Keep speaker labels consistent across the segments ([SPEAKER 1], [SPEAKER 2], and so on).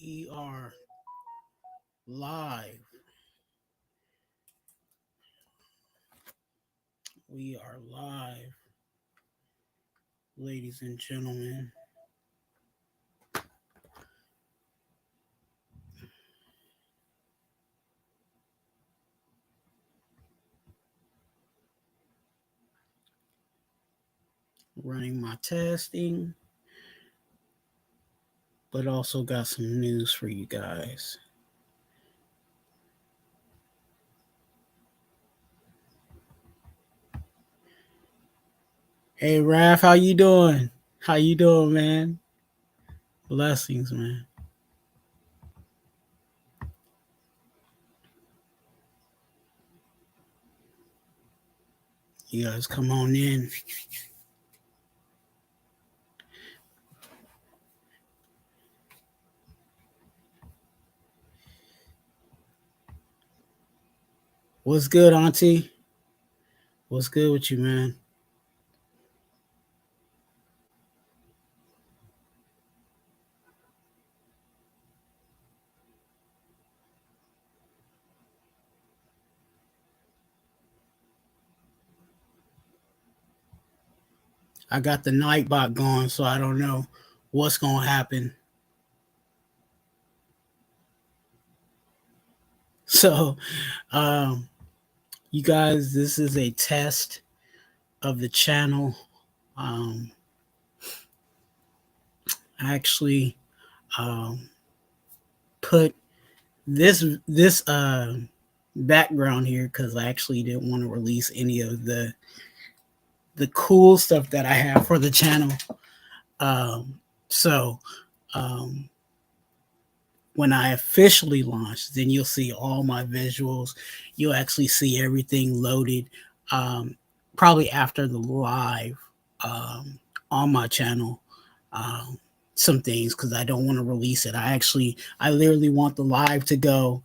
[SPEAKER 1] We are live. We are live, ladies and gentlemen. Running my testing, but also got some news for you guys. Hey Raph, how you doing? How you doing, man? Blessings, man. You guys come on in. What's good, Auntie? What's good with you, man? I got the Nightbot going, so I don't know what's gonna happen. So, you guys, this is a test of the channel. I actually put this background here because I actually didn't want to release any of the cool stuff that I have for the channel. So when I officially launch, then you'll see all my visuals. You'll actually see everything loaded. Probably after the live on my channel. Some things because I don't want to release it. I literally want the live to go,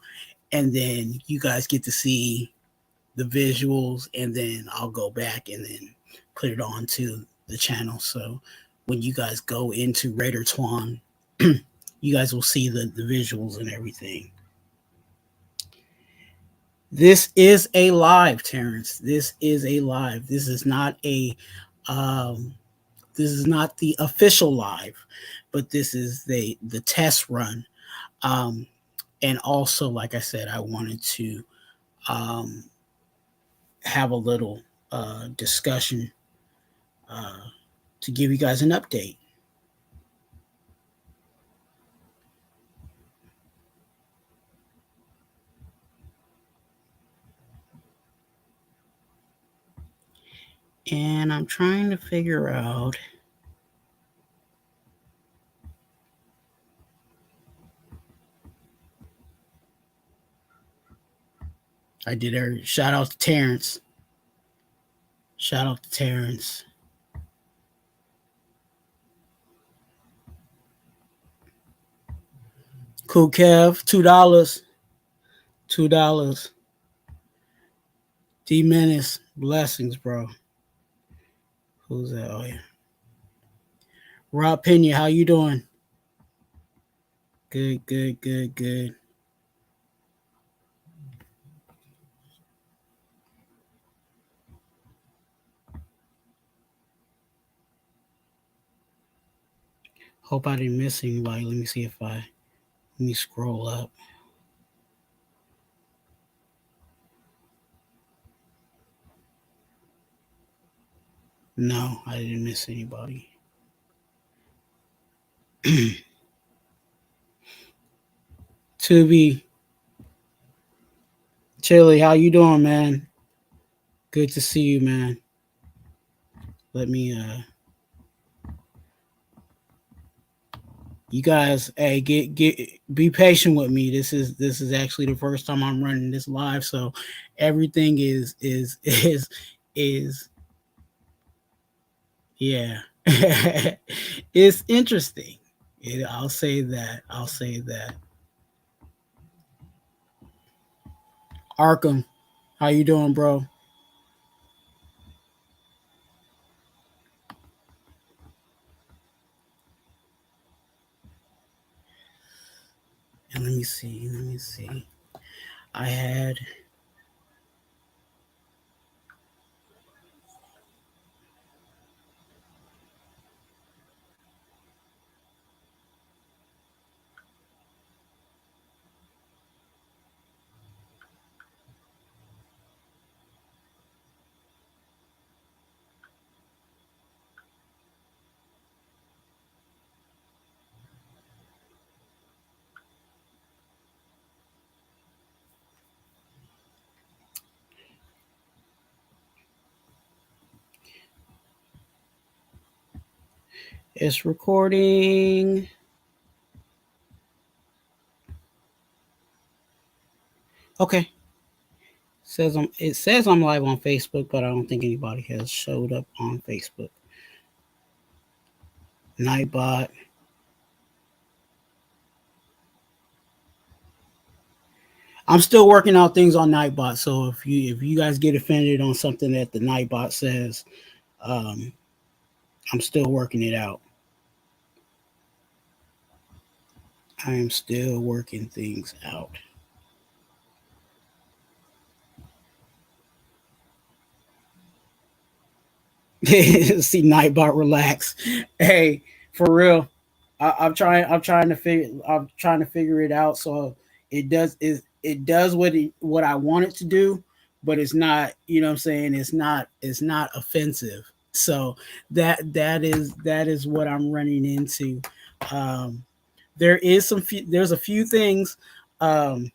[SPEAKER 1] and then you guys get to see the visuals, and then I'll go back and then put it onto the channel. So when you guys go into Raider Twuan, you guys will see the visuals and everything. This is a live, Terrence. This is a live. This is not a this is not the official live, but this is the test run. And also, like I said, I wanted to have a little discussion to give you guys an update. And I'm trying to figure out. I did a shout out to Terrence. Shout out to Terrence. Cool Kev, $2. $2. D Menace, blessings, bro. Who's that? Oh yeah. Rob Pena, how you doing? Good, good, good, good. Hope I didn't miss anybody. Let me see if let me scroll up. No, I didn't miss anybody. Tubi, Chili, how you doing, man? Good to see you, man. Let me you guys, hey, be patient with me. This is actually the first time I'm running this live, so everything is yeah. It's interesting. I'll say that. I'll say that. Arkham, how you doing, bro? And let me see. Let me see. I had. It's recording. Okay. It says I'm live on Facebook, but I don't think anybody has showed up on Facebook. Nightbot. I'm still working out things on Nightbot. So if you guys get offended on something that the Nightbot says, um, I'm still working it out. I am still working things out. See Nightbot relax. Hey, for real. I'm trying to figure it out. So it does what I want it to do, but it's not, you know what I'm saying, it's not offensive. So that is what I'm running into. Um there's a few things um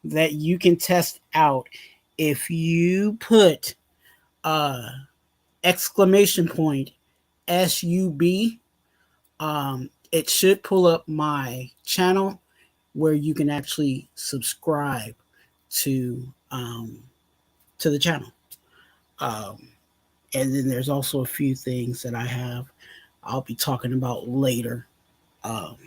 [SPEAKER 1] that you can test out if you put uh exclamation point sub. It should pull up my channel where you can actually subscribe to to the channel. Um, and then there's also a few things that I'll be talking about later. Um,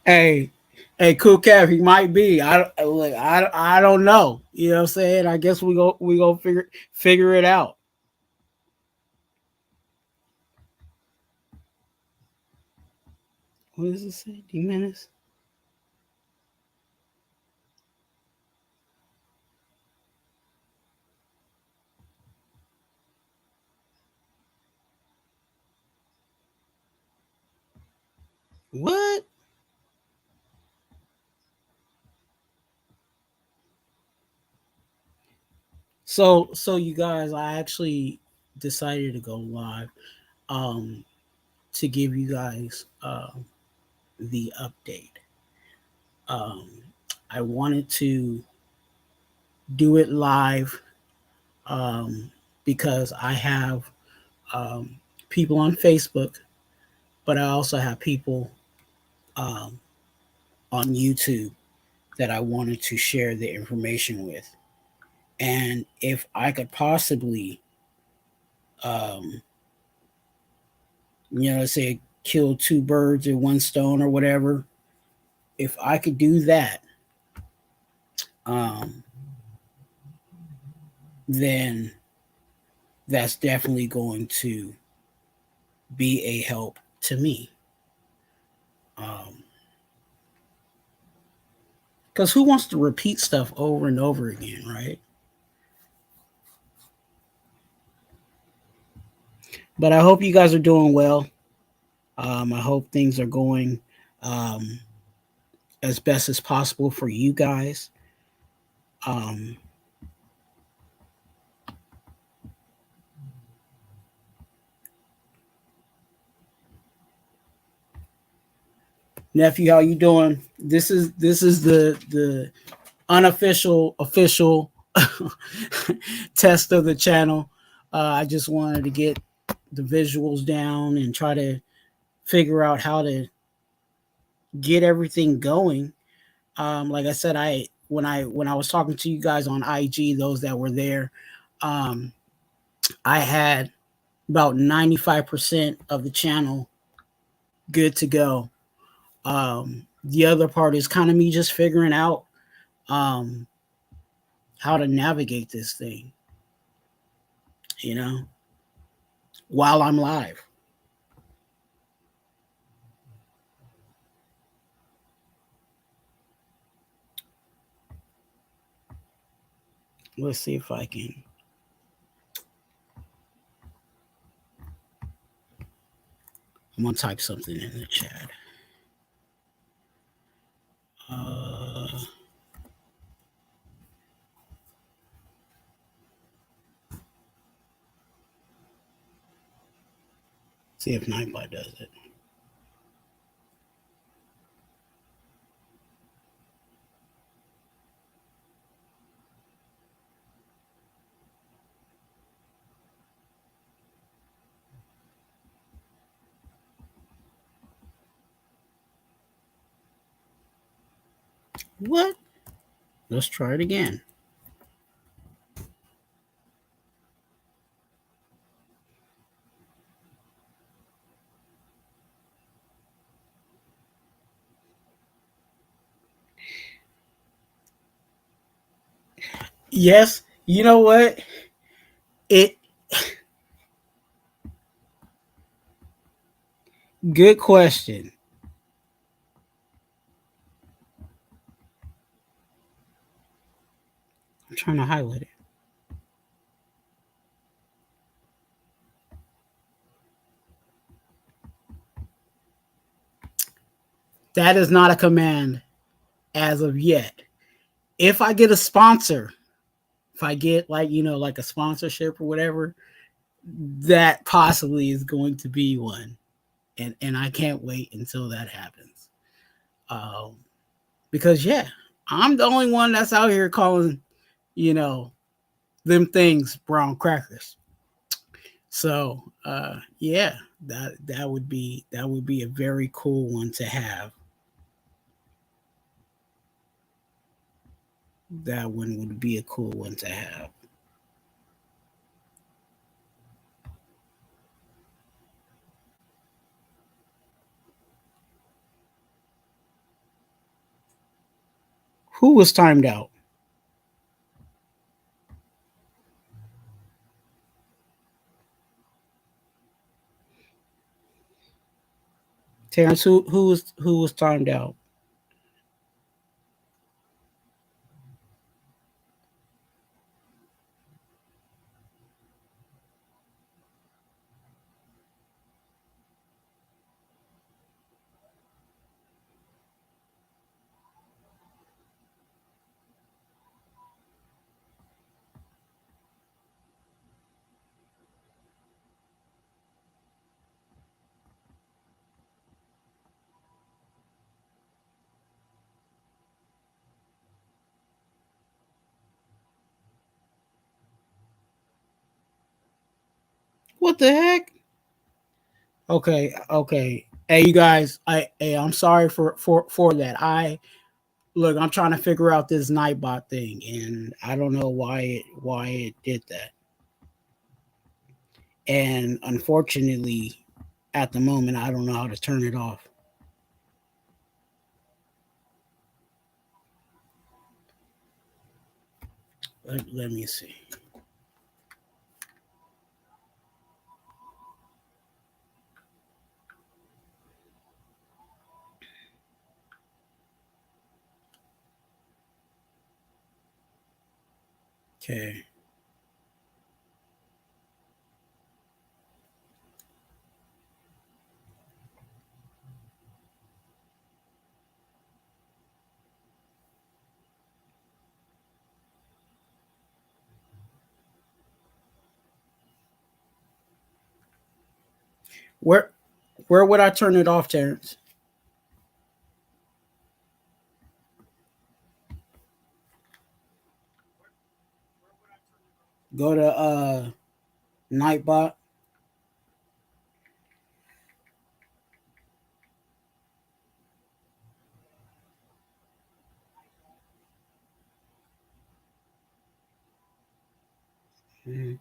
[SPEAKER 1] hey, hey, cool Kev, he might be. I don't know. You know what I'm saying? I guess we go figure it out. What does it say? D-Menace? What? So you guys, I actually decided to go live um to give you guys the update. Um I wanted to do it live um because I have um people on Facebook, but I also have people um on YouTube that I wanted to share the information with. And if I could possibly um say kill two birds with one stone or whatever, if I could do that, um, then that's definitely going to be a help to me. Because who wants to repeat stuff over and over again, right? But I hope you guys are doing well. I hope things are going um, as best as possible for you guys. Um, Nephew, how you doing? This is the unofficial official test of the channel. I just wanted to get the visuals down and try to figure out how to get everything going. Like I said, I when I was talking to you guys on IG, those that were there, um, I had about 95% of the channel good to go. The other part is kind of me just figuring out um, how to navigate this thing, you know, while I'm live. Let's see if I can. I'm gonna type something in the chat. Uh, See if Nightbot does it. What? Let's try it again. Yes, you know what? It Good question. I'm trying to highlight it. That is not a command as of yet. If I get a sponsor, if I get like, like a sponsorship or whatever, that possibly is going to be one. And I can't wait until that happens. Um, because yeah, I'm the only one that's out here calling, you know, them things brown crackers. So yeah, that would be a very cool one to have. That one would be a cool one to have. Who was timed out? Terrence, who was timed out? What the heck? Okay, okay. Hey, you guys. I'm sorry for that. I'm trying to figure out this Nightbot thing, and I don't know why it did that. And unfortunately, at the moment, I don't know how to turn it off. Let me see. Okay. Where where would I turn it off, Terrence? Go to Nightbot. Mhm.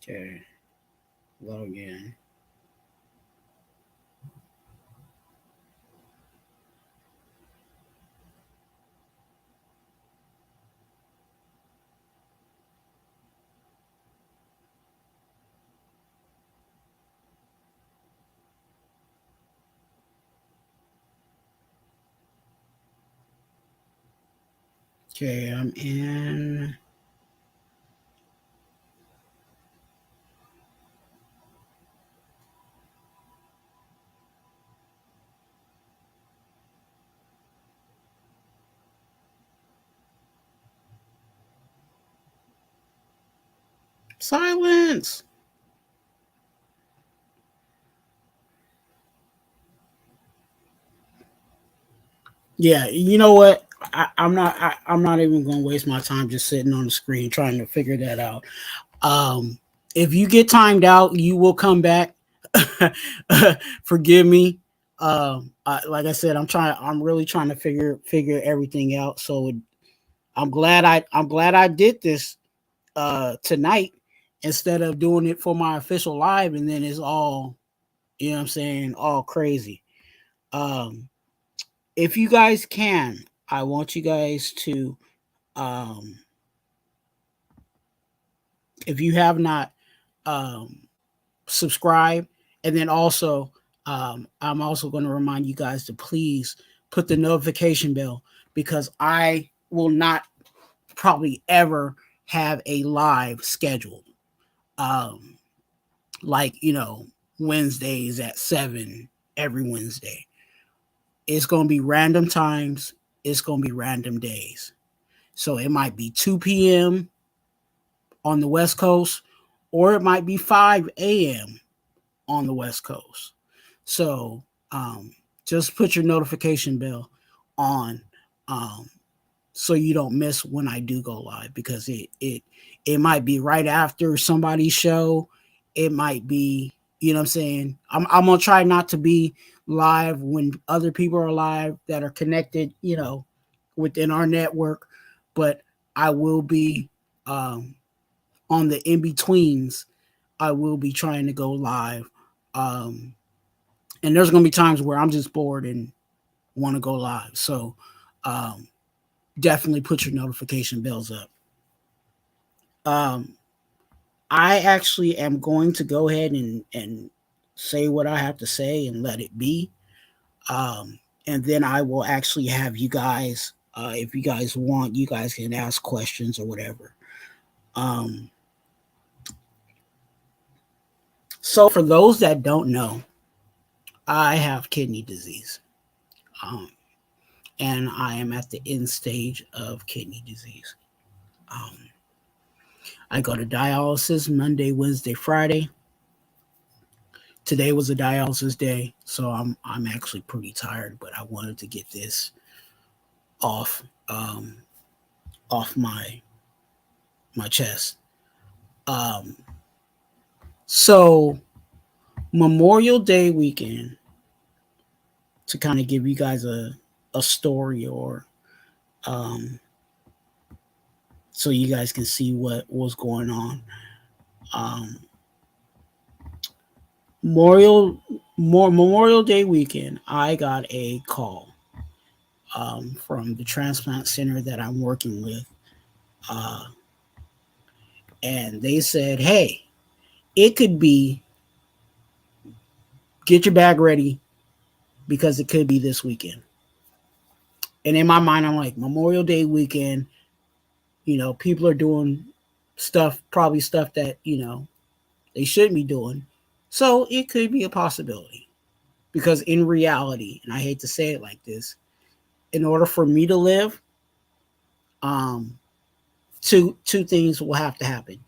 [SPEAKER 1] Okay, log in. Okay, I'm in. Silence. Yeah, you know what? I'm not even going to waste my time just sitting on the screen trying to figure that out. Um, if you get timed out, you will come back. Forgive me. Like I said, I'm really trying to figure everything out. So I'm glad I did this tonight instead of doing it for my official live, and then it's all, you know what I'm saying, all crazy. Um, if you guys can, I want you guys to, um, if you have not, um, subscribe, and then also, I'm also going to remind you guys to please put the notification bell, because I will not probably ever have a live scheduled. Um, like, Wednesdays at 7 every Wednesday. It's going to be random times, it's going to be random days. So it might be 2 p.m. on the West Coast, or it might be 5 a.m. on the West Coast. So um, just put your notification bell on, um, so you don't miss when I do go live, because it might be right after somebody's show. It might be, you know what I'm saying. I'm gonna try not to be live when other people are live that are connected, within our network, but I will be, on the in betweens. I will be trying to go live, um, and there's gonna be times where I'm just bored and want to go live. So um, definitely put your notification bells up. Um, I actually am going to go ahead and say what I have to say and let it be. And then I will actually have you guys, if you guys want, you guys can ask questions or whatever. Um, so, for those that don't know, I have kidney disease. Um, and I am at the end stage of kidney disease. Um, I go to dialysis Monday, Wednesday, Friday. Today was a dialysis day, so I'm actually pretty tired, but I wanted to get this off, off my chest. Um, so Memorial Day weekend, to kind of give you guys a story, or um, so you guys can see what was going on. Um, Memorial Day weekend, I got a call, from the transplant center that I'm working with, uh, and they said, "Hey, it could be, get your bag ready, because it could be this weekend." And in my mind, I'm like, Memorial Day weekend, people are doing stuff, probably stuff that they shouldn't be doing, so it could be a possibility. Because in reality, and I hate to say it like this, in order for me to live, um, two things will have to happen.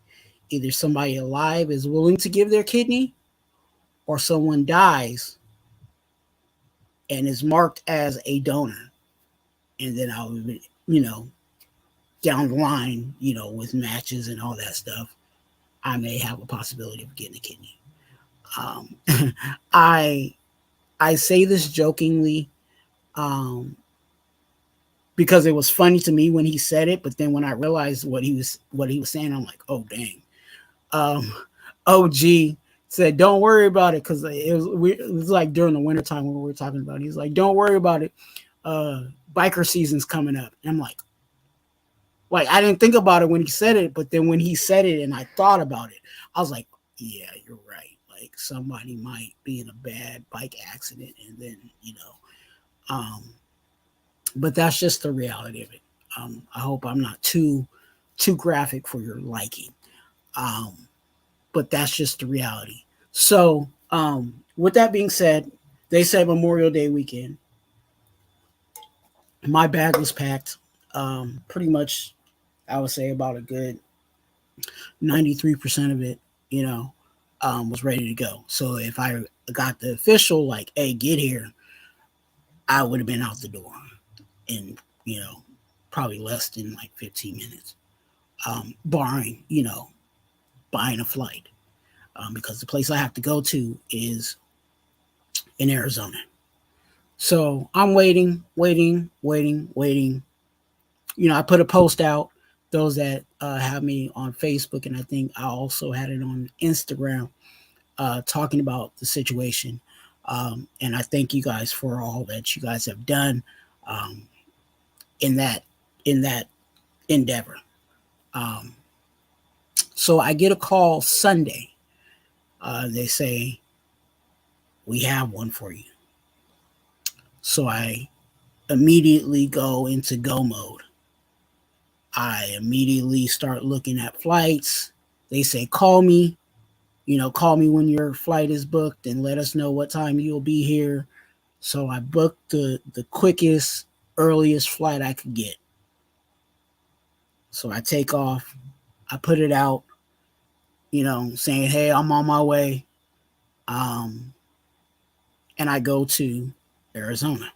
[SPEAKER 1] Either somebody alive is willing to give their kidney, or someone dies and is marked as a donor. And then I'll, you know, down the line, with matches and all that stuff, I may have a possibility of getting a kidney. Um, I I say this jokingly, um, because it was funny to me when he said it, but then when I realized what he was saying, I'm like, oh dang. Um, OG said, "Don't worry about it," because it was like during the wintertime when we were talking about it. He's like, "Don't worry about it. Biker season's coming up." And I'm like I didn't think about it when he said it, but then when he said it and I thought about it, I was like, "Yeah, you're right. Like somebody might be in a bad bike accident, and then but that's just the reality of it. I hope I'm not too graphic for your liking, um, but that's just the reality. So, with that being said, they said Memorial Day weekend. My bag was packed. Pretty much, I would say about a good 93% of it, you know, was ready to go. So if I got the official like, "Hey, get here," I would have been out the door in probably less than like 15 minutes, barring buying a flight, because the place I have to go to is in Arizona. So I'm waiting, waiting, waiting, waiting. I put a post out. Those that have me on Facebook, and I think I also had it on Instagram, talking about the situation. And I thank you guys for all that you guys have done, um, in that endeavor. Um, so I get a call Sunday. They say, "We have one for you." So I immediately go into go mode. I immediately start looking at flights. They say, "Call me, call me when your flight is booked and let us know what time you'll be here." So I booked the quickest, earliest flight I could get. So I take off. I put it out, saying, "Hey, I'm on my way." Um, and I go to Arizona.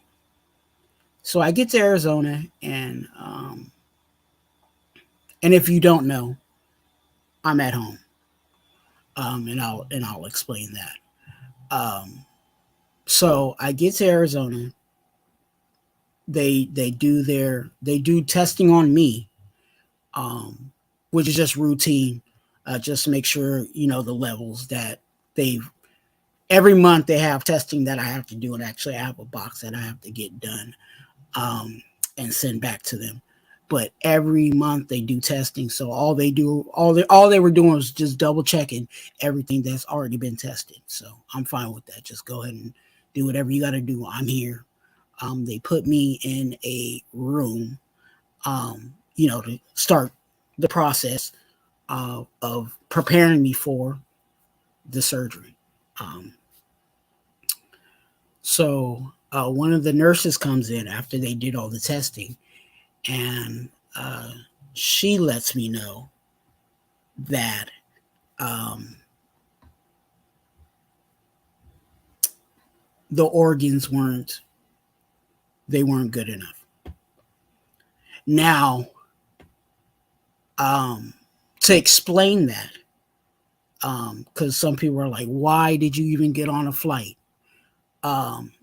[SPEAKER 1] So I get to Arizona, and if you don't know, I'm at home. And I'll explain that. So I get to Arizona. They do testing on me, um, which is just routine, just to make sure the levels that they every month they have testing that I have to do, and actually I have a box that I have to get done, um, and send back to them. But every month they do testing, so all they were doing was just double checking everything that's already been tested. So I'm fine with that. Just go ahead and do whatever you got to do. I'm here. They put me in a room, to start the process of preparing me for the surgery. Um, so one of the nurses comes in after they did all the testing, and she lets me know that um, the organs weren't good enough. Now, um, to explain that, because some people are like, "Why did you even get on a flight?" Um,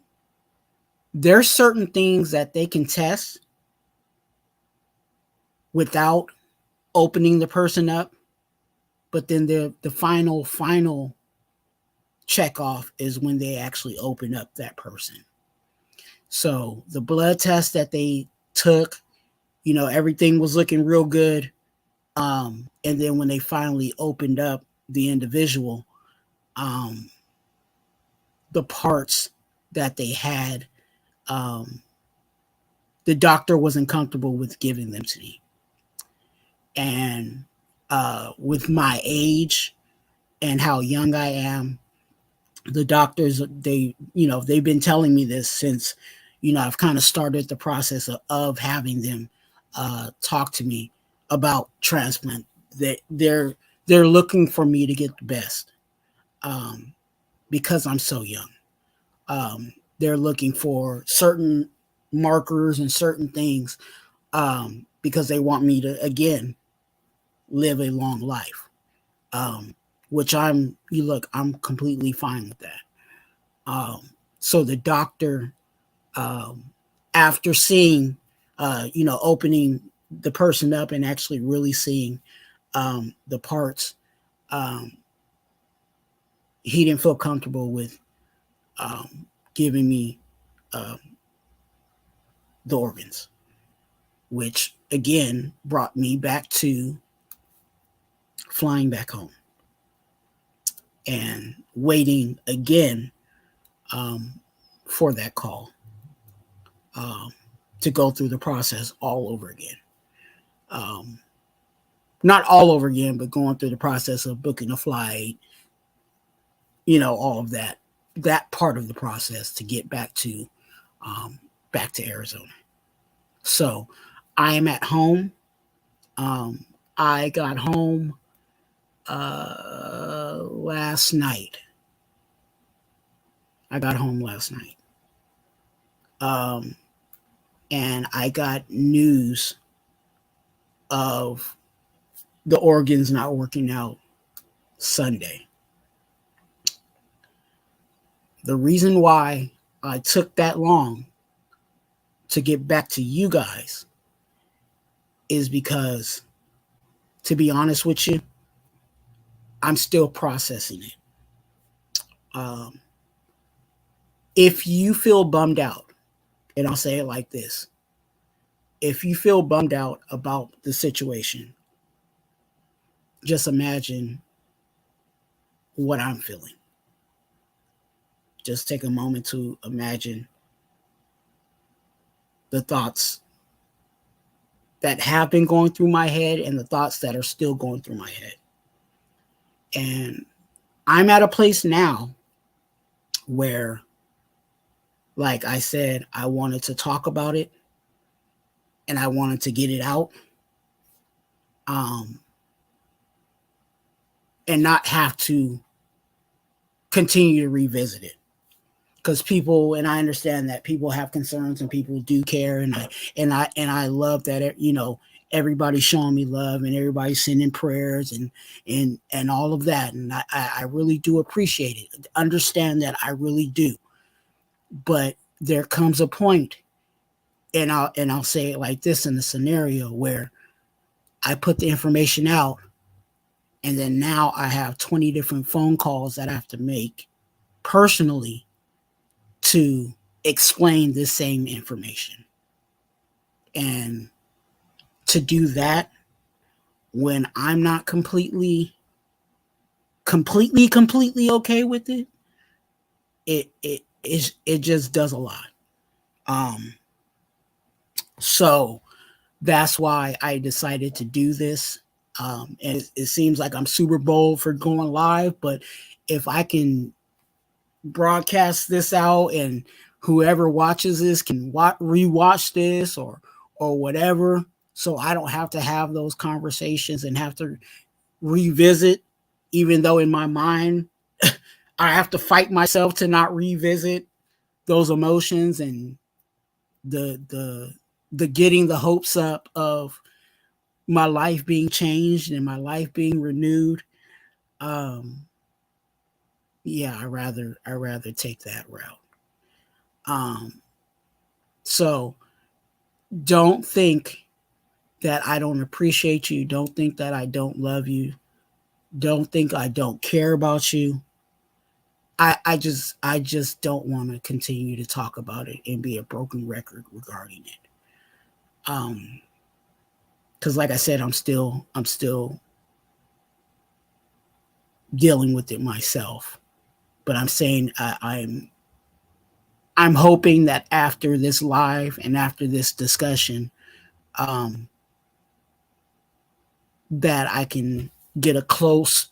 [SPEAKER 1] there's certain things that they can test without opening the person up, but then the final check off is when they actually open up that person. So the blood test that they took, everything was looking real good. And then when they finally opened up the individual, um, the parts that they had, um, the doctor wasn't comfortable with giving them to me. And with my age and how young I am, the doctors, they've been telling me this since I've kind of started the process of having them talk to me about transplant. They're looking for me to get the best, um, because I'm so young. They're looking for certain markers and certain things, because they want me to again live a long life. Um, which I'm completely fine with that. So the doctor, um, after seeing, opening the person up and actually really seeing the parts, um, he didn't feel comfortable with giving me um, the organs, which again brought me back to flying back home and waiting again um, for that call um, to go through the process all over again. Um, Not all over again, but going through the process of booking a flight, all of that part of the process to get um, back to Arizona. So I am at home. Um, I got home last night. I got home last night. Um, and I got news of the organs not working out Sunday. The reason why I took that long to get back to you guys is because, to be honest with you, I'm still processing it. Um, if you feel bummed out, and I'll say it like this, if you feel bummed out about the situation, just imagine what I'm feeling. Just take a moment to imagine the thoughts that have been going through my head and the thoughts that are still going through my head. And I'm at a place now where, like I said, I wanted to talk about it and I wanted to get it out, um, and not have to continue to revisit it. Because people, and I understand that people have concerns and people do care, and I love that, everybody's showing me love and everybody's sending prayers and all of that, and I really do appreciate it. Understand that, I really do. But there comes a point, and I'll say it like this, in the scenario where I put the information out, and then now I have 20 different phone calls that I have to make personally to explain this same information. And to do that when I'm not completely okay with it, it just does a lot. Um, so that's why I decided to do this. And it seems like I'm super bold for going live, but if I can broadcast this out and whoever watches this can rewatch this or whatever, so I don't have to have those conversations and have to revisit, even though in my mind I have to fight myself to not revisit those emotions and the getting the hopes up of my life being changed and my life being renewed. um yeah, I rather take that route. um so don't think that I don't appreciate you. Don't think that I don't love you. Don't think I don't care about you. I just don't want to continue to talk about it and be a broken record regarding it. Because like I said, I'm still dealing with it myself. But I'm saying I'm hoping that after this live and after this discussion, um, that I can get a closer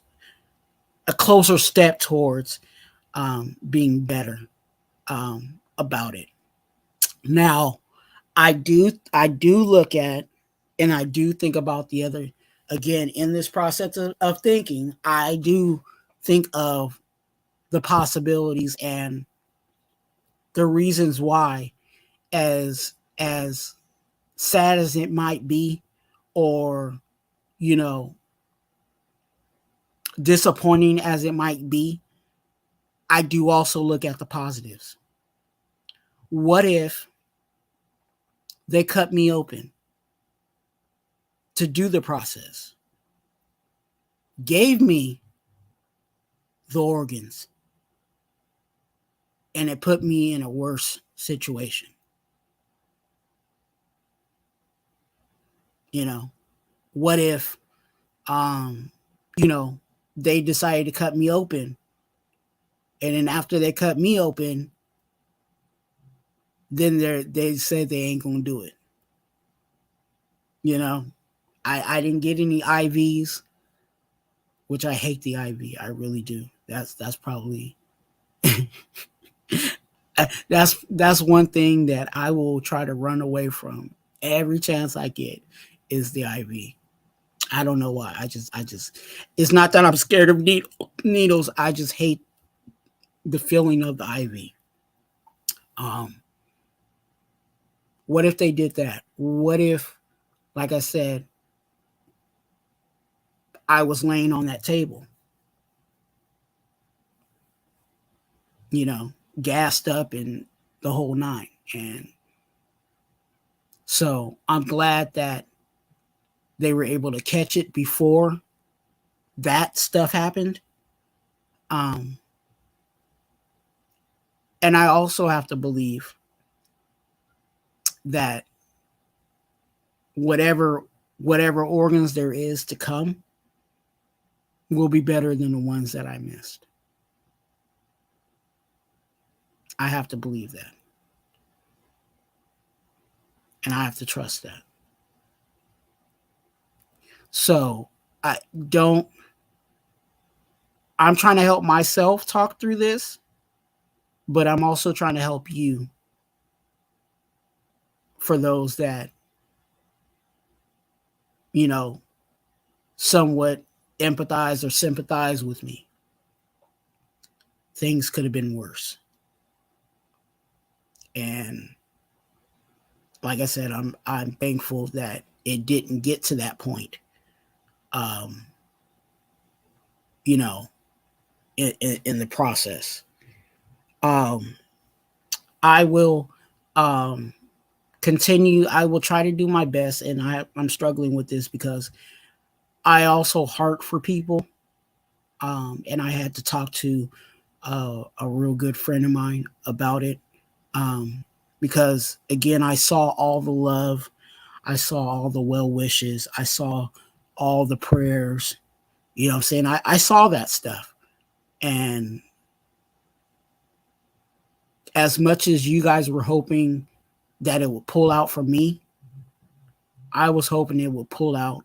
[SPEAKER 1] step towards being better about it. Now, I do look at and I do think about the other, again, in this process of thinking. I do think of the possibilities and the reasons why, as sad as it might be, or you know disappointing as it might be, I do also look at the positives. What if they cut me open to do the process, gave me the organs, and it put me in a worse situation. You know, what if, um, you know, they decided to cut me open, and then after they cut me open, then they said they ain't gonna do it. You know, I didn't get any IVs, which I hate the IV. I really do. That's probably that's one thing that I will try to run away from every chance I get is the IV. I don't know why. I just it's not that I'm scared of needles. I just hate the feeling of the IV. Um, what if they did that? What if, like I said, I was laying on that table, you know, gassed up and the whole nine. And so I'm glad that they were able to catch it before that stuff happened. Um, and I also have to believe that whatever whatever organs there is to come will be better than the ones that I missed. I have to believe that. And I have to trust that. So I don't, I'm trying to help myself talk through this, but I'm also trying to help you for those that, you know, somewhat empathize or sympathize with me. Things could have been worse. And like I said, I'm thankful that it didn't get to that point. Um, you know, in the process. Um, I will um, continue. I will try to do my best, and I'm struggling with this because I also heart for people, and I had to talk to a real good friend of mine about it, um, because again, I saw all the love, I saw all the well wishes, I saw all the prayers. You know what I'm saying? I saw that stuff, and as much as you guys were hoping that it would pull out for me, I was hoping it would pull out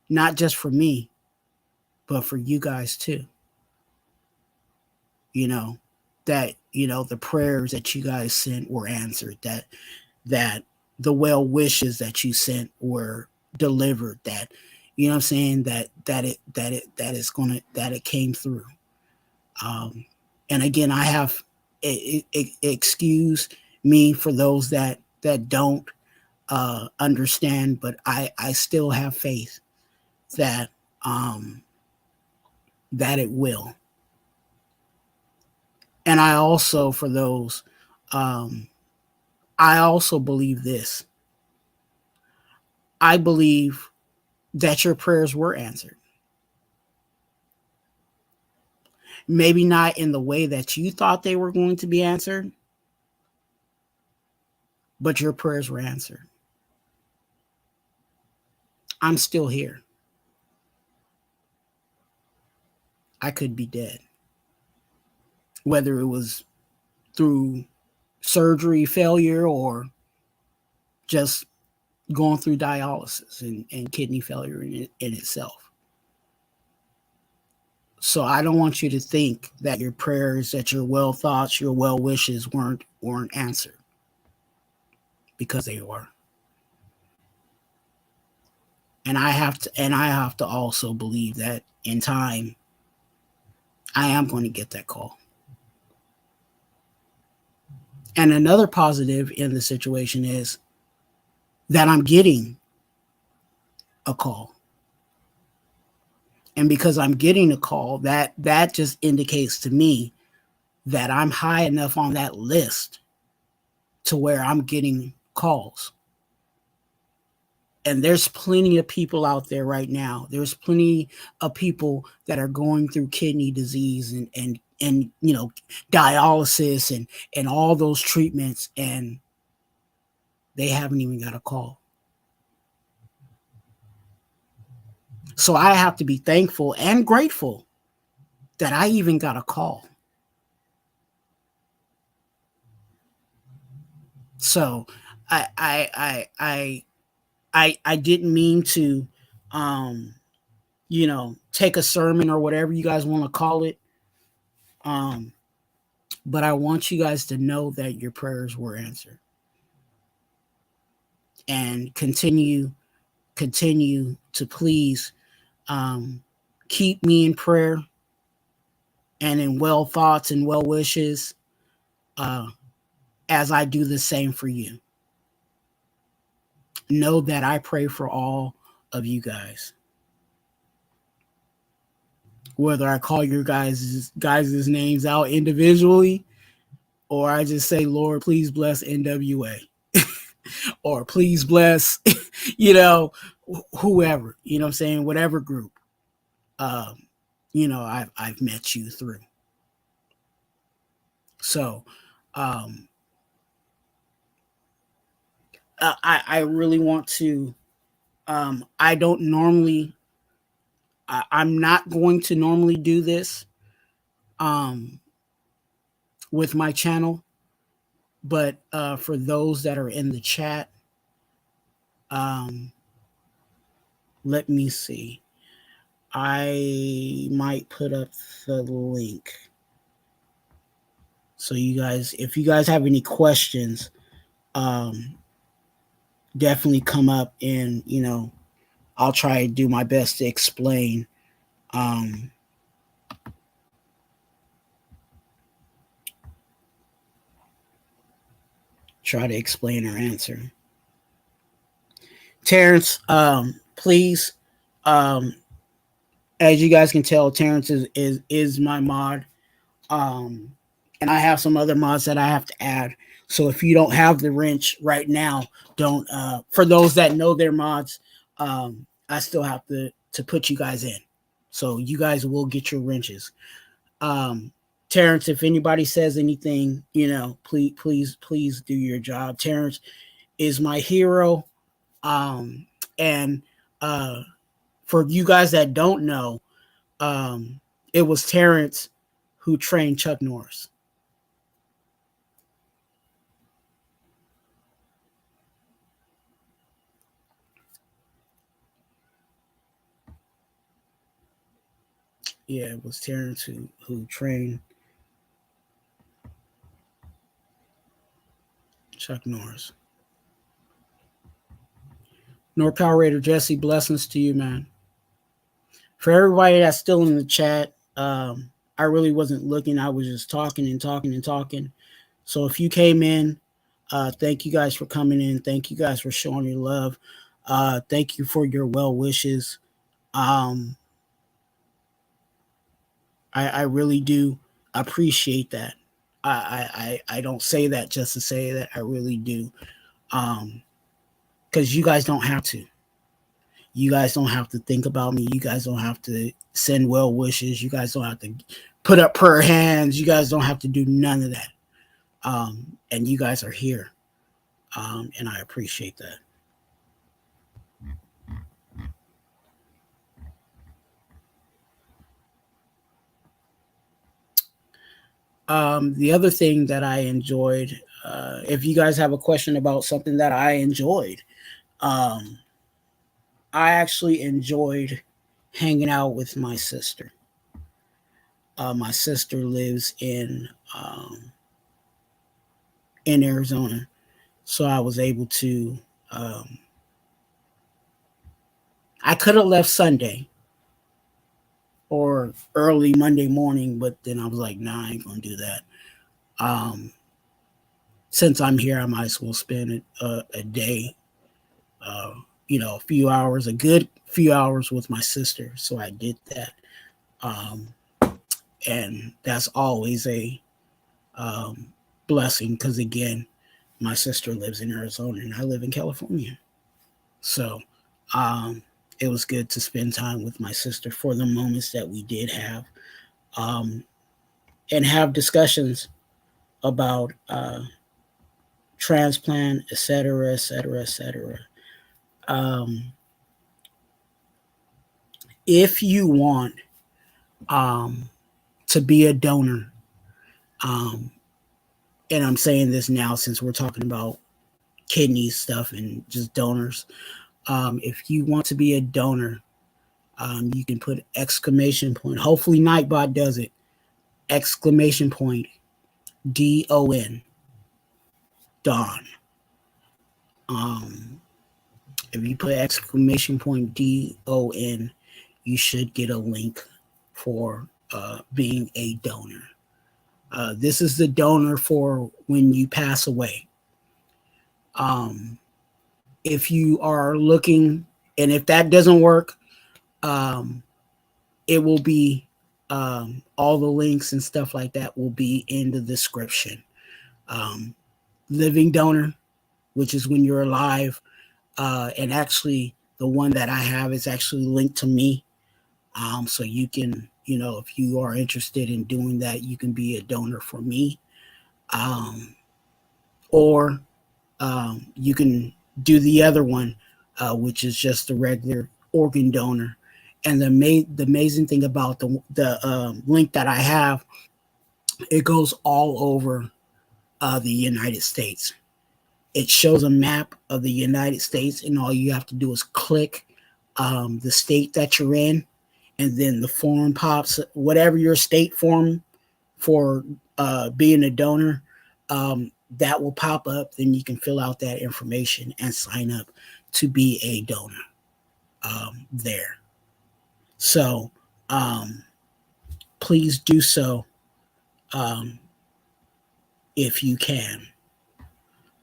[SPEAKER 1] not just for me, but for you guys too. You know, that the prayers that you guys sent were answered, that the well wishes that you sent were delivered, that you know what I'm saying, that it came through. Um, and again, I have excuse me for those that don't understand, but I still have faith that um, that it will. And I also, for those, um, I also believe this. I believe that your prayers were answered. Maybe not in the way that you thought they were going to be answered, but your prayers were answered. I'm still here. I could be dead. Whether it was through surgery failure or just going through dialysis and kidney failure in itself. So I don't want you to think that your prayers, that your well thoughts, your well wishes weren't answered, because they were. And I have to also believe that in time I am going to get that call. And another positive in the situation is that I'm getting a call. And because I'm getting a call, that just indicates to me that I'm high enough on that list to where I'm getting calls. And there's plenty of people out there right now. There's plenty of people that are going through kidney disease and dialysis and all those treatments, and they haven't even got a call. So I have to be thankful and grateful that I even got a call. So I didn't mean to take a sermon or whatever you guys want to call it. But I want you guys to know that your prayers were answered. And continue to please keep me in prayer and in well thoughts and well wishes as I do the same for you. Know that I pray for all of you guys. Whether I call your guys' names out individually, or I just say, Lord, please bless NWA. Or please bless, whoever, what I'm saying, whatever group, I've met you through. So, I really want to, I don't normally, I'm not going to normally do this, with my channel, but, for those that are in the chat, let me see. I might put up the link. So you guys, if you guys have any questions, definitely come up and, I'll try to do my best to explain. Try to explain or answer. Terrence, please, as you guys can tell, Terrence is my mod. And I have some other mods that I have to add. So if you don't have the wrench right now, don't, for those that know their mods, I still have to put you guys in. So you guys will get your wrenches. Terrence, if anybody says anything, please do your job. Terrence is my hero. And for you guys that don't know, it was Terrence who trained Chuck Norris. Yeah, it was Terrence who trained Chuck Norris. NorCal Raider Jesse, blessings to you, man. For everybody that's still in the chat, I really wasn't looking. I was just talking and talking and talking. So if you came in, thank you guys for coming in. Thank you guys for showing your love. Thank you for your well wishes. I really do appreciate that. I don't say that just to say that. I really do. Because you guys don't have to. You guys don't have to think about me. You guys don't have to send well wishes. You guys don't have to put up prayer hands. You guys don't have to do none of that. And you guys are here. And I appreciate that. The other thing that I enjoyed, if you guys have a question about something that I enjoyed, I actually enjoyed hanging out with my sister. My sister lives in Arizona, so I was able to. I could have left Sunday or early Monday morning, but then I was like, nah, I ain't gonna do that. Since I'm here, I might as well spend a day, a few hours, a good few hours with my sister. So I did that. And that's always a blessing because, again, my sister lives in Arizona and I live in California. So Um, it was good to spend time with my sister for the moments that we did have, um, and have discussions about transplant, etc., etc., etc. If you want um, to be a donor, um, and I'm saying this now since we're talking about kidney stuff and just donors. If you want to be a donor, you can put exclamation point. Hopefully, Nightbot does it. Exclamation point DON. Don. Um, if you put exclamation point DON, you should get a link for being a donor. This is the donor for when you pass away. Um, if you are looking, and if that doesn't work, um, it will be all the links and stuff like that will be in the description. Um, Living donor, which is when you're alive, and actually the one that I have is actually linked to me. So you can, if you are interested in doing that, you can be a donor for me. Or you can do the other one, which is just the regular organ donor. And the amazing thing about the link that I have, it goes all over the United States. It shows a map of the United States, and all you have to do is click the state that you're in, and then the form pops, whatever your state form for being a donor, that will pop up. Then you can fill out that information and sign up to be a donor there. So please do so um, if you can.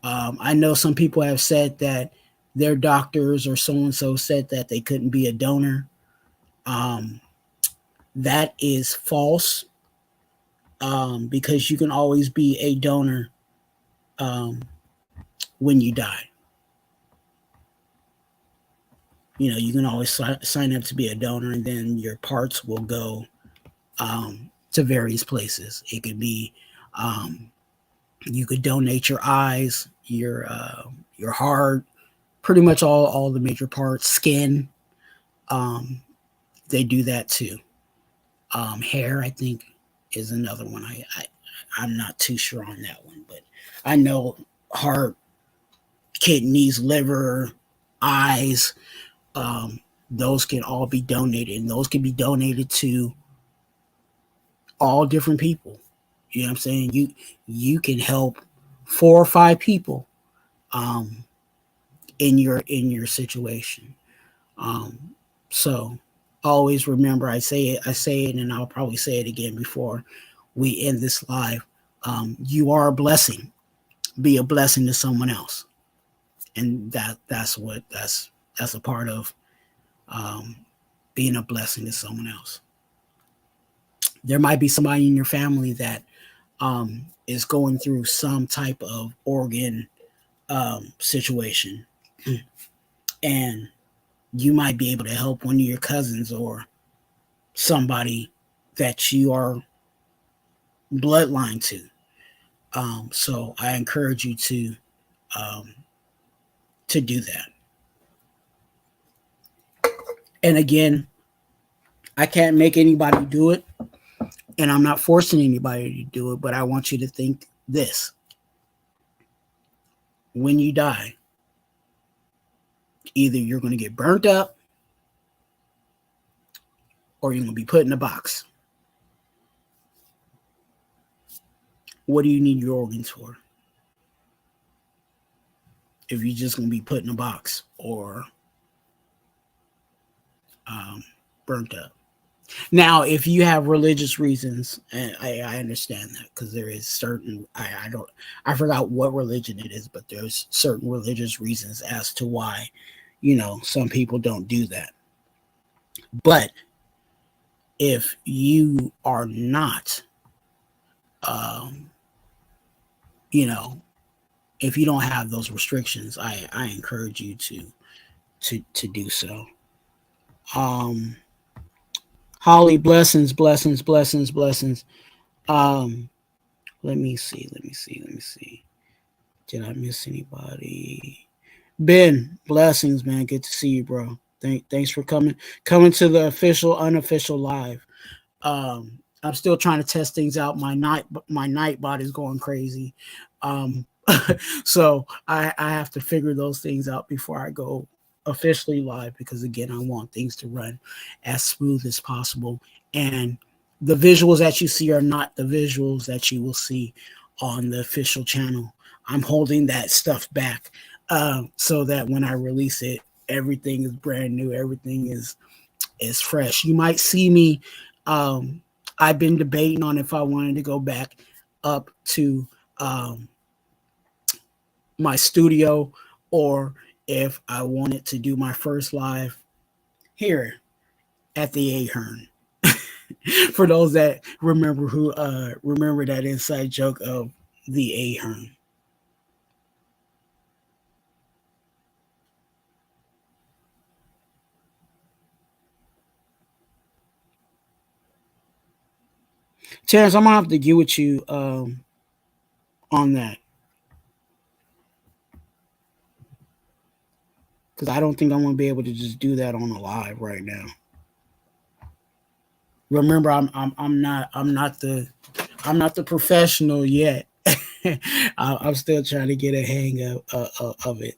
[SPEAKER 1] I know some people have said that their doctors or so and so said that they couldn't be a donor. Um, that is false, because you can always be a donor um, when you die. You can always sign up to be a donor, and then your parts will go to various places. It could be you could donate your eyes, your heart, pretty much all the major parts, skin. Um, they do that too. Hair, I think, is another one. I'm not too sure on that one, but I know heart, kidneys, liver, eyes. Um, those can all be donated, and those can be donated to all different people. You know what I'm saying? You can help 4 or 5 people um, in your situation. Um, so always remember, I say it, and I'll probably say it again before we end this live. You are a blessing. Be a blessing to someone else, and that's a part of um, being a blessing to someone else. There might be somebody in your family that is going through some type of organ situation, and you might be able to help one of your cousins or somebody that you are bloodline to. So I encourage you um, to do that. And again, I can't make anybody do it, and I'm not forcing anybody to do it. But I want you to think this: when you die, either you're going to get burnt up, or you're going to be put in a box. What do you need your organs for? If you're just going to be put in a box or um, burnt up. Now, if you have religious reasons, and I understand that, because there is certain, I forgot what religion it is, but there's certain religious reasons as to why, some people don't do that. But if you are not, um, you know, if you don't have those restrictions, I encourage you to do so. Um, Holly, blessings, blessings, blessings, blessings. Um, let me see, let me see, let me see. Did I miss anybody? Ben, blessings, man. Good to see you, bro. Thanks for coming to the official, unofficial live. I'm still trying to test things out. My night bot is going crazy. Um, so I have to figure those things out before I go officially live because again I want things to run as smooth as possible. And the visuals that you see are not the visuals that you will see on the official channel. I'm holding that stuff back so that when I release it, everything is brand new. Everything is fresh. You might see me. Um, I've been debating on if I wanted to go back up to um, my studio or if I wanted to do my first live here at the Ahern. For those that remember that inside joke of the Ahern. Terrence, I'm gonna have to get with you on that because I don't think I'm gonna be able to just do that on a live right now. Remember, I'm not the professional yet. I'm still trying to get a hang of it.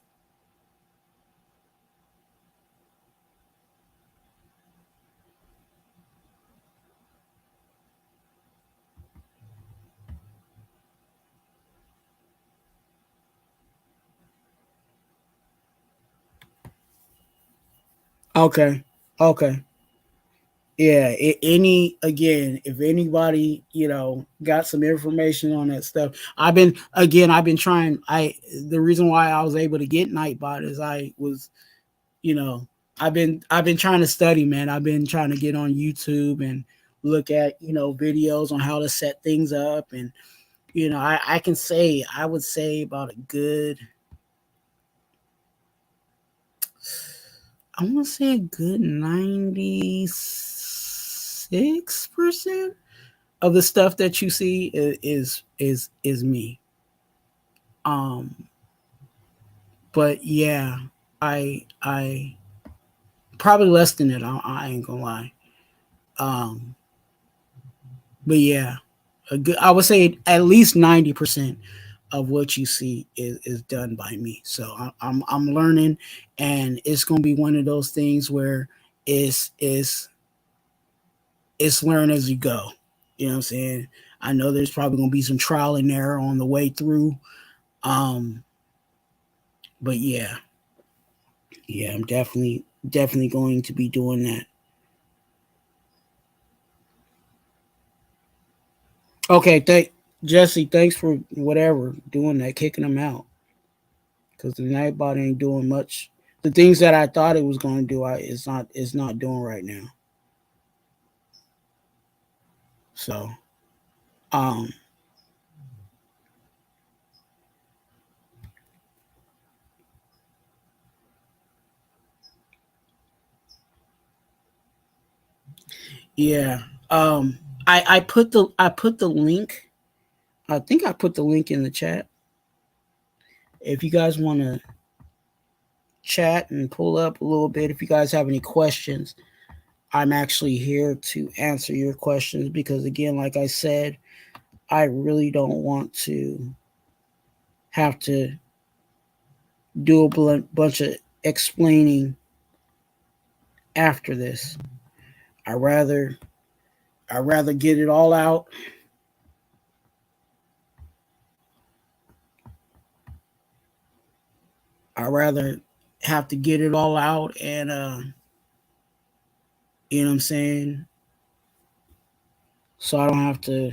[SPEAKER 1] Okay, okay, yeah. Any again, if anybody got some information on that stuff, I've been trying. The reason why I was able to get Nightbot is I was you know I've been trying to study, man. I've been trying to get on YouTube and look at videos on how to set things up. And I would say about a good, I want to say a good 96% of the stuff that you see is me. Um, but yeah, I probably less than it. I ain't gonna lie. Um, but yeah, I would say at least 90% of what you see is done by me. So I'm learning, and it's gonna be one of those things where it's it's learn as you go. You know what I'm saying? I know there's probably gonna be some trial and error on the way through. Um, but yeah, yeah, I'm definitely going to be doing that. Okay, thank Jesse. Thanks for whatever doing that, kicking them out because the Nightbot ain't doing much. The things that I thought it was going to do, it's not doing right now. So, um, yeah. I put the link. I think I put the link in the chat. If you guys want to chat and pull up a little bit, if you guys have any questions, I'm actually here to answer your questions because, again, like I said, I really don't want to have to do a bunch of explaining after this. I rather I rather get it all out. I rather have to get it all out and you know what I'm saying, so I don't have to.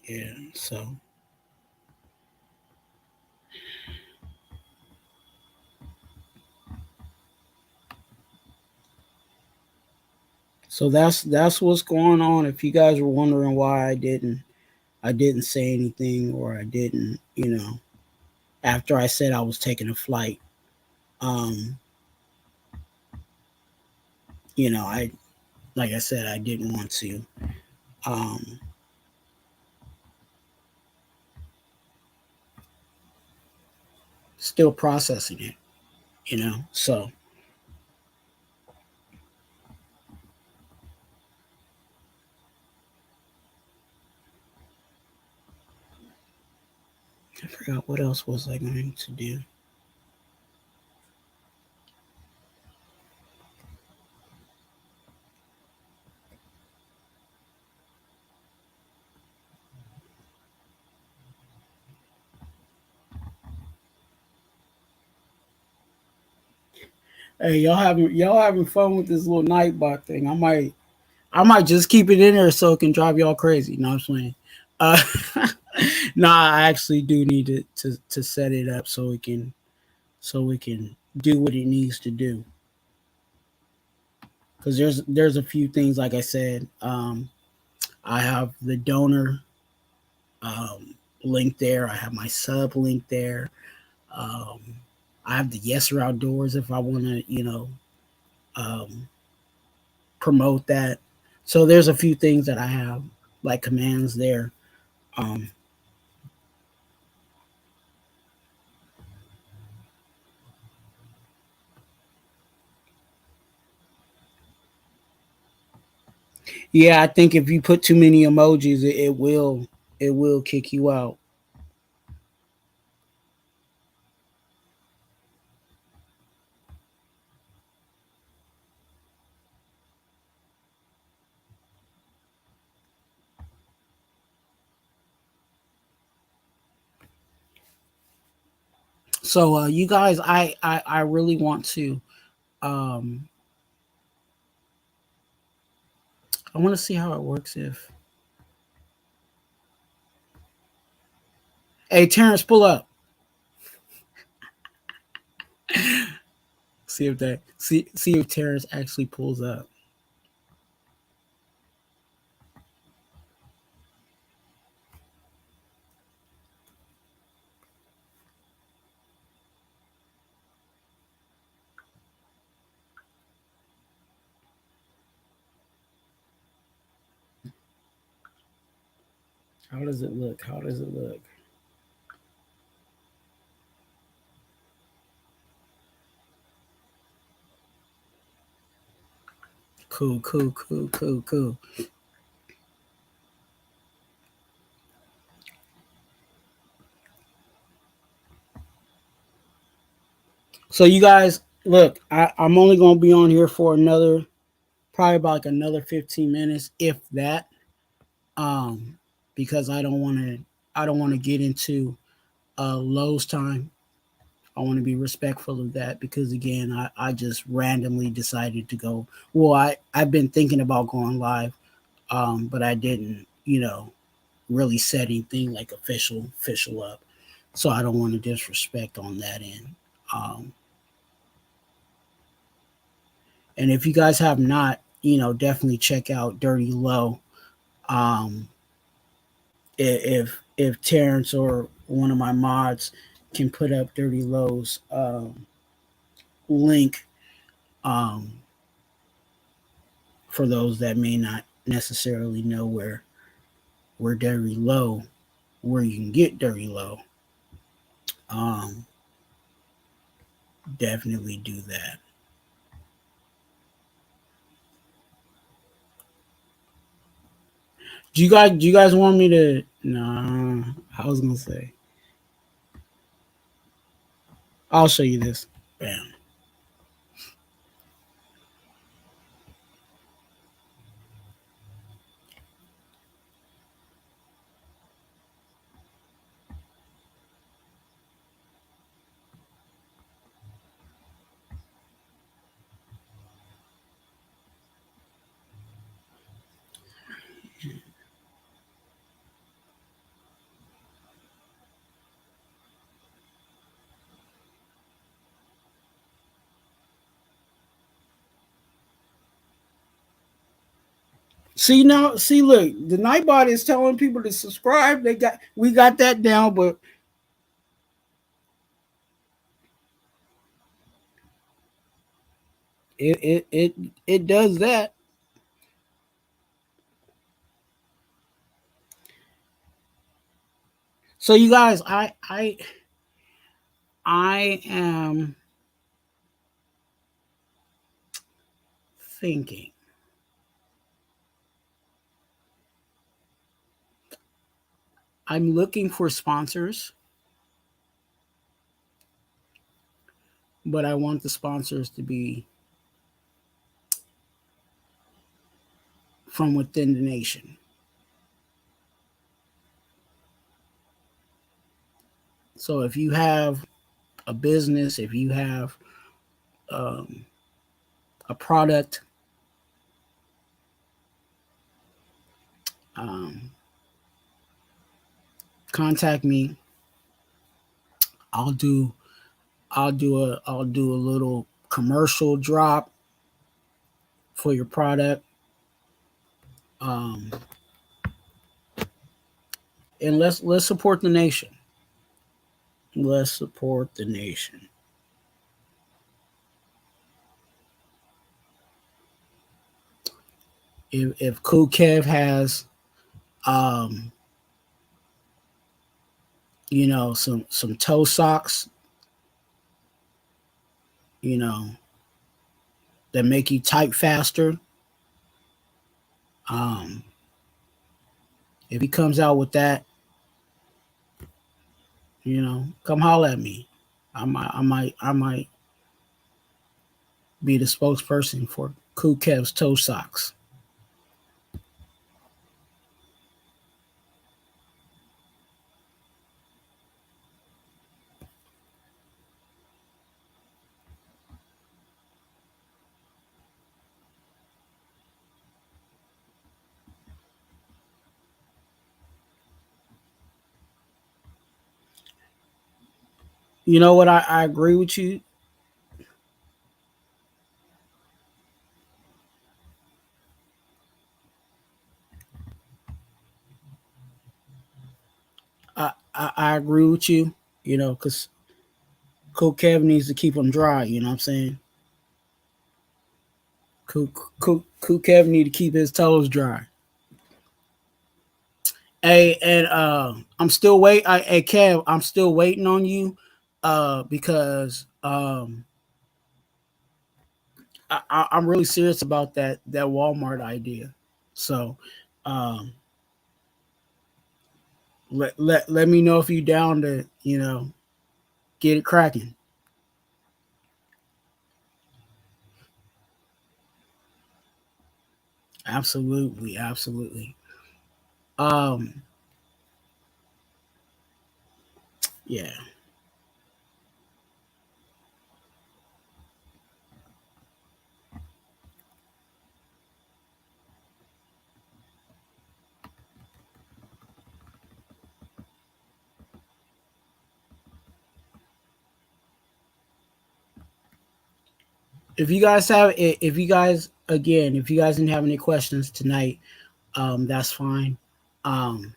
[SPEAKER 1] Yeah. So that's what's going on. If you guys were wondering why I didn't say anything, or I didn't, after I said I was taking a flight, um, I like I said, I didn't want to. Um, Still processing it, So I forgot what else was I going to do. Hey, y'all having fun with this little nightbot thing? I might just keep it in there so it can drive y'all crazy. No, I'm playing. Uh, nah, I actually do need to set it up so it can do what it needs to do. Because there's a few things, like I said. I have the donor link there. I have my sub link there. Um, I have the Yes or Outdoors if I want to, um, promote that. So there's a few things that I have like commands there. Um, yeah, I think if you put too many emojis, it will kick you out. So you guys, I really want to. Um, I want to see how it works if. Hey, Terrence, pull up. See if Terrence actually pulls up. How does it look? How does it look? Cool, cool, cool, cool, cool. So you guys, look, I'm only gonna be on here for probably about like another 15 minutes, if that. Because I don't want to get into Lowe's time. I want to be respectful of that because again, I just randomly decided to go. Well, I've been thinking about going live, but I didn't, really set anything like official up. So I don't want to disrespect on that end. Um, and if you guys have not, definitely check out Dirty Low. Um, if Terrence or one of my mods can put up Dirty Low's link, um, for those that may not necessarily know where Dirty Low, where you can get Dirty Low, um, definitely do that. Do you guys want me to? Nah, I was gonna say I'll show you this. Bam. See now, see look, the Nightbot is telling people to subscribe. We got that down, but it does that. So you guys, I am thinking. I'm looking for sponsors, but I want the sponsors to be from within the nation. So if you have a business, if you have um, a product, um, contact me. I'll do I'll do a little commercial drop for your product. Um, and let's support the nation. Let's support the nation. If Cool Kev has um, some toe socks, you know, that make you type faster, um, if he comes out with that, come holler at me. I might be the spokesperson for Cool Kev's toe socks. You know what? I agree with you. I agree with you. Because Cool Kev needs to keep them dry. You know what I'm saying? Cool Kev need to keep his toes dry. Hey, and I'm still hey Kev, I'm still waiting on you, because I'm really serious about that Walmart idea. So, um, let me know if you down to get it cracking. Absolutely, absolutely. Um, yeah. If you guys again, if you guys didn't have any questions tonight, that's fine. Um,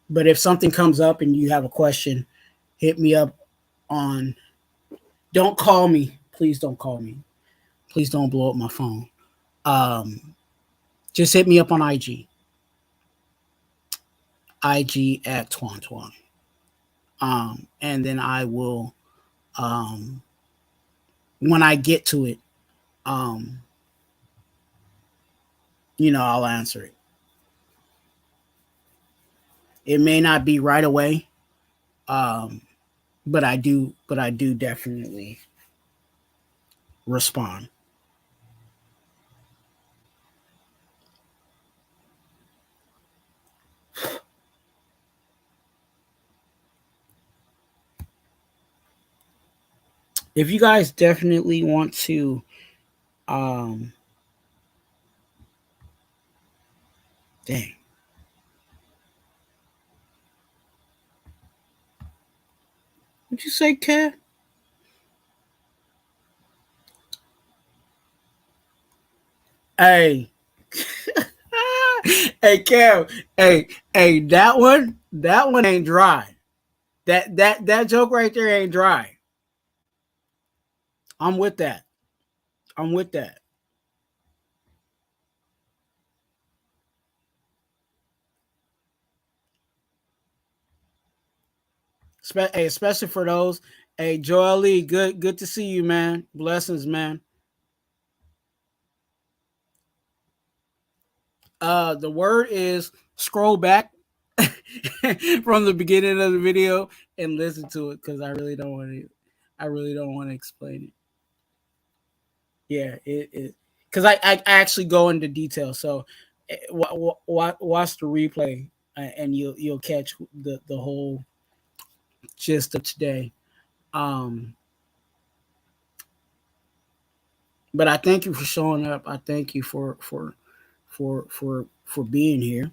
[SPEAKER 1] but if something comes up and you have a question, hit me up on. Don't call me, please. Don't call me. Please don't blow up my phone. Um, just hit me up on IG at Twuan. And then I will, um, when I get to it, um, I'll answer it. It may not be right away, um, but I do definitely respond. If you guys definitely want to, um, dang, what'd you say, Kev? Hey, Hey, Kev. Hey, that one ain't dry. That joke right there ain't dry. I'm with that. I'm with that. Hey, especially for those. Hey, Joel Lee, good to see you, man. Blessings, man. The word is scroll back from the beginning of the video and listen to it because I really don't want to. I really don't want to explain it. Yeah, it because I actually go into detail. So watch the replay and you'll catch the whole gist of today. Um, but I thank you for showing up. I thank you for being here.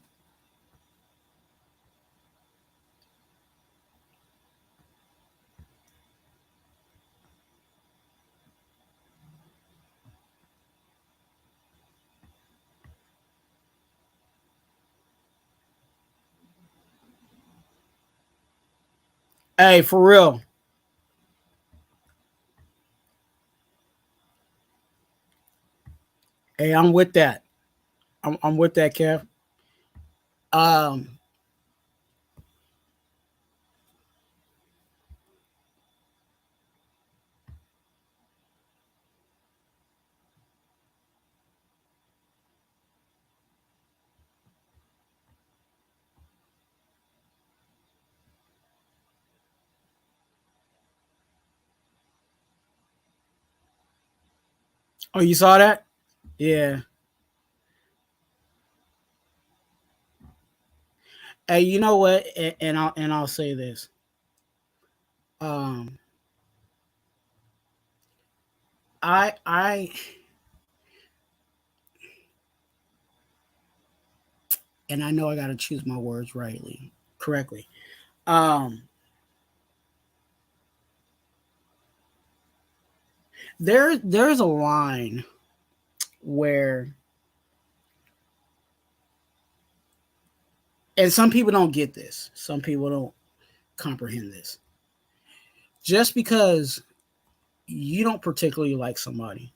[SPEAKER 1] Hey, for real. Hey, I'm with that. I'm with that, Kev. Um, oh, you saw that? Yeah. Hey, you know what? And I'll say this. Um, I and I know I got to choose my words correctly. Um, there's a line where, and some people don't get this. Some people don't comprehend this. Just because you don't particularly like somebody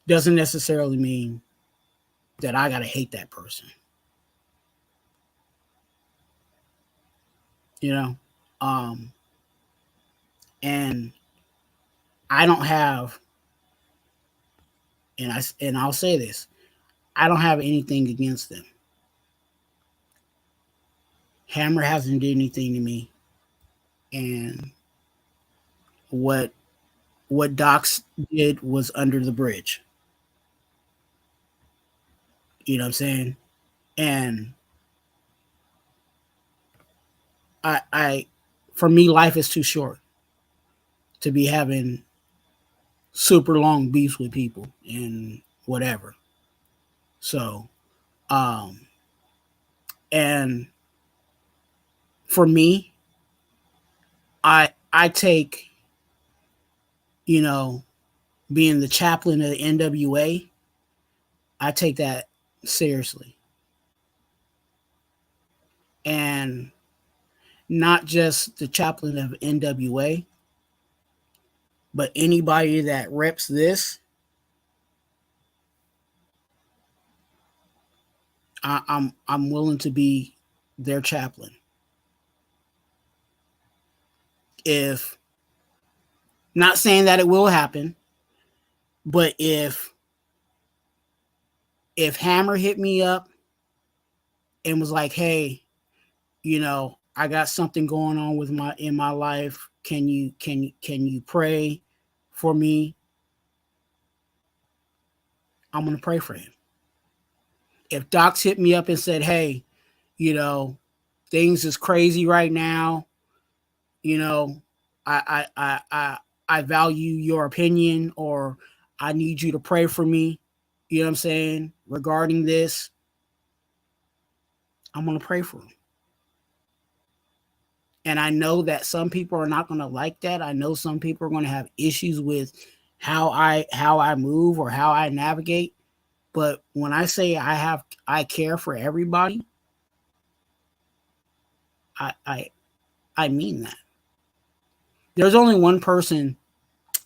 [SPEAKER 1] doesn't necessarily mean that I gotta hate that person. You know, um, and I don't have, and I'll say this, I don't have anything against them. Hammer hasn't did anything to me, and what what Docs did was under the bridge. You know what I'm saying? And I for me, life is too short to be having super long beefs with people and whatever. So, um, and for me, I take, you know, being the chaplain of the NWA, I take that seriously. And not just the chaplain of NWA, but anybody that reps this, I'm willing to be their chaplain. If not saying that it will happen, but if Hammer hit me up and was like, "Hey, I got something going on with my in my life. Can you pray for me?" I'm gonna pray for him. If Docs hit me up and said, "Hey, you know, things is crazy right now. You know, I value your opinion, or I need you to pray for me." You know what I'm saying regarding this. I'm gonna pray for him. And I know that some people are not going to like that. I know some people are going to have issues with how I move or how I navigate. But when I say I care for everybody, I I mean that. There's only one person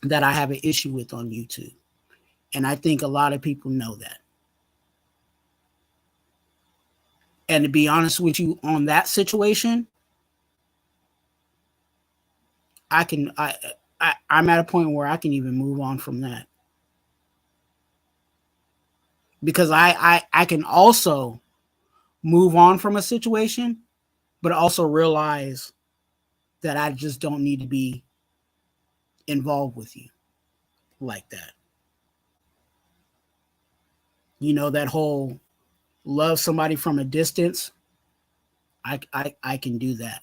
[SPEAKER 1] that I have an issue with on YouTube, and I think a lot of people know that. And to be honest with you, on that situation, I can I'm at a point where I can even move on from that, because I can also move on from a situation, but also realize that I just don't need to be involved with you like that. You know, that whole love somebody from a distance. I can do that.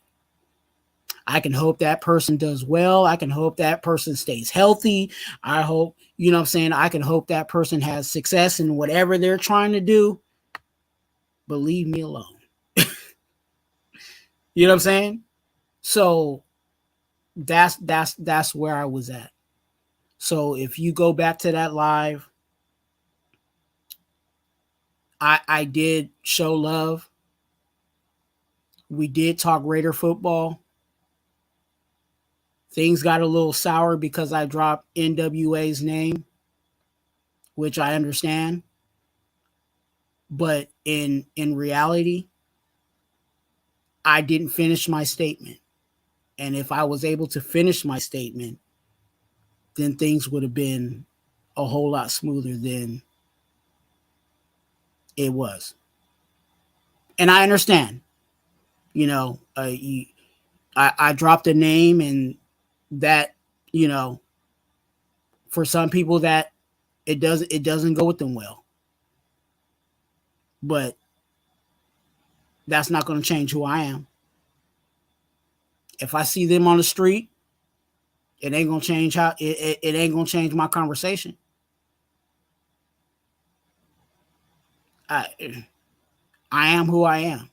[SPEAKER 1] I can hope that person does well. I can hope that person stays healthy. I hope, you know what I'm saying? I can hope that person has success in whatever they're trying to do, but leave me alone. You know what I'm saying? So that's where I was at. So if you go back to that live, I did show love. We did talk Raider football. Things got a little sour because I dropped NWA's name, which I understand. But in reality, I didn't finish my statement. And if I was able to finish my statement, then things would have been a whole lot smoother than it was. And I understand, you know, I dropped a name, and that, you know, for some people that it doesn't go with them well. But that's not going to change who I am. If I see them on the street, it ain't gonna change it ain't gonna change my conversation. I I am who I am,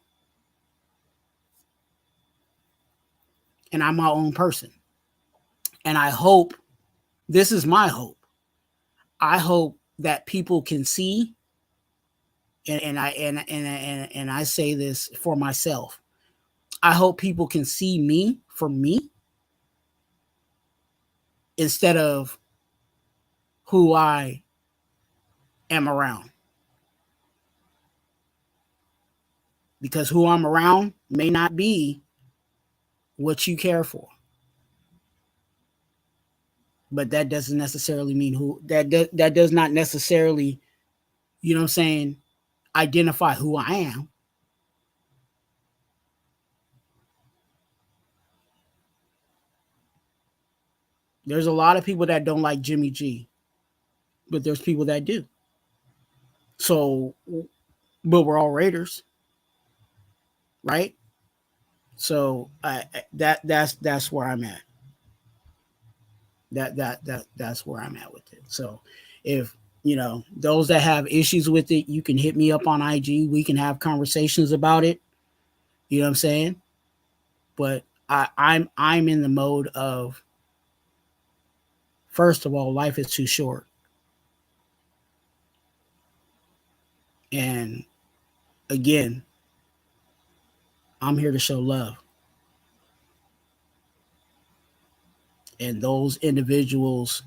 [SPEAKER 1] and I'm my own person. And I hope, this is my hope. I hope that people can see, and I say this for myself. I hope people can see me for me instead of who I am around. Because who I'm around may not be what you care for. But that doesn't necessarily mean that does not necessarily, you know what I'm saying, identify who I am. There's a lot of people that don't like Jimmy G, but there's people that do. So, but we're all Raiders, right? So that's where I'm at. That's where I'm at with it. So, if you know those that have issues with it, you can hit me up on IG. We can have conversations about it. You know what I'm saying? But I'm in the mode of, first of all, life is too short, and again, I'm here to show love. And those individuals,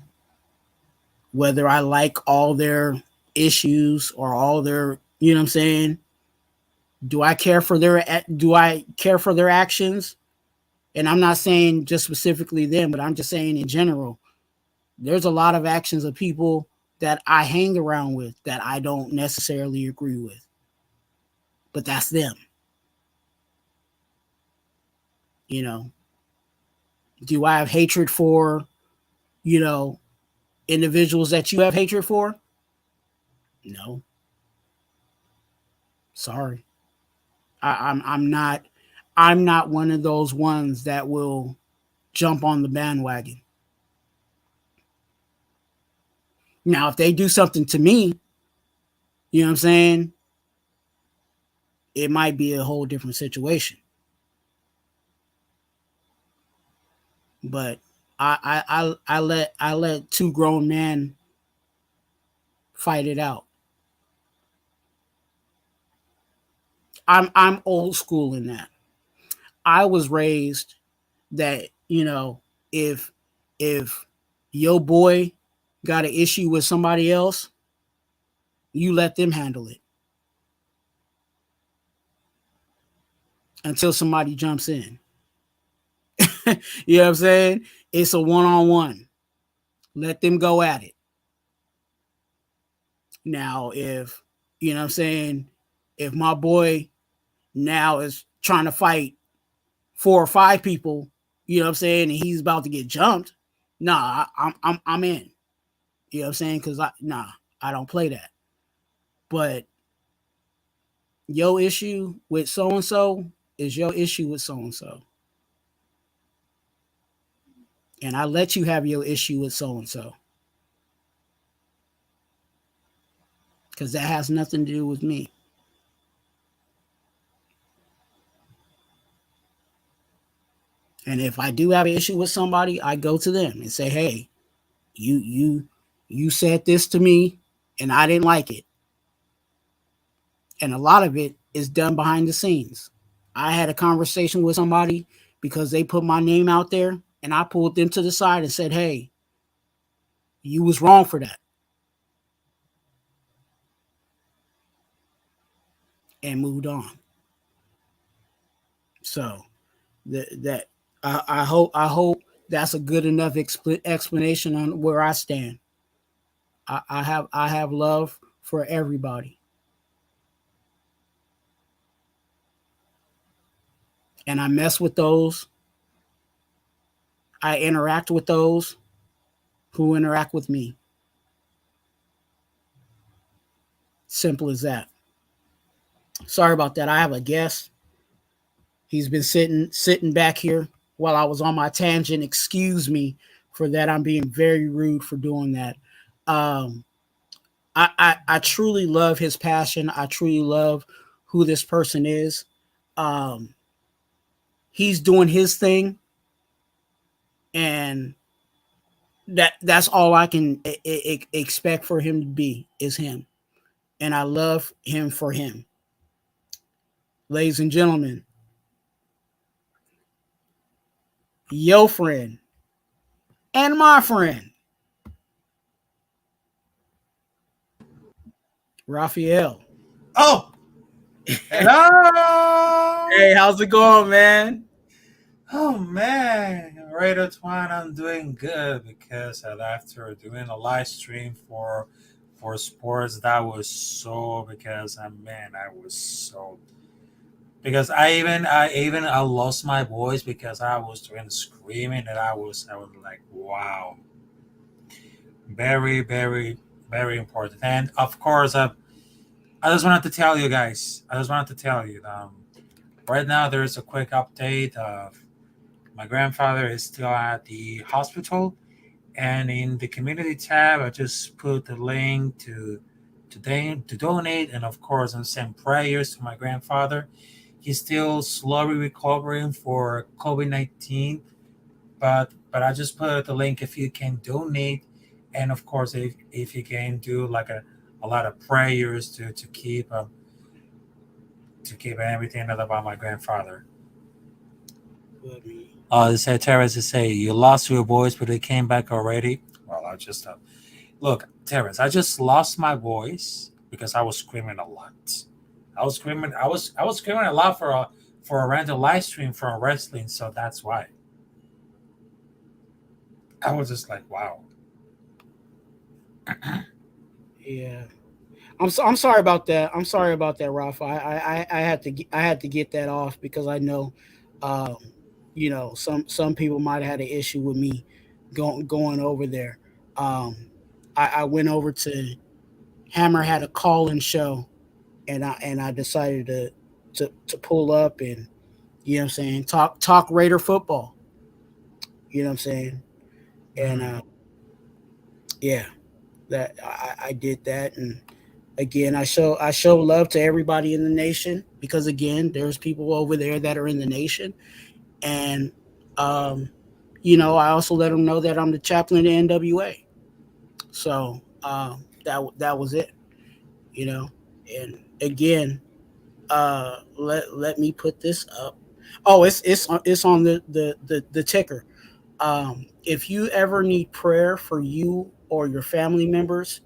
[SPEAKER 1] whether I like all their issues or all their, you know what I'm saying, do I care for their actions? And I'm not saying just specifically them, but I'm just saying in general, there's a lot of actions of people that I hang around with that I don't necessarily agree with. But that's them. You know, do I have hatred for, you know, individuals that you have hatred for? No. Sorry. I'm not one of those ones that will jump on the bandwagon. Now, if they do something to me, you know what I'm saying, it might be a whole different situation. But I let two grown men fight it out. I'm old school in that. I was raised that, if if your boy got an issue with somebody else, you let them handle it until somebody jumps in. You know what I'm saying? It's a one on one. Let them go at it. Now, if, you know what I'm saying, if my boy now is trying to fight 4 or 5 people, you know what I'm saying, and he's about to get jumped, nah, I'm in. You know what I'm saying? Because I don't play that. But your issue with so and so is your issue with so and so, and I let you have your issue with so and so because that has nothing to do with me. And if I do have an issue with somebody, I go to them and say, "Hey, you said this to me, and I didn't like it." And a lot of it is done behind the scenes. I had a conversation with somebody because they put my name out there, and I pulled them to the side and said, "Hey, you was wrong for that," and moved on. So that I hope that's a good enough explanation on where I stand. I have love for everybody, and I mess with those. I interact with those who interact with me. Simple as that. Sorry about that. I have a guest. He's been sitting back here while I was on my tangent. Excuse me for that. I'm being very rude for doing that. Um, I truly love his passion. I truly love who this person is. Um, he's doing his thing, and that's all I can expect for him to be is him, and I love him for him. Ladies and gentlemen, your friend and my friend Raphael.
[SPEAKER 2] Oh, hello.
[SPEAKER 1] Hey, how's it going, man?
[SPEAKER 2] Oh man, Raider Twuan, I'm doing good because after doing a live stream for sports, that was so because I was so because I lost my voice because I was doing screaming and I was like wow, very important. And of course, I just wanted to tell you guys, I just wanted to tell you right now there's a quick update of my grandfather is still at the hospital, and in the community tab, I just put the link to donate, and of course, and send prayers to my grandfather. He's still slowly recovering for COVID-19, but I just put the link if you can donate, and of course, if you can do like a lot of prayers to keep everything about my grandfather. They said, Terrence, to say, you lost your voice, but it came back already. Well, I just, look, Terrence, I just lost my voice because I was screaming a lot. I was screaming a lot for a random live stream for a wrestling, so that's why. I was just like, wow.
[SPEAKER 1] Yeah, I'm sorry about that. I'm sorry about that, Rafa. I had to I had to get that off because I know, um, some people might have had an issue with me going over there. Um, I went over to Hammer had a call in show, and I decided to pull up and, you know what I'm saying, talk Raider football. You know what I'm saying, and
[SPEAKER 2] Mm.
[SPEAKER 1] yeah, that I did that. And again, I show love to everybody in the nation because, again, there's people over there that are in the nation, and um, I also let them know that I'm the chaplain of the NWA. So that was it, you know. And again, Let me put this up. Oh, it's on the ticker. If you ever need prayer for you or your family members,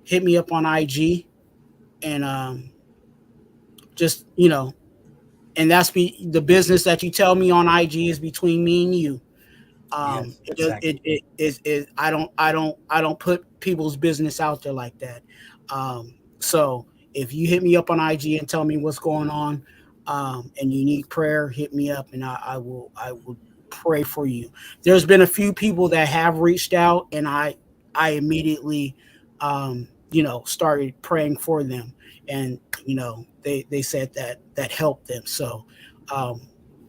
[SPEAKER 1] hit me up on IG, and just and the business that you tell me on IG is between me and you.
[SPEAKER 2] Yes,
[SPEAKER 1] It does
[SPEAKER 2] exactly.
[SPEAKER 1] it I don't put people's business out there like that. So if you hit me up on IG and tell me what's going on, and you need prayer, hit me up, and I will pray for you. There's been a few people that have reached out, and I immediately started praying for them, and they said that helped them. So um,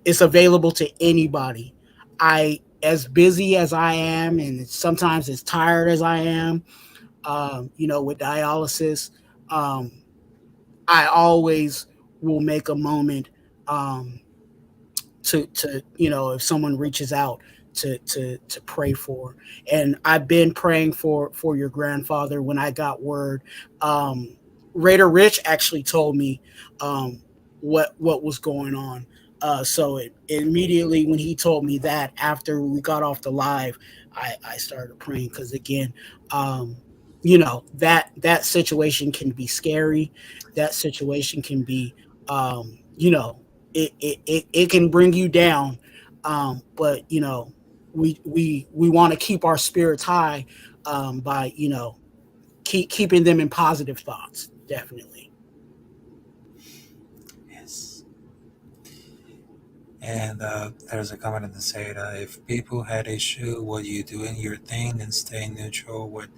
[SPEAKER 1] it's available to anybody. I As busy as I am, and sometimes as tired as I am, with dialysis, um, I always will make a moment, um, to if someone reaches out to pray for. And I've been praying for your grandfather. When I got word, um, Raider Rich actually told me, what was going on. So immediately when he told me that, after we got off the live, I started praying, because again, that situation can be scary. That situation can be, it can bring you down. But we want to keep our spirits high, by keeping them in positive thoughts, definitely.
[SPEAKER 2] Yes. And there's a comment in the say that if people had issue with you doing your thing and staying neutral with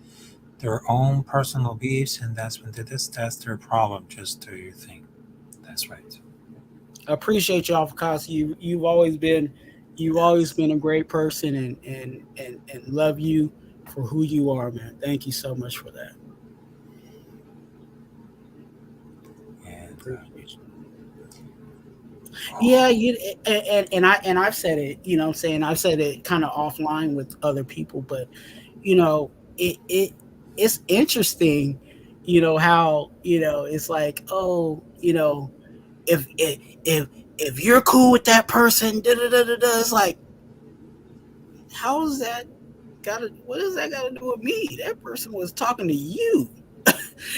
[SPEAKER 2] their own personal beliefs, and that's when that's their problem. Just do your thing. That's right.
[SPEAKER 1] I appreciate y'all, because you've always been a great person, and love you for who you are, man. Thank you so much for that.
[SPEAKER 2] And
[SPEAKER 1] Appreciate you.
[SPEAKER 2] oh,
[SPEAKER 1] Yeah, and I've said it. What I'm saying, I've said it kind of offline with other people, but it's interesting, how it's like, oh, if you're cool with that person, da da da da da. It's like, how's that what does that got to do with me? That person was talking to you.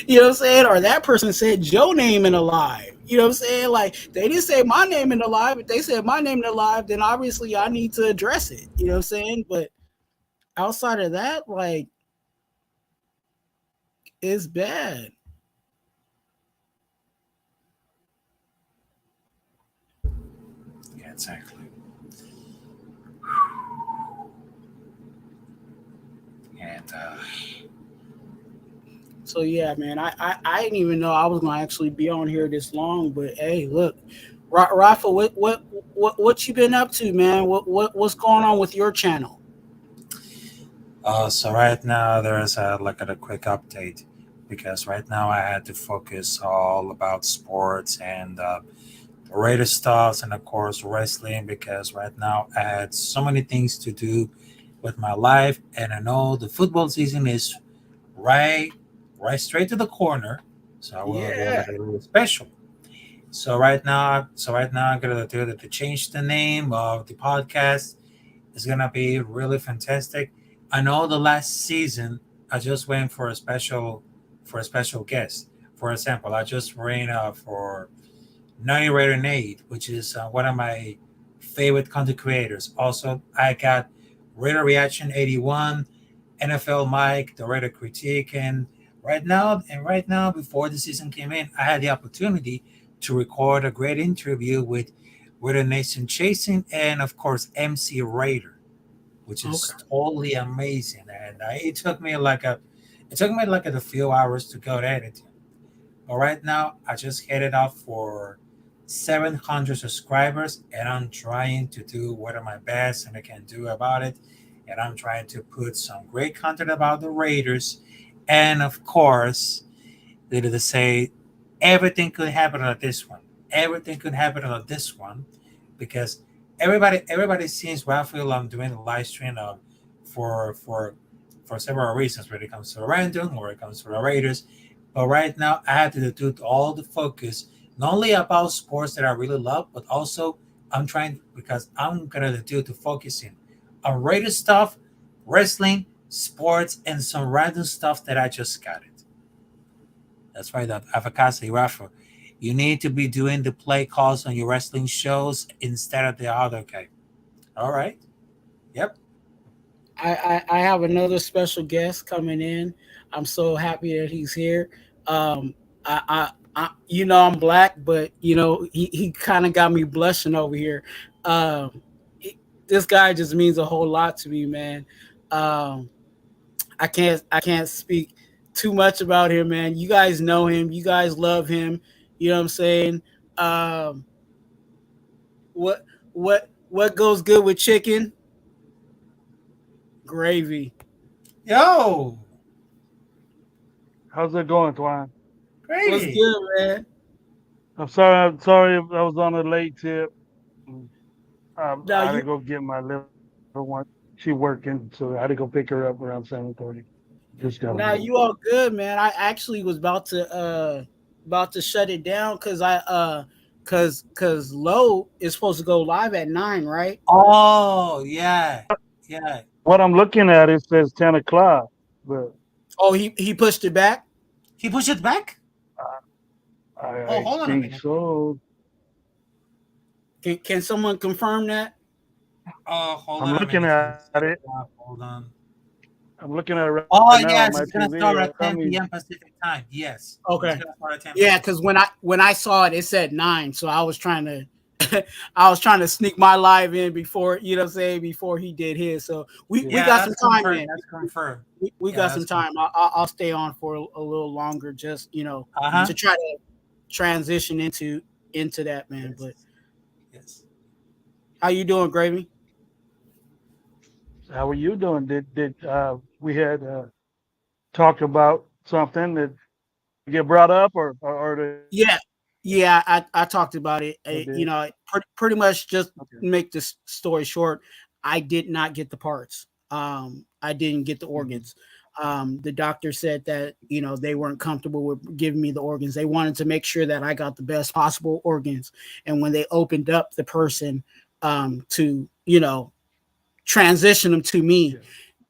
[SPEAKER 1] You know what I'm saying? Or that person said your name in a live. You know what I'm saying? Like, they didn't say my name in the live. If they said my name in the live, then obviously I need to address it. You know what I'm saying? But outside of that, like, it's bad.
[SPEAKER 2] yeah, exactly. And
[SPEAKER 1] So yeah, man, I didn't even know I was gonna actually be on here this long. But hey, look, Rafa, what you been up to, man? What's going on with your channel?
[SPEAKER 2] so right now there's like a quick update because right now I had to focus all about sports and Raider stuffs and of course wrestling because right now I had so many things to do with my life and I know the football season is right straight to the corner, so I want to do
[SPEAKER 1] Yeah.
[SPEAKER 2] like a little special. So right now I'm gonna do that to change the name of the podcast. It's gonna be really fantastic. I know the last season I just went for a special guest. For example, I just ran for 90 Raider Nate, which is one of my favorite content creators. Also, I got Raider Reaction 81, NFL Mike, the Raider Critique, and right now, before the season came in, I had the opportunity to record a great interview with Raider Nation Chasing and of course MC Raider, which
[SPEAKER 1] Okay.
[SPEAKER 2] is totally amazing. And it took me like a few hours to go to edit. But right now, I just headed off for 700 subscribers, and I'm trying to do what are my best and I can do about it. And I'm trying to put some great content about the Raiders, and of course, they say everything could happen on this one. Everything could happen on this one, because everybody sees Raphael doing the live stream of for for for several reasons when it comes to random or it comes to the Raiders. But right now, I have to do all the focus not only about sports that I really love, but also I'm trying because I'm gonna do to focusing on Raider stuff, wrestling, sports, and some random stuff that I just got it. That's right, Avocado Rafa. You need to be doing the play calls on your wrestling shows instead of the other guy. All right. Yep.
[SPEAKER 1] I have another special guest coming in. I'm so happy that he's here. Um, I'm black, but he kind of got me blushing over here. Um, it- this guy just means a whole lot to me, man. Um, I can't speak too much about him, man. You guys know him. You guys love him. You know what I'm saying? Um, what goes good with chicken? Gravy.
[SPEAKER 2] Yo,
[SPEAKER 3] How's it going, Twine?
[SPEAKER 1] What's
[SPEAKER 2] gravy.
[SPEAKER 1] good, man?
[SPEAKER 3] I'm sorry if I was on a late tip. Mm,
[SPEAKER 1] Now
[SPEAKER 3] I had to
[SPEAKER 1] you
[SPEAKER 3] go get my little one. She working, so I had to go pick her up around 7:30. Just got
[SPEAKER 1] now
[SPEAKER 3] home.
[SPEAKER 1] you all good, man. I actually was about to shut it down because cause Low is supposed to go live at 9, right?
[SPEAKER 2] Oh yeah, yeah.
[SPEAKER 3] What I'm looking at it says 10 o'clock, but
[SPEAKER 1] Oh, he pushed it back.
[SPEAKER 2] He pushed it back. Oh,
[SPEAKER 3] I
[SPEAKER 2] hold on a
[SPEAKER 3] think
[SPEAKER 2] minute.
[SPEAKER 3] so.
[SPEAKER 1] Can someone confirm that?
[SPEAKER 2] Oh, hold
[SPEAKER 3] I'm
[SPEAKER 2] on a
[SPEAKER 3] looking
[SPEAKER 2] minute.
[SPEAKER 3] at it.
[SPEAKER 2] Hold on.
[SPEAKER 3] I'm looking at it right
[SPEAKER 2] Oh
[SPEAKER 3] now on
[SPEAKER 2] yes,
[SPEAKER 3] my
[SPEAKER 2] it's gonna
[SPEAKER 3] TV.
[SPEAKER 2] start at
[SPEAKER 3] I
[SPEAKER 2] 10
[SPEAKER 3] mean,
[SPEAKER 2] p.m. Pacific time. Yes, it's
[SPEAKER 1] Okay.
[SPEAKER 2] gonna start at 10
[SPEAKER 1] Yeah,
[SPEAKER 2] p.m.
[SPEAKER 1] because when I saw it, it said 9, so I was trying to I was trying to sneak my live in before what I'm saying before he did his. So we
[SPEAKER 3] yeah,
[SPEAKER 2] Yeah,
[SPEAKER 1] got some
[SPEAKER 2] that's
[SPEAKER 1] time
[SPEAKER 2] confirmed.
[SPEAKER 1] in.
[SPEAKER 2] That's confirmed.
[SPEAKER 1] We
[SPEAKER 2] Yeah,
[SPEAKER 1] got some
[SPEAKER 2] that's
[SPEAKER 1] time.
[SPEAKER 2] confirmed.
[SPEAKER 1] I'll stay on for a little longer, just
[SPEAKER 2] Uh huh.
[SPEAKER 1] to try to transition into that, man.
[SPEAKER 2] Yes.
[SPEAKER 1] But
[SPEAKER 2] Yes.
[SPEAKER 1] how you doing, Gravy?
[SPEAKER 3] how are you doing? Did we had talked about something that get brought up, or
[SPEAKER 1] Yeah, yeah. I talked about it.
[SPEAKER 3] or did
[SPEAKER 1] Pretty much just
[SPEAKER 3] okay.
[SPEAKER 1] make this story short. I did not get the parts. I didn't get the
[SPEAKER 3] Hmm.
[SPEAKER 1] organs. The doctor said that they weren't comfortable with giving me the organs. They wanted to make sure that I got the best possible organs. And when they opened up the person to transition them to me,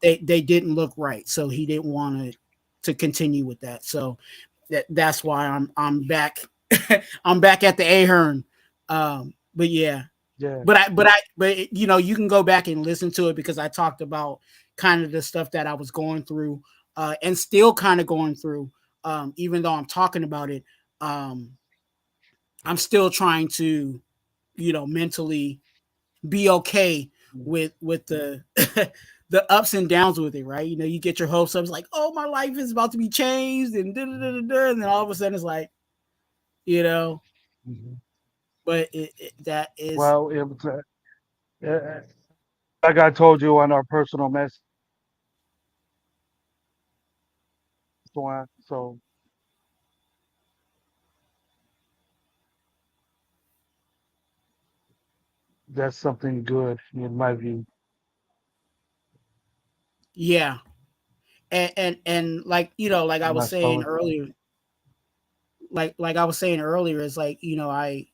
[SPEAKER 3] Yeah,
[SPEAKER 1] they didn't look right. So he didn't want to continue with that. So that's why I'm back. I'm back at the Ahern. But yeah,
[SPEAKER 3] yeah,
[SPEAKER 1] but you can go back and listen to it because I talked about kind of the stuff that I was going through, and still kind of going through. Even though I'm talking about it, um, I'm still trying to mentally be okay
[SPEAKER 3] mm,
[SPEAKER 1] with the the ups and downs with it, right? You get your hopes up. It's like, oh, my life is about to be changed, and da, da, da, da, da, and then all of a sudden it's like, you know,
[SPEAKER 3] mhm.
[SPEAKER 1] but that is
[SPEAKER 3] Well, it was uh, like I told you on our personal message one, so that's something good in my view.
[SPEAKER 1] yeah, and like like I
[SPEAKER 3] And
[SPEAKER 1] was
[SPEAKER 3] I
[SPEAKER 1] saying
[SPEAKER 3] saw it.
[SPEAKER 1] earlier, like I was saying earlier, is like I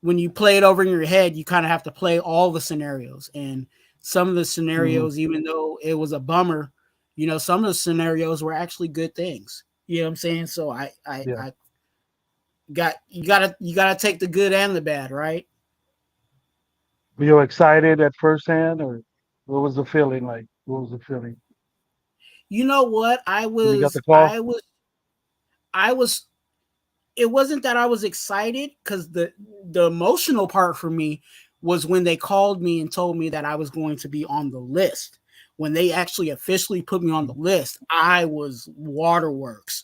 [SPEAKER 1] when you play it over in your head, you kind of have to play all the scenarios. And some of the
[SPEAKER 3] Hmm.
[SPEAKER 1] scenarios, even though it was a bummer, some of the scenarios were actually good things. You know what I'm saying? So
[SPEAKER 3] Yeah.
[SPEAKER 1] I got you gotta take the good and the bad, right?
[SPEAKER 3] Were you excited at first hand, or what was the feeling like? What was the feeling
[SPEAKER 1] You know what?
[SPEAKER 3] when you got the call?
[SPEAKER 1] I was it wasn't that I was excited because the emotional part for me was when they called me and told me that I was going to be on the list. When they actually officially put me on the list, I was waterworks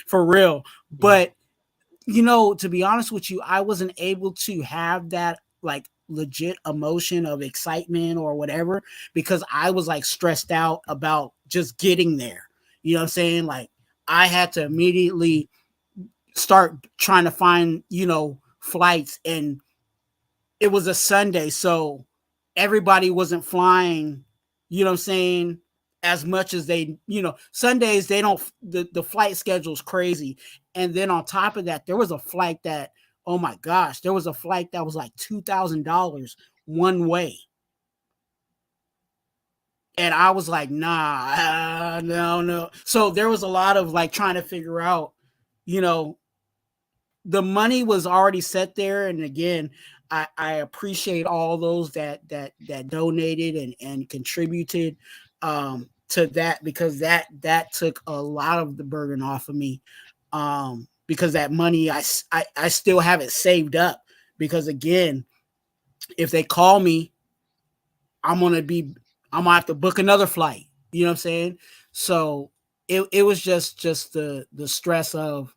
[SPEAKER 1] for real.
[SPEAKER 3] Mhm.
[SPEAKER 1] But to be honest with you, I wasn't able to have that like legit emotion of excitement or whatever because I was like stressed out about just getting there. You know what I'm saying? Like I had to immediately start trying to find, flights, and it was a Sunday, so everybody wasn't flying, you know what I'm saying, as much as they, Sundays they don't the flight schedule's crazy. And then on top of that, there was a flight that, oh my gosh, there was a flight that was like $2,000 one way. And I was like, nah, no, no. So there was a lot of like trying to figure out, you know, the money was already set there. And again, I appreciate all those that donated and contributed to that, because that took a lot of the burden off of me. Because that money, I still have it saved up, because again, if they call me, I'm gonna have to book another flight. You know what I'm saying? So it was just the stress of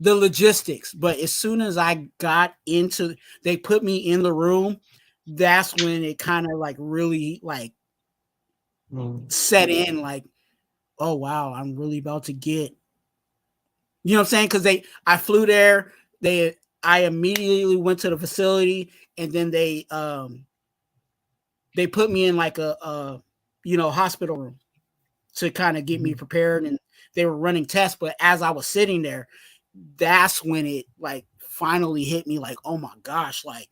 [SPEAKER 1] the logistics. But as soon as I got into, they put me in the room, that's when it kind of like really like set in, like, oh wow, I'm really about to get, you know what I'm saying? Because I flew there, I immediately went to the facility, and then they put me in like a hospital room to kind of get me prepared, and they were running tests. But as I was sitting there, that's when it like finally hit me, like, oh my gosh, like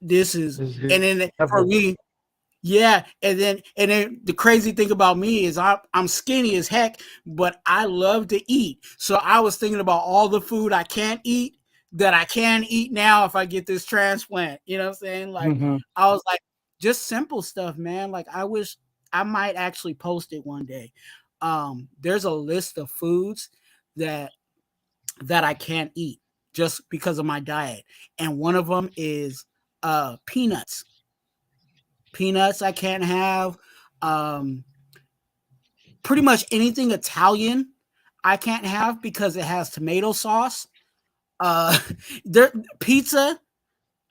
[SPEAKER 1] this is, and then for me, yeah, and then the crazy thing about me is I'm skinny as heck, but I love to eat. So I was thinking about all the food I can't eat that I can eat now if I get this transplant. You know what I'm saying? Like I was like, just simple stuff, man. Like I wish I might actually post it one day. There's a list of foods that I can't eat just because of my diet, and one of them is peanuts. Peanuts I can't have. Um, Pretty much anything Italian I can't have because it has tomato sauce. Uh, there Pizza,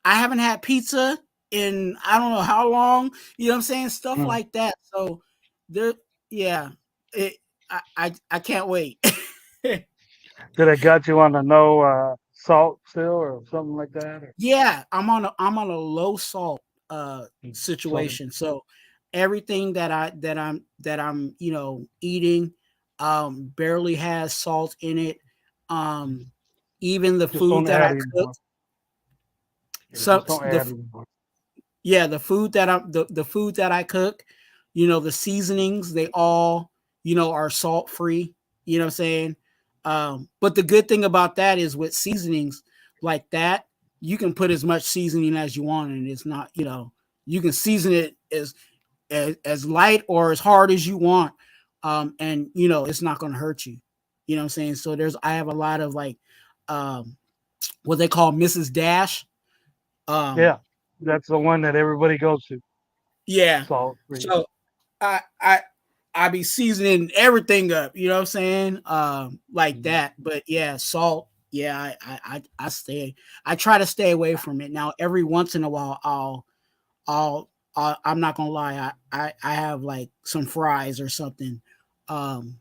[SPEAKER 1] I haven't had pizza in I don't know how long. You know what I'm saying? Stuff like that. So there, yeah. It, I can't wait.
[SPEAKER 3] Did I got you on a no salt still or something like that? Or?
[SPEAKER 1] Yeah, I'm on a low salt situation. So everything that I'm eating barely has salt in it. Um Even the
[SPEAKER 3] Just
[SPEAKER 1] food
[SPEAKER 3] don't
[SPEAKER 1] that
[SPEAKER 3] add
[SPEAKER 1] I
[SPEAKER 3] anymore.
[SPEAKER 1] cook,
[SPEAKER 3] Yeah,
[SPEAKER 1] so
[SPEAKER 3] just don't
[SPEAKER 1] the
[SPEAKER 3] add anymore.
[SPEAKER 1] yeah, the food that the food that I cook, the seasonings, they all, are salt free. You know what I'm saying? But the good thing about that is with seasonings like that, you can put as much seasoning as you want, and it's not, you can season it as light or as hard as you want. And it's not going to hurt you. You know what I'm saying? So I have a lot of like, what they call Mrs. Dash. Um,
[SPEAKER 3] Yeah, that's the one that everybody goes to.
[SPEAKER 1] yeah.
[SPEAKER 3] Salt free.
[SPEAKER 1] So I I I be seasoning everything up, you know what I'm saying? Like that. But yeah, salt. Yeah, I try to stay away from it. Now every once in a while I'm not gonna lie, I have like some fries or something. Um,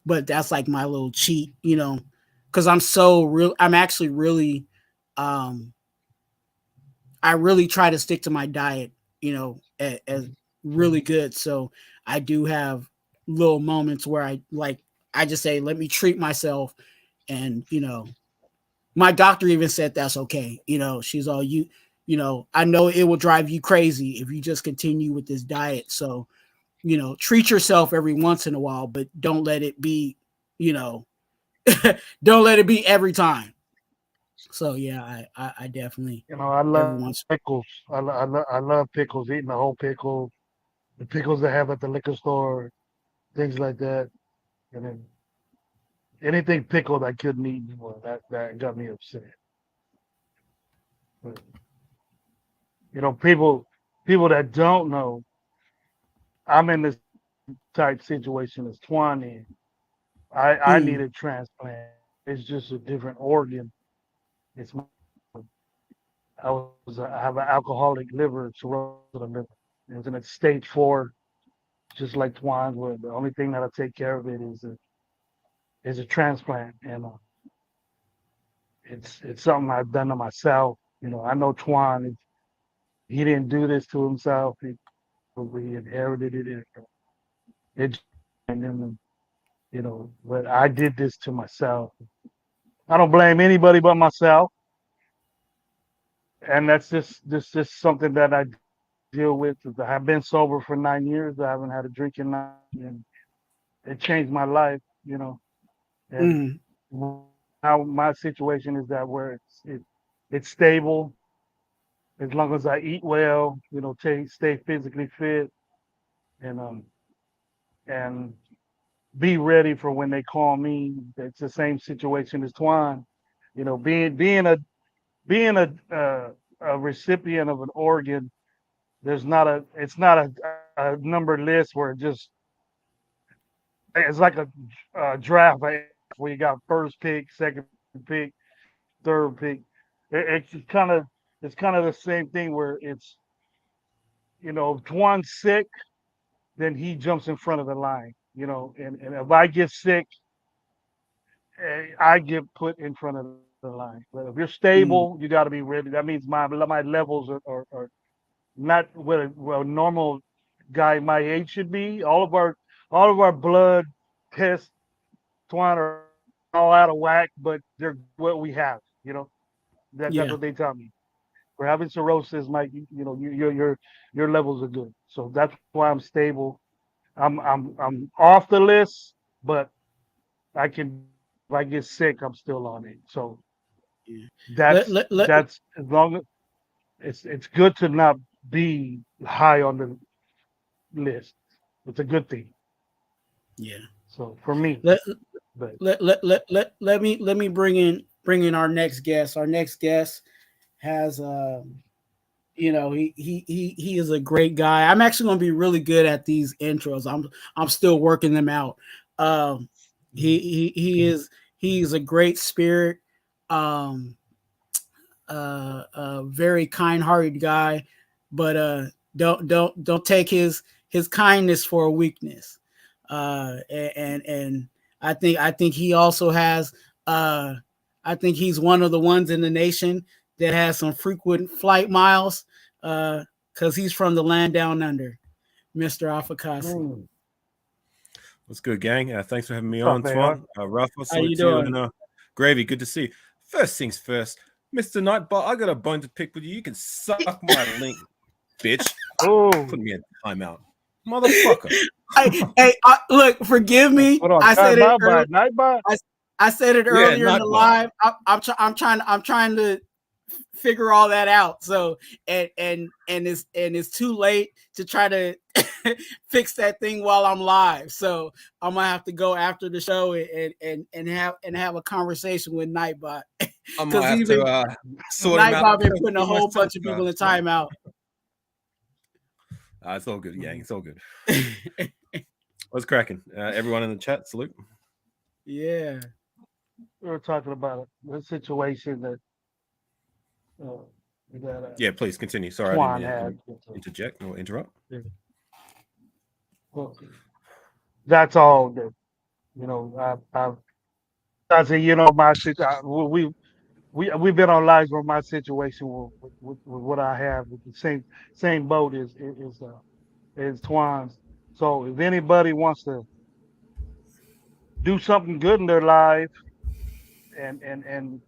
[SPEAKER 1] but that's like my little cheat, because I'm actually really um I really try to stick to my diet, as really good. So I do have little moments where I just say, let me treat myself. And, my doctor even said that's okay. She's all I know it will drive you crazy if you just continue with this diet. So, treat yourself every once in a while, but don't let it be, you know, don't let it be every time. So yeah, I definitely
[SPEAKER 3] I
[SPEAKER 1] every
[SPEAKER 3] love
[SPEAKER 1] once.
[SPEAKER 3] pickles. I love pickles. Eating the whole pickle, the pickles they have at the liquor store, things like that. And then anything pickled I couldn't eat anymore. That got me upset. But, people that don't know, I'm in this type situation as Twuan is. I need
[SPEAKER 1] Mm,
[SPEAKER 3] a transplant. It's just a different organ. It's I have an alcoholic liver, cirrhosis of the liver. It's in a stage 4, just like Twuan. Where the only thing that'll take care of it is a transplant, and it's something I've done to myself. I know Twuan. He didn't do this to himself. He probably inherited it. It and then But I did this to myself. I don't blame anybody but myself, and that's just something that I deal with. I've been sober for 9 years. I haven't had a drink in 9, and it changed my life. And
[SPEAKER 1] Mm,
[SPEAKER 3] now my situation is that where it's stable as long as I eat well. Stay physically fit, and and be ready for when they call me. It's the same situation as Twine. Being a recipient of an organ, it's not a numbered list where it's like a draft where you got first pick, second pick, third pick. It's kind of the same thing where if Twan's sick, then he jumps in front of the line. And if I get sick, I get put in front of the line. But if you're stable,
[SPEAKER 1] mm,
[SPEAKER 3] you got to be ready. That means my levels are not what a normal guy my age should be. All of our blood tests, Twan, are all out of whack, but they're good with what we have. That's
[SPEAKER 1] yeah,
[SPEAKER 3] what they tell me. For having cirrhosis, Mike, your levels are good. So that's why I'm stable. I'm off the list, but I can do it. If I get sick, I'm still on it. So
[SPEAKER 1] yeah. Let,
[SPEAKER 3] that's
[SPEAKER 1] let, let,
[SPEAKER 3] that's as long as it's good to not be high on the list. It's a good thing.
[SPEAKER 1] yeah.
[SPEAKER 3] So for me,
[SPEAKER 1] Let,
[SPEAKER 3] but
[SPEAKER 1] let me bring in our next guest. Our next guest has he is a great guy. I'm actually going to be really good at these intros. I'm still working them out. Um, he's a great spirit. Um, a very kind-hearted guy, but don't take his kindness for a weakness. And I think he also has. I think he's one of the ones in the nation that has some frequent flight miles, because he's from the land down under, Mr. Afakasi.
[SPEAKER 3] mm,
[SPEAKER 4] What's good, gang? Thanks for having me
[SPEAKER 3] tough
[SPEAKER 4] on,
[SPEAKER 3] AR.
[SPEAKER 4] Twan. Ralph, I
[SPEAKER 1] How you
[SPEAKER 4] salute to you.
[SPEAKER 1] doing?
[SPEAKER 4] And Gravy, good to see you. First things first, Mr. Nightbot, I got a bone to pick with you. You can suck my link, bitch.
[SPEAKER 3] Oh,
[SPEAKER 4] Put me in timeout. Motherfucker.
[SPEAKER 1] Hey, look, forgive me.
[SPEAKER 3] hold on,
[SPEAKER 1] I said it earlier.
[SPEAKER 3] Nightbot.
[SPEAKER 1] I said it
[SPEAKER 4] Yeah,
[SPEAKER 1] earlier in the
[SPEAKER 4] Nightbot.
[SPEAKER 1] live. I'm trying to figure all that out. So it's too late to try to fix that thing while I'm live. So I'm gonna have to go after the show and have a conversation with Nightbot,
[SPEAKER 4] I might
[SPEAKER 1] because
[SPEAKER 4] have to sort him out
[SPEAKER 1] Nightbot been putting a whole
[SPEAKER 4] myself.
[SPEAKER 1] bunch of people in timeout.
[SPEAKER 4] It's all good, gang. It's all good. What's cracking? Everyone in the chat, salute.
[SPEAKER 1] Yeah.
[SPEAKER 3] We were talking about a situation uh, that
[SPEAKER 4] Yeah, please continue. Sorry, I
[SPEAKER 3] Twan
[SPEAKER 4] didn't
[SPEAKER 3] had.
[SPEAKER 4] interject or interrupt.
[SPEAKER 3] Well, that's all that I say. My we've been on lives where my situation with what I have with the same boat is Twan's. So if anybody wants to do something good in their life and and and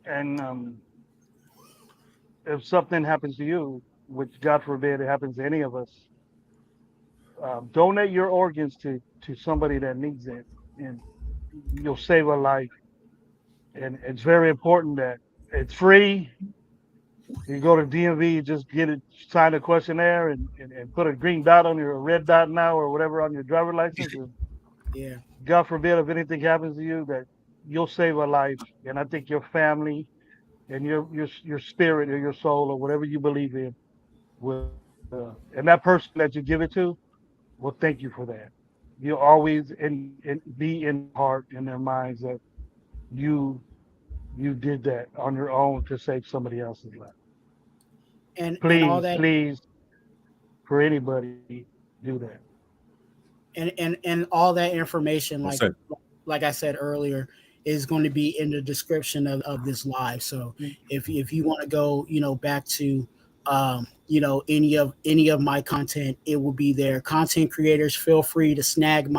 [SPEAKER 3] and if something happens to you, which God forbid it happens to any of us, donate your organs to somebody that needs it, and you'll save a life. And it's very important that it's free. You go to DMV, you just get it, sign a questionnaire, and put a green dot on your, a red dot now, or whatever on your driver license. And
[SPEAKER 1] Yeah.
[SPEAKER 3] God forbid if anything happens to you, that you'll save a life. And I think your family and your spirit or your soul or whatever you believe in will, and that person that you give it to will thank you for that. You'll always be in their heart, in their minds, that you you did that on your own to save somebody else's life.
[SPEAKER 1] And all
[SPEAKER 3] Please,
[SPEAKER 1] that
[SPEAKER 3] please, for anybody, do that.
[SPEAKER 1] and all that information,
[SPEAKER 4] Well
[SPEAKER 1] like
[SPEAKER 4] said.
[SPEAKER 1] like I said earlier, is going to be in the description of this live. So if you want to go, back to any of my content, it will be there. Content creators, feel free to snag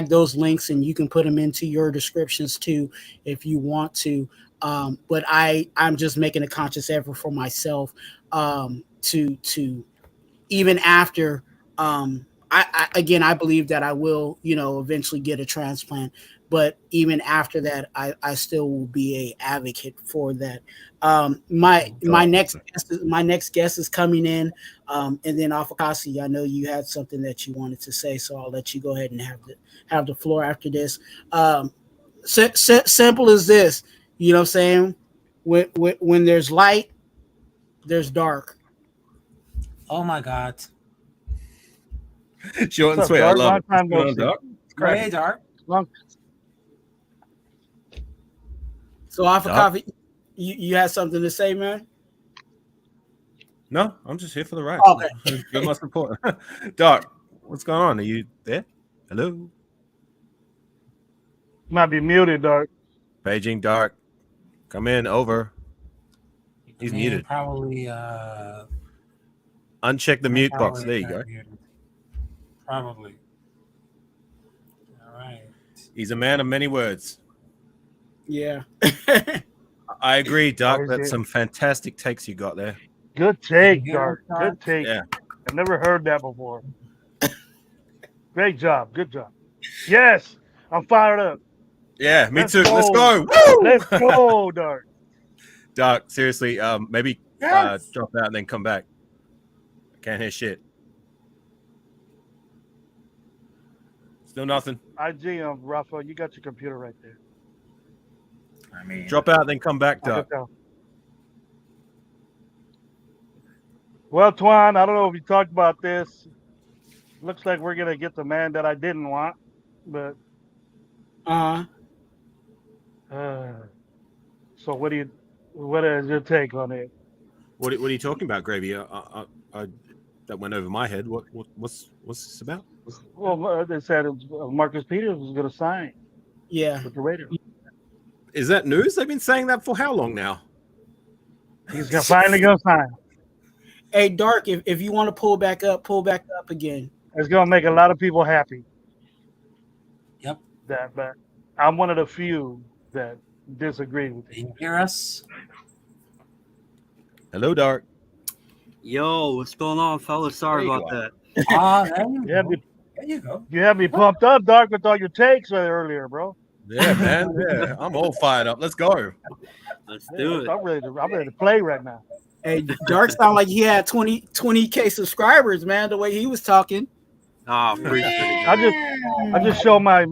[SPEAKER 1] those links, and you can put them into your descriptions too if you want to. But I'm just making a conscious effort for myself to even after I believe that I will eventually get a transplant, but even after that I still will be a advocate for that. My next guest is coming in, and then Afakasi, I know you had something that you wanted to say, so I'll let you go ahead and have the floor after this. Simple as this, you know what I'm saying? When there's light, there's dark.
[SPEAKER 2] Oh my God.
[SPEAKER 4] Short and
[SPEAKER 3] What's up,
[SPEAKER 4] sweet. I
[SPEAKER 3] Dark?
[SPEAKER 4] love
[SPEAKER 3] Long
[SPEAKER 4] it.
[SPEAKER 3] time no
[SPEAKER 4] What's
[SPEAKER 3] see.
[SPEAKER 4] going on, Doc?
[SPEAKER 2] Great, Dark.
[SPEAKER 3] Long,
[SPEAKER 1] So Afakafi, you had something to say, man?
[SPEAKER 4] No, I'm just here for the ride.
[SPEAKER 1] Okay.
[SPEAKER 4] Give my support. Doc, what's going on? Are you there? Hello?
[SPEAKER 3] might be muted, Dark.
[SPEAKER 4] Paging Dark. Come in. Over. He's muted.
[SPEAKER 2] Probably.
[SPEAKER 4] Uncheck the mute box.
[SPEAKER 2] probably
[SPEAKER 4] There you go.
[SPEAKER 2] muted. Probably. All right.
[SPEAKER 4] He's a man of many words.
[SPEAKER 1] Yeah.
[SPEAKER 4] I agree, Doc.
[SPEAKER 3] Always
[SPEAKER 4] That's
[SPEAKER 3] did.
[SPEAKER 4] some fantastic takes you got there.
[SPEAKER 3] Good take,
[SPEAKER 2] Yeah,
[SPEAKER 3] Dark.
[SPEAKER 2] Dark.
[SPEAKER 3] Good take.
[SPEAKER 4] Yeah.
[SPEAKER 3] I've never heard that before. Great job. Good job. Yes, I'm fired up.
[SPEAKER 4] Yeah, me
[SPEAKER 3] Let's
[SPEAKER 4] too. Let's
[SPEAKER 3] go.
[SPEAKER 4] go. Woo!
[SPEAKER 3] Let's go, Dark.
[SPEAKER 4] Doc, seriously, maybe
[SPEAKER 2] Yes.
[SPEAKER 4] drop out and then come back. I can't hear shit. Still nothing.
[SPEAKER 3] IG, Rafa, you got your computer right there.
[SPEAKER 2] I mean,
[SPEAKER 4] Drop out, then come back,
[SPEAKER 3] I can
[SPEAKER 4] Doc.
[SPEAKER 3] tell. Well, Twuan, I don't know if you talked about this. Looks like we're gonna get the man that I didn't want, but
[SPEAKER 1] Uh
[SPEAKER 3] so what is your take on it?
[SPEAKER 4] What are you talking about, Gravy? That went over my head. What's this about?
[SPEAKER 3] Well, they said Marcus Peters was gonna sign
[SPEAKER 1] yeah.
[SPEAKER 3] with the Raiders.
[SPEAKER 4] Is that news? They've been saying that for how long now?
[SPEAKER 3] He's finally gonna sign.
[SPEAKER 1] Hey, Dark, if you want to pull back up again.
[SPEAKER 3] It's gonna make a lot of people happy.
[SPEAKER 2] Yep.
[SPEAKER 3] But I'm one of the few that disagree with
[SPEAKER 2] Can
[SPEAKER 3] you.
[SPEAKER 2] you hear us?
[SPEAKER 4] Hello, Dark.
[SPEAKER 5] Yo, what's going on, fellas? Sorry
[SPEAKER 4] There you
[SPEAKER 5] about
[SPEAKER 4] are.
[SPEAKER 5] that.
[SPEAKER 2] There you
[SPEAKER 3] Yeah,
[SPEAKER 2] go. There you go.
[SPEAKER 3] You had me pumped up, Dark, with all your takes earlier, bro.
[SPEAKER 4] Yeah, man. Yeah, I'm all fired up. Let's go.
[SPEAKER 5] Let's do it.
[SPEAKER 3] I'm ready to play right now.
[SPEAKER 1] Hey, Dark sounded like he had 20K subscribers, man, the way he was talking.
[SPEAKER 5] Ah, appreciate it.
[SPEAKER 3] I just show my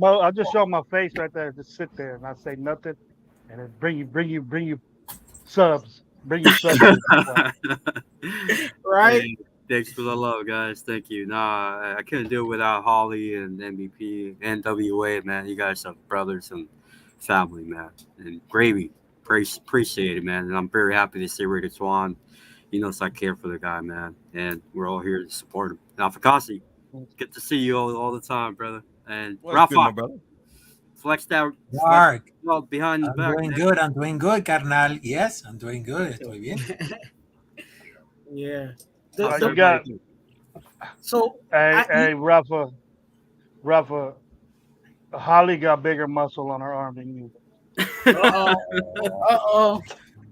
[SPEAKER 3] face right there. Just sit there and not say nothing, and then bring you subs. Bring you subs.
[SPEAKER 1] Right?
[SPEAKER 5] Hey, thanks for the love, guys. Thank you. Nah, I couldn't do it without Holly and MVP and WA, man. You guys are brothers and family, man. And Gravy, appreciate it, man. And I'm very happy to see Raider Twuan. He knows I care for the guy, man. And we're all here to support him. Now, Fakasi, good to see you all the time, brother. And
[SPEAKER 4] What's good, my
[SPEAKER 5] Rafa,
[SPEAKER 4] brother?
[SPEAKER 5] flex that
[SPEAKER 2] Dark.
[SPEAKER 5] well behind the back.
[SPEAKER 2] I'm doing good, carnal. Yes, I'm doing good. Estoy bien.
[SPEAKER 1] Yeah.
[SPEAKER 3] You got
[SPEAKER 1] So
[SPEAKER 3] hey Rafa, Holly got bigger muscle on her arm than you.
[SPEAKER 1] uh-oh.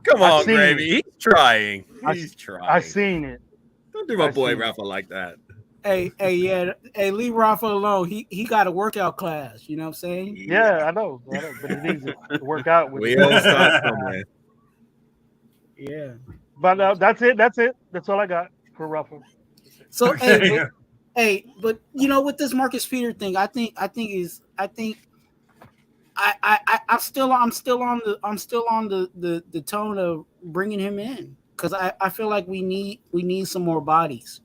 [SPEAKER 4] Come
[SPEAKER 3] I
[SPEAKER 4] on,
[SPEAKER 3] seen
[SPEAKER 4] Gravy. He's trying. He's trying.
[SPEAKER 3] I seen it.
[SPEAKER 4] Don't do my
[SPEAKER 3] I
[SPEAKER 4] boy
[SPEAKER 3] seen it.
[SPEAKER 4] Rafa like that.
[SPEAKER 1] Hey, yeah. Hey, leave Rafa alone. He got a workout class, you know what I'm saying?
[SPEAKER 3] Yeah, I know, but he needs to work out with
[SPEAKER 4] We
[SPEAKER 3] it.
[SPEAKER 4] all start somewhere.
[SPEAKER 1] Yeah.
[SPEAKER 3] But that's it. That's all I got for Rafa.
[SPEAKER 1] So
[SPEAKER 2] Okay.
[SPEAKER 1] but with this Marcus Peter thing, I'm still on the tone of bringing him in, because I feel like we need some more bodies.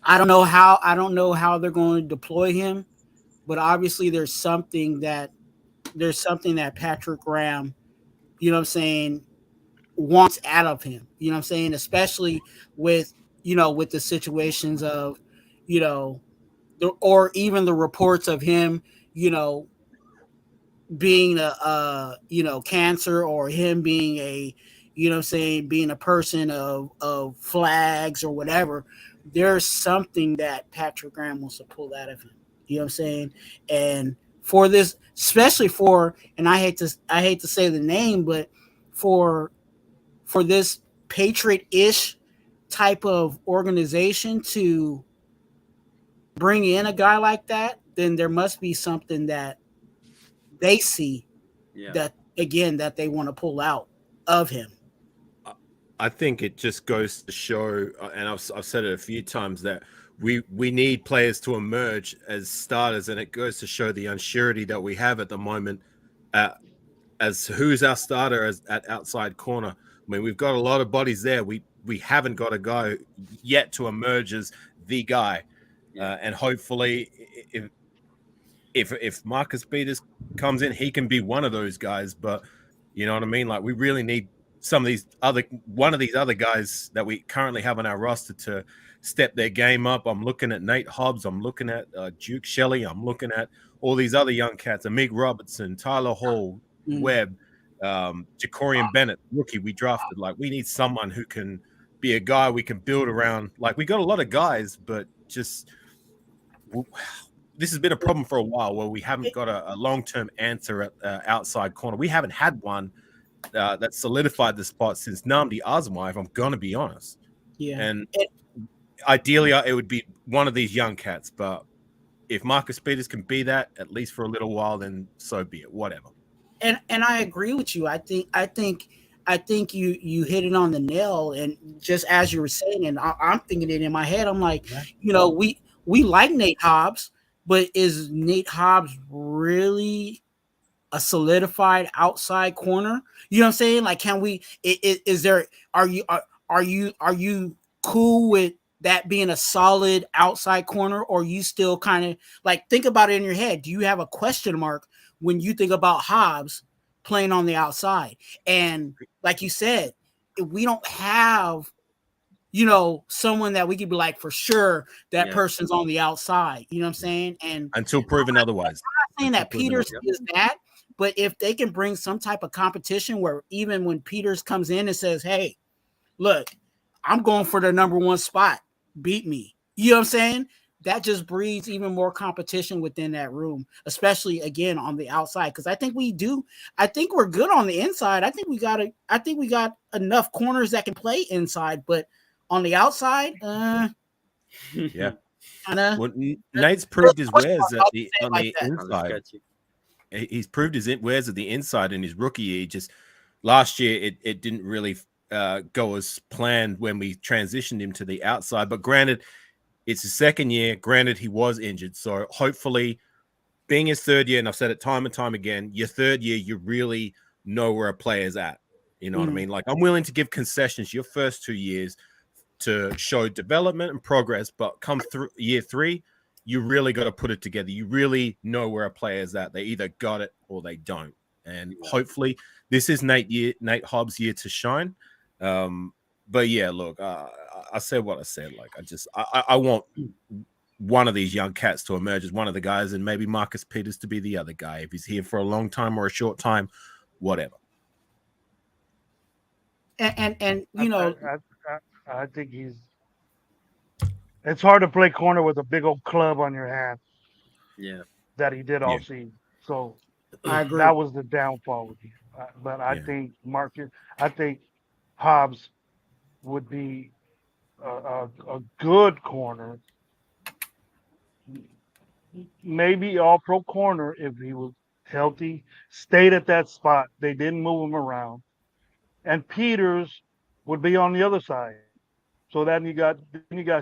[SPEAKER 1] I don't know how they're going to deploy him, but obviously there's something that Patrick Graham, you know what I'm saying, wants out of him. You know what I'm saying, especially with the situations of, or even the reports of him, being a cancer, or him being you know what I'm saying, being a person of flags or whatever, there's something that Patrick Graham wants to pull out of him. You know what I'm saying? And for this, especially for, and I hate to say the name, but for this Patriot-ish type of organization to bring in a guy like that, then there must be something that they see
[SPEAKER 5] Yeah.
[SPEAKER 1] that again that they want to pull out of him.
[SPEAKER 4] I think it just goes to show, and I've said it a few times, that we need players to emerge as starters, and it goes to show the unsurety that we have at the moment as who's our starter at outside corner. I mean, we've got a lot of bodies there. We haven't got a guy yet to emerge as the guy, and hopefully, if Marcus Peters comes in, he can be one of those guys. But you know what I mean? Like, we really need one of these other guys that we currently have on our roster to step their game up. I'm looking at Nate Hobbs. I'm looking at Duke Shelley. I'm looking at all these other young cats: Amig Robertson, Tyler Hall, Webb, Jacorian Bennett, rookie we drafted. Like, we need someone who can be a guy we can build around. Like, we got a lot of guys, but just this has been a problem for a while where we haven't got a long-term answer at outside corner. We haven't had one that solidified the spot since Nnamdi Asomugha, if I'm going to be honest.
[SPEAKER 1] Yeah.
[SPEAKER 4] And ideally, it would be one of these young cats. But if Marcus Peters can be that, at least for a little while, then so be it. Whatever.
[SPEAKER 1] And I agree with you. I think you hit it on the nail. And just as you were saying, and I'm thinking it in my head, I'm like, you know, we like Nate Hobbs, but is Nate Hobbs really a solidified outside corner? You know what I'm saying? Like, can we? Is there? Are you cool with that being a solid outside corner, or you still kind of like think about it in your head? Do you have a question mark when you think about Hobbs playing on the outside? And like you said, we don't have, you know, someone that we could be like for sure that person's on the outside. You know what I'm saying? And
[SPEAKER 4] until proven otherwise.
[SPEAKER 1] I'm not saying that Peters is that, but if they can bring some type of competition where even when Peters comes in and says, "Hey, look, I'm going for the number one spot, beat me," you know what I'm saying? That just breeds even more competition within that room, especially again on the outside. Because I think we do. I think we're good on the inside. I think we got enough corners that can play inside, but on the outside,
[SPEAKER 4] yeah.
[SPEAKER 1] Well,
[SPEAKER 4] Nate's proved his wares on
[SPEAKER 1] like
[SPEAKER 4] the inside. He's proved his wares at the inside in his rookie year. Just last year, it didn't really go as planned when we transitioned him to the outside. But granted, it's his second year. Granted, he was injured. So hopefully, being his third year, and I've said it time and time again, your third year, you really know where a player's at. You know what I mean? Like, I'm willing to give concessions your first 2 years to show development and progress, but come through year 3, you really got to put it together. You really know where a player's at. They either got it or they don't. And hopefully this is Nate Hobbs' year to shine. But yeah, look, I said what I said. Like, I want one of these young cats to emerge as one of the guys, and maybe Marcus Peters to be the other guy. If he's here for a long time or a short time, whatever.
[SPEAKER 1] And you know,
[SPEAKER 3] I think it's hard to play corner with a big old club on your hand.
[SPEAKER 5] Yeah.
[SPEAKER 3] That he did all season. So
[SPEAKER 1] I agree.
[SPEAKER 3] that was the downfall with him. But I think Hobbs would be a good corner, maybe all pro corner if he was healthy, stayed at that spot. They didn't move him around. And Peters would be on the other side. So then you got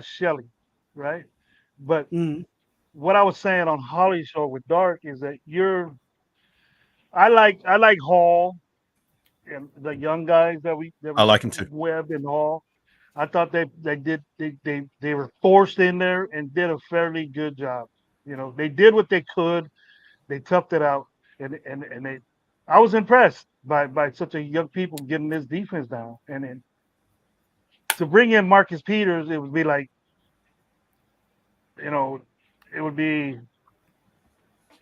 [SPEAKER 3] Shelley, right? But what I was saying on Holly's show with Dark is that I like Hall and the young guys
[SPEAKER 4] I like him too.
[SPEAKER 3] Webb and Hall. I thought they were forced in there and did a fairly good job. You know, they did what they could. They toughed it out, and I was impressed by such a young people getting this defense down. And then to bring in Marcus Peters, it would be like, you know, it would be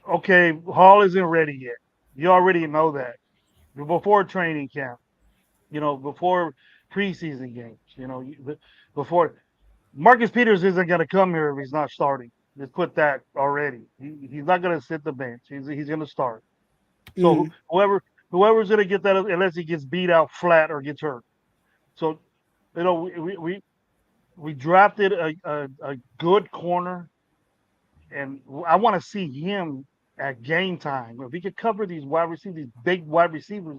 [SPEAKER 3] okay. Hall isn't ready yet. You already know that before training camp. before preseason games. Before Marcus Peters isn't going to come here if he's not starting. Let's put that already. He's not going to sit the bench. He's going to start. So
[SPEAKER 1] Mm.
[SPEAKER 3] whoever's going to get that, unless he gets beat out flat or gets hurt. So we drafted a good corner, and I want to see him at game time. If he could cover these wide receivers, these big wide receivers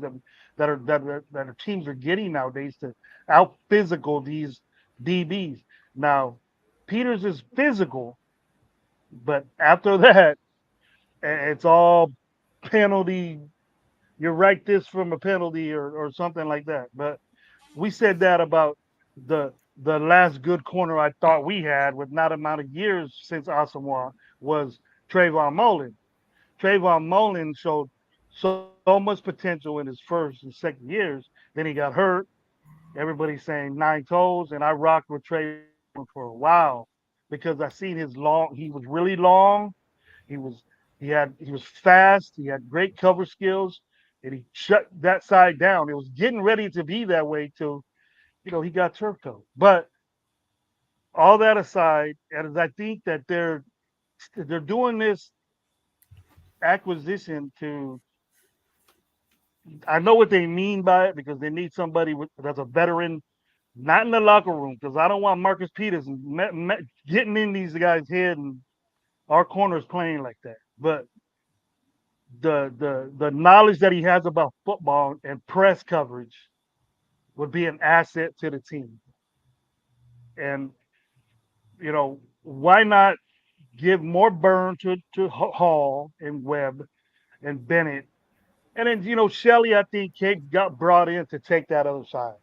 [SPEAKER 3] that our teams are getting nowadays to out physical these DBs. Now, Peters is physical, but after that, it's all penalty. You write this from a penalty or something like that. But we said that about the last good corner I thought we had with not amount of years since Asamoah was Trayvon Mullen. Trayvon Mullen showed so much potential in his first and second years. Then he got hurt. Everybody's saying 9 toes, and I rocked with Trayvon for a while because I seen his long. He was really long. He was he was fast. He had great cover skills, and he shut that side down. It was getting ready to be that way till he got turf toe. But all that aside, and I think that they're doing this acquisition to. I know what they mean by it because they need somebody that's a veteran, not in the locker room, because I don't want Marcus Peters getting in these guys' head and our corners playing like that. But the knowledge that he has about football and press coverage would be an asset to the team. And why not give more burn to Hall and Webb and Bennett, and then Shelley, I think Kate got brought in to take that other side.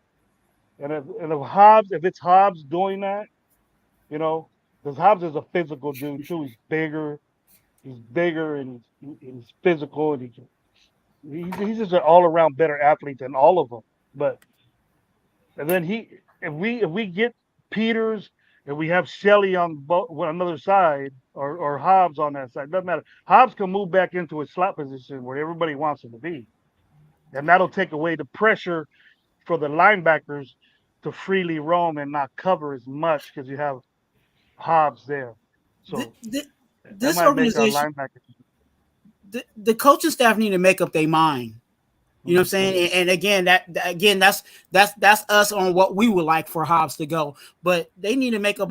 [SPEAKER 3] And if it's Hobbs doing that, because Hobbs is a physical dude too. He's bigger and he's physical, and he's just an all around better athlete than all of them. But and then if we get Peters and we have Shelley on another side or Hobbs on that side, doesn't matter. Hobbs can move back into his slot position where everybody wants him to be, and that'll take away the pressure for the linebackers to freely roam and not cover as much because you have Hobbs there. So that
[SPEAKER 1] This
[SPEAKER 3] might make our
[SPEAKER 1] organization,
[SPEAKER 3] linebackers.
[SPEAKER 1] the coaching staff need to make up their mind. You know what I'm saying? And again, that's us on what we would like for Hobbs to go. But they need to make up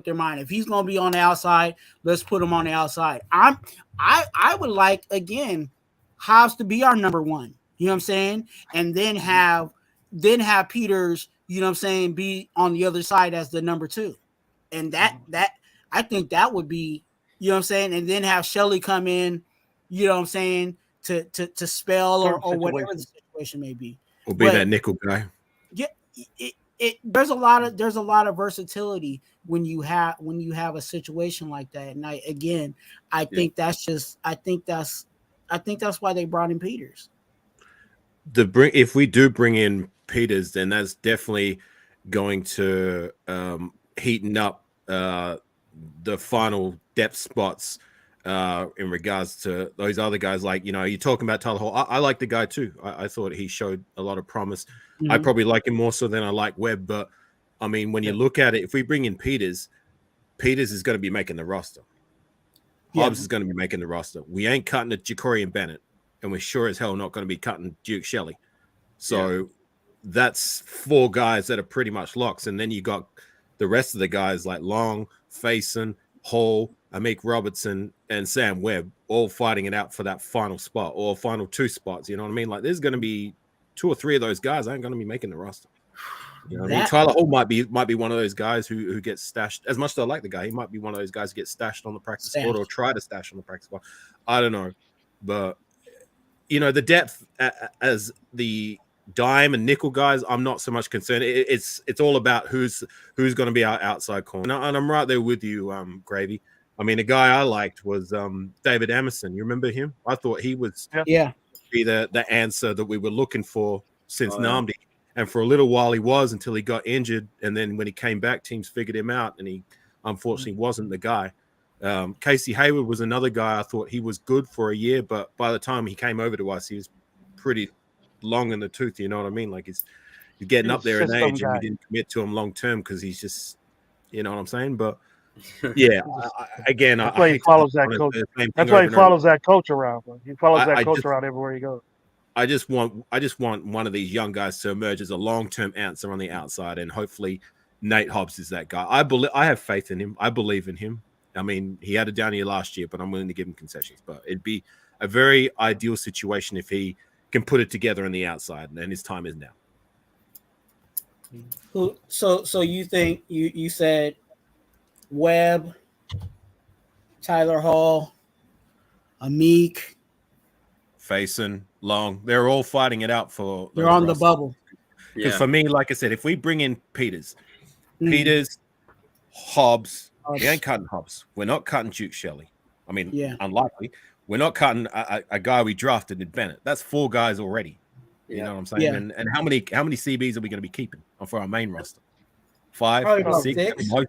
[SPEAKER 1] their mind. If he's going to be on the outside, let's put him on the outside. I would like again Hobbs to be our number one. You know what I'm saying? And then have Peters, you know what I'm saying, be on the other side as the number two. And that I think that would be, you know what I'm saying, and then have Shelley come in, you know what I'm saying, to spell or whatever the situation may be.
[SPEAKER 4] Or be that nickel guy.
[SPEAKER 1] Yeah, there's a lot of versatility when you have a situation like that. And I think that's why they brought in Peters.
[SPEAKER 4] If we do bring in Peters, then that's definitely going to heaten up the final depth spots in regards to those other guys. Like, you're talking about Tyler Hall. I like the guy too. I thought he showed a lot of promise. Mm-hmm. I probably like him more so than I like Webb. But I mean, when you look at it, if we bring in Peters is going to be making the roster. Hobbs is going to be making the roster. We ain't cutting a Ja'Cory and Bennett, and we're sure as hell not going to be cutting Duke Shelley. So that's 4 guys that are pretty much locks. And then you got the rest of the guys like Long, Faison, Hall, Amik Robertson, and Sam Webb all fighting it out for that final spot or final 2 spots. You know what I mean? Like, there's going to be 2 or 3 of those guys ain't going to be making the roster. You know what I mean? Tyler Hall might be one of those guys who gets stashed. As much as I like the guy, he might be one of those guys who gets stashed on the practice squad or try to stash on the practice squad. I don't know. But, the depth as the dime and nickel guys, I'm not so much concerned. It's all about who's going to be our outside corner. And I'm right there with you, Gravy. I mean, a guy I liked was David Emerson. You remember him? I thought he was be the answer that we were looking for since Nnamdi. And for a little while he was, until he got injured. And then when he came back, teams figured him out, and he unfortunately wasn't the guy. Casey Hayward was another guy. I thought he was good for a year, but by the time he came over to us, he was pretty long in the tooth. You know what I mean? Like he's getting
[SPEAKER 3] He's
[SPEAKER 4] up there
[SPEAKER 3] a
[SPEAKER 4] in
[SPEAKER 3] system
[SPEAKER 4] age, and
[SPEAKER 3] guy.
[SPEAKER 4] we didn't commit to him long term because he's just, you know what I'm saying? But yeah, again,
[SPEAKER 3] That's
[SPEAKER 4] I
[SPEAKER 3] why he
[SPEAKER 4] hate to
[SPEAKER 3] follows that
[SPEAKER 4] honor
[SPEAKER 3] coach.
[SPEAKER 4] the same
[SPEAKER 3] That's
[SPEAKER 4] thing
[SPEAKER 3] why
[SPEAKER 4] over
[SPEAKER 3] he
[SPEAKER 4] and over.
[SPEAKER 3] follows that coach around. Bro. He follows that
[SPEAKER 4] I
[SPEAKER 3] coach
[SPEAKER 4] just
[SPEAKER 3] around everywhere he goes.
[SPEAKER 4] I just want one of these young guys to emerge as a long-term answer on the outside, and hopefully Nate Hobbs is that guy. I have faith in him. I believe in him. I mean, he had a down year last year, but I'm willing to give him concessions. But it'd be a very ideal situation if he can put it together on the outside, and his time is now.
[SPEAKER 1] So you think you said Webb, Tyler Hall, Amik,
[SPEAKER 4] Faison, Long, they're all fighting it out for
[SPEAKER 1] they're
[SPEAKER 4] those
[SPEAKER 1] on the
[SPEAKER 4] rosters.
[SPEAKER 1] bubble.
[SPEAKER 4] Because
[SPEAKER 5] Yeah.
[SPEAKER 4] for me, like I said, if we bring in Peters,
[SPEAKER 1] Mm.
[SPEAKER 4] Hobbs,
[SPEAKER 1] Hobbs.
[SPEAKER 4] we ain't cutting Hobbs. We're not cutting Duke Shelley. I mean,
[SPEAKER 1] Yeah.
[SPEAKER 4] unlikely. We're not cutting a guy we drafted in Bennett. That's 4 guys already. You know what I'm saying?
[SPEAKER 1] Yeah.
[SPEAKER 4] And how many CBs are we going to be keeping for our main roster? 5,
[SPEAKER 1] Probably about
[SPEAKER 4] 6,
[SPEAKER 1] six.
[SPEAKER 4] most,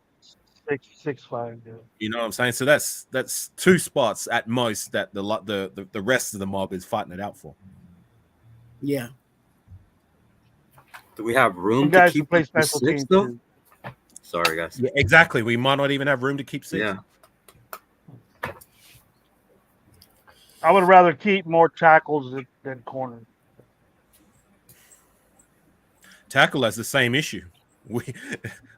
[SPEAKER 3] 6'5". Yeah.
[SPEAKER 4] you know what I'm saying? So that's 2 spots at most that the rest of the mob is fighting it out for.
[SPEAKER 1] Yeah.
[SPEAKER 5] Do we have room
[SPEAKER 3] Some
[SPEAKER 5] to
[SPEAKER 3] guys who
[SPEAKER 5] keep
[SPEAKER 3] play
[SPEAKER 5] the
[SPEAKER 3] special
[SPEAKER 5] 6
[SPEAKER 3] teams
[SPEAKER 5] though?
[SPEAKER 3] too.
[SPEAKER 5] Sorry, guys.
[SPEAKER 4] Yeah, exactly. We might not even have room to keep 6.
[SPEAKER 5] Yeah.
[SPEAKER 3] I would rather keep more tackles than corners.
[SPEAKER 4] Tackle has the same issue.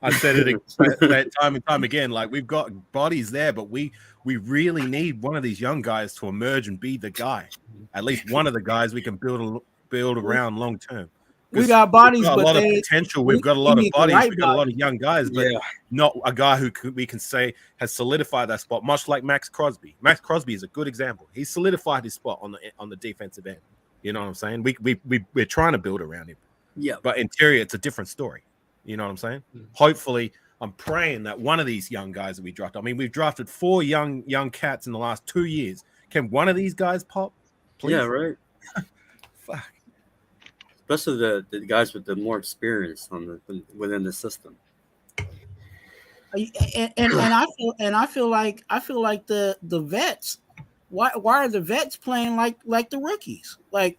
[SPEAKER 4] I said it time and time again. Like, we've got bodies there, but we really need one of these young guys to emerge and be the guy. At least one of the guys we can build around long term.
[SPEAKER 1] We got bodies,
[SPEAKER 4] we've got
[SPEAKER 1] but
[SPEAKER 4] a lot
[SPEAKER 1] they,
[SPEAKER 4] of potential. We've got a lot of
[SPEAKER 1] need the
[SPEAKER 4] bodies.
[SPEAKER 1] right
[SPEAKER 4] We've got a lot of
[SPEAKER 1] body.
[SPEAKER 4] young guys, but
[SPEAKER 5] Yeah.
[SPEAKER 4] not a guy who we can say has solidified that spot. Much like Max Crosby. Max Crosby is a good example. He solidified his spot on the defensive end. You know what I'm saying? We're trying to build around him.
[SPEAKER 5] Yeah.
[SPEAKER 4] But interior, it's a different story. You know what I'm saying? Hopefully, I'm praying that one of these young guys that we drafted. I mean, we've drafted 4 young cats in the last 2 years. Can one of these guys pop? Please?
[SPEAKER 5] Yeah, right.
[SPEAKER 4] Fuck.
[SPEAKER 5] Especially the guys with the more experience within the system.
[SPEAKER 1] And I feel like the vets. Why are the vets playing like the rookies? Like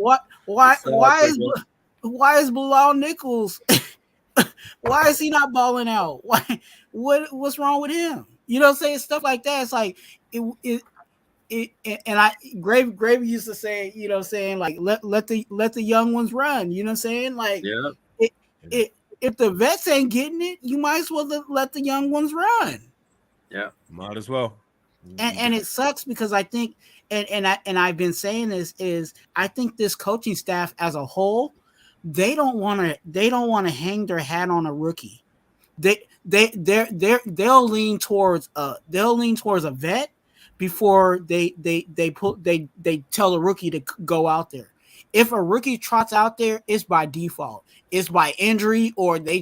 [SPEAKER 1] why is Bilal Nichols why is he not balling out? What's wrong with him? You know what I'm saying? Stuff like that. It's like it and Gravy used to say, you know what I'm saying, like let the young ones run, you know what I'm saying? Like if the vets ain't getting it, you might as well let the young ones run.
[SPEAKER 5] Yeah.
[SPEAKER 4] Might as well.
[SPEAKER 1] And it sucks because I think and I've been saying this is I think this coaching staff as a whole, they don't want to hang their hat on a rookie. They'll lean towards a vet before they tell the rookie to go out there. If a rookie trots out there, it's by default. It's by injury or they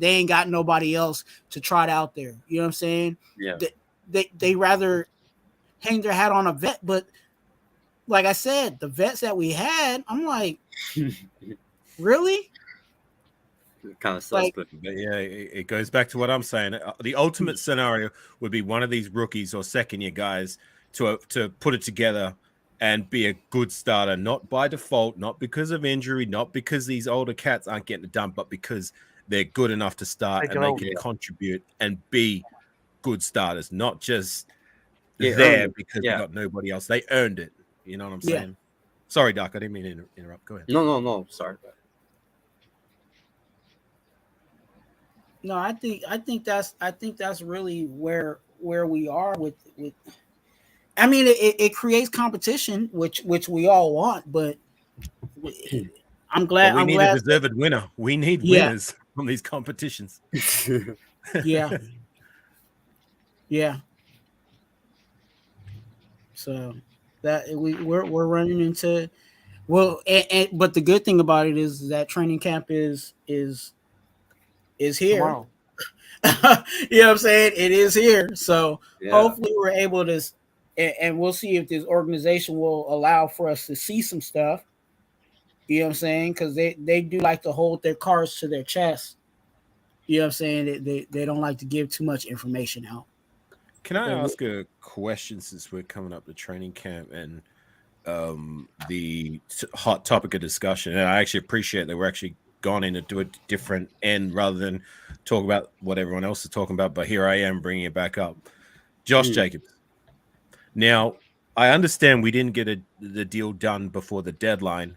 [SPEAKER 1] ain't got nobody else to trot out there. You know what I'm saying?
[SPEAKER 5] Yeah.
[SPEAKER 1] They rather hang their hat on a vet, but like I said, the vets that we had, I'm like, really?
[SPEAKER 5] It kind of sucks,
[SPEAKER 1] Like,
[SPEAKER 5] but
[SPEAKER 4] yeah, it goes back to what I'm saying. The ultimate scenario would be one of these rookies or second year guys to put it together and be a good starter, not by default, not because of injury, not because these older cats aren't getting it done, but because they're good enough to start and they can contribute and be good starters, not just there because they got nobody else. They earned it. You know what I'm saying?
[SPEAKER 1] Yeah.
[SPEAKER 4] Sorry, Doc, I didn't mean to interrupt. Go ahead.
[SPEAKER 5] No. Sorry.
[SPEAKER 1] No, I think that's really where we are with. I mean, it creates competition, which we all want, but I'm glad.
[SPEAKER 4] But we need a deserved winner. We need winners from these competitions.
[SPEAKER 1] Yeah. So that we're running into but the good thing about it is that training camp is here.
[SPEAKER 3] Tomorrow.
[SPEAKER 1] You know what I'm saying? It is here. So hopefully we're able to, and we'll see if this organization will allow for us to see some stuff. You know what I'm saying? Because they do like to hold their cards to their chest. You know what I'm saying? They don't like to give too much information out.
[SPEAKER 4] Can I ask a question since we're coming up to training camp? And the hot topic of discussion, and I actually appreciate that we're actually gone into a different end rather than talk about what everyone else is talking about. But here I am bringing it back up. Josh Jacobs. Now, I understand we didn't get the deal done before the deadline.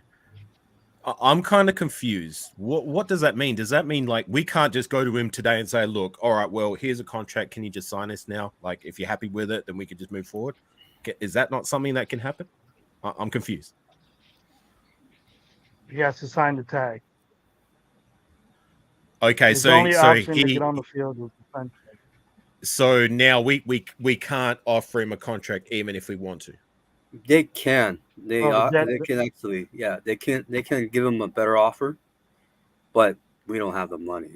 [SPEAKER 4] I'm kind of confused. What does that mean? Does that mean like we can't just go to him today and say, look, all right, well, here's a contract. Can you just sign this now? Like, if you're happy with it, then we could just move forward. Is that not something that can happen? I'm confused.
[SPEAKER 3] He has to sign the tag.
[SPEAKER 4] Okay,
[SPEAKER 3] His only
[SPEAKER 4] so
[SPEAKER 3] option to get on the field is to sign the tag.
[SPEAKER 4] So now we can't offer him a contract even if we want to.
[SPEAKER 5] They can. They
[SPEAKER 3] Oh,
[SPEAKER 5] they can actually. Yeah, they can give him a better offer, but we don't have the money.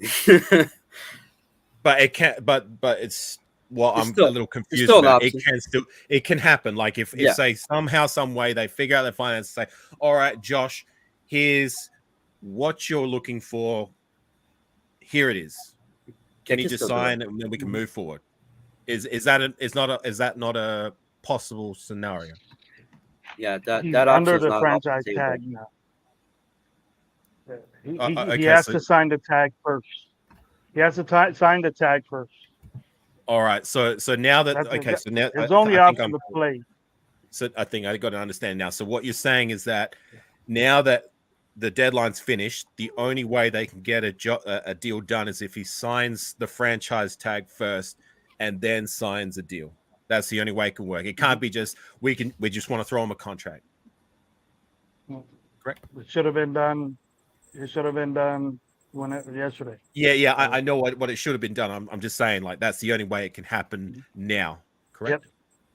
[SPEAKER 4] But it can't. But it's. Well, I'm a little confused. It can happen. Like if say somehow, some way they figure out their finances, say, all right, Josh, here's what you're looking for. Here it is. Can you just sign it and then we can move forward? Is that not a possible scenario?
[SPEAKER 5] Yeah,
[SPEAKER 3] he's
[SPEAKER 5] that
[SPEAKER 3] under the
[SPEAKER 5] not
[SPEAKER 3] franchise
[SPEAKER 5] the
[SPEAKER 3] tag now.
[SPEAKER 4] Okay,
[SPEAKER 3] he has to sign the tag first. He has to sign the tag first.
[SPEAKER 4] All right. So now that so now
[SPEAKER 3] his only option to play.
[SPEAKER 4] So I think I got to understand now. So what you're saying is that now that the deadline's finished, the only way they can get a deal done is if he signs the franchise tag first and then signs a deal. That's the only way it can work. It can't be just we just want to throw him a contract. Correct.
[SPEAKER 3] It should have been done. It should have been done yesterday.
[SPEAKER 4] Yeah. I know what it should have been done. I'm just saying, like, that's the only way it can happen now. Correct.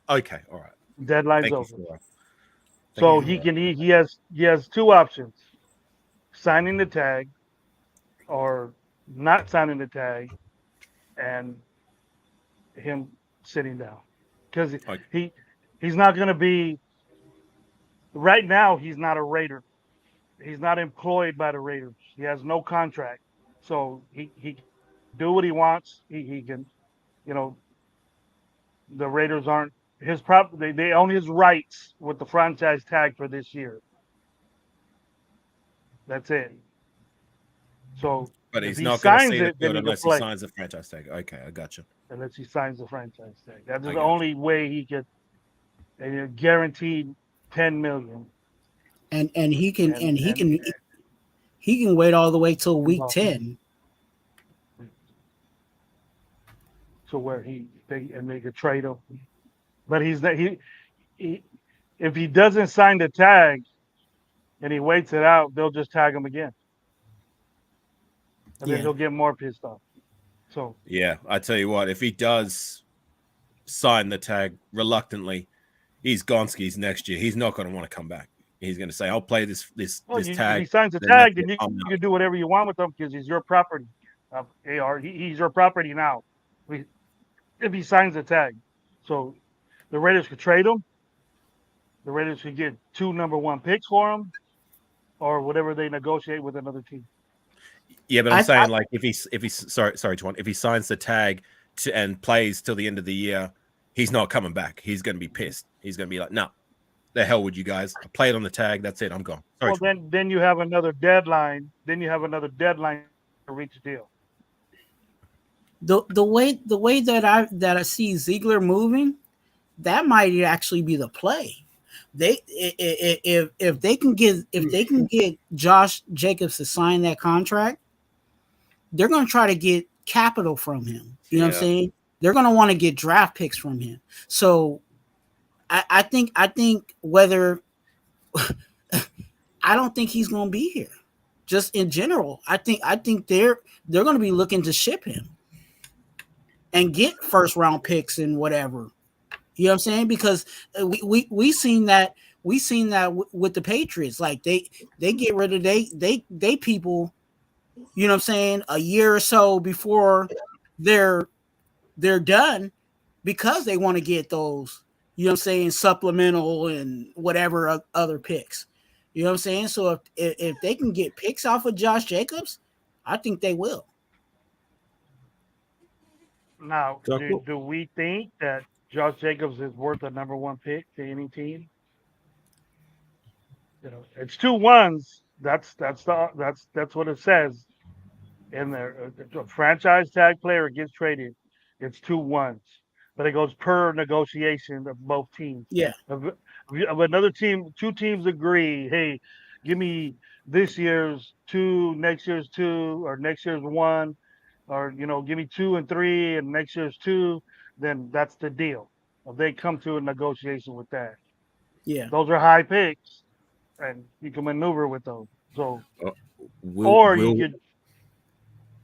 [SPEAKER 4] Yep. Okay. All right.
[SPEAKER 3] Deadline's over. So he has two options: signing the tag or not signing the tag, and him sitting down, because he's not going to be. Right now, he's not a Raider. He's not employed by the Raiders. He has no contract, so he do what he wants. He can, the Raiders aren't his property. They own his rights with the franchise tag for this year. That's it. So,
[SPEAKER 4] but he's not going to see the field unless he signs the franchise tag. Okay, I got you.
[SPEAKER 3] Unless he signs the franchise tag, that's the only way he could. Guaranteed $10 million.
[SPEAKER 1] And he can wait all the way till week 10.
[SPEAKER 3] To where they could trade him, but if he doesn't sign the tag and he waits it out, they'll just tag him again, and then he'll get more pissed off. So
[SPEAKER 4] yeah, I tell you what, if he does sign the tag reluctantly, he's Gonski's next year. He's not going to want to come back. He's going to say, "I'll play this tag."
[SPEAKER 3] If he signs the tag, then you can do whatever you want with him because he's your property. AR, he's your property now. If he signs the tag, so the Raiders could trade him. The Raiders could get 2 number 1 picks for him, or whatever they negotiate with another team.
[SPEAKER 4] Yeah, but I'm saying like if he's sorry, Twuan, if he signs the tag and plays till the end of the year, he's not coming back. He's going to be pissed. He's going to be like, "No, the hell would you guys? I played on the tag. That's it. I'm gone." Sorry,
[SPEAKER 3] well, then you have another deadline. Then you have another deadline to reach a deal.
[SPEAKER 1] The way that I see Ziegler moving, that might actually be the play. If they can get Josh Jacobs to sign that contract, they're going to try to get capital from him. You know what I'm saying? They're going to want to get draft picks from him. So I think whether I don't think he's going to be here. Just in general, I think they're going to be looking to ship him and get first round picks and whatever. You know what I'm saying? Because we seen that with the Patriots. Like they get rid of they people, you know what I'm saying, a year or so before they're done because they want to get those, you know what I'm saying, supplemental and whatever other picks. You know what I'm saying? So if they can get picks off of Josh Jacobs, I think they will.
[SPEAKER 3] Now, do we think that Josh Jacobs is worth a number 1 pick to any team? It's 2-1s. That's what it says in there. A franchise tag player gets traded. It's 2-1s, but it goes per negotiation of both teams.
[SPEAKER 1] Yeah,
[SPEAKER 3] If another team, two teams agree, hey, give me this year's 2, next year's 2, or next year's 1, or give me 2 and 3, and next year's 2, then that's the deal. If they come to a negotiation with that,
[SPEAKER 1] yeah,
[SPEAKER 3] those are high picks, and you can maneuver with those. So,
[SPEAKER 4] Will
[SPEAKER 3] or you
[SPEAKER 4] will
[SPEAKER 3] could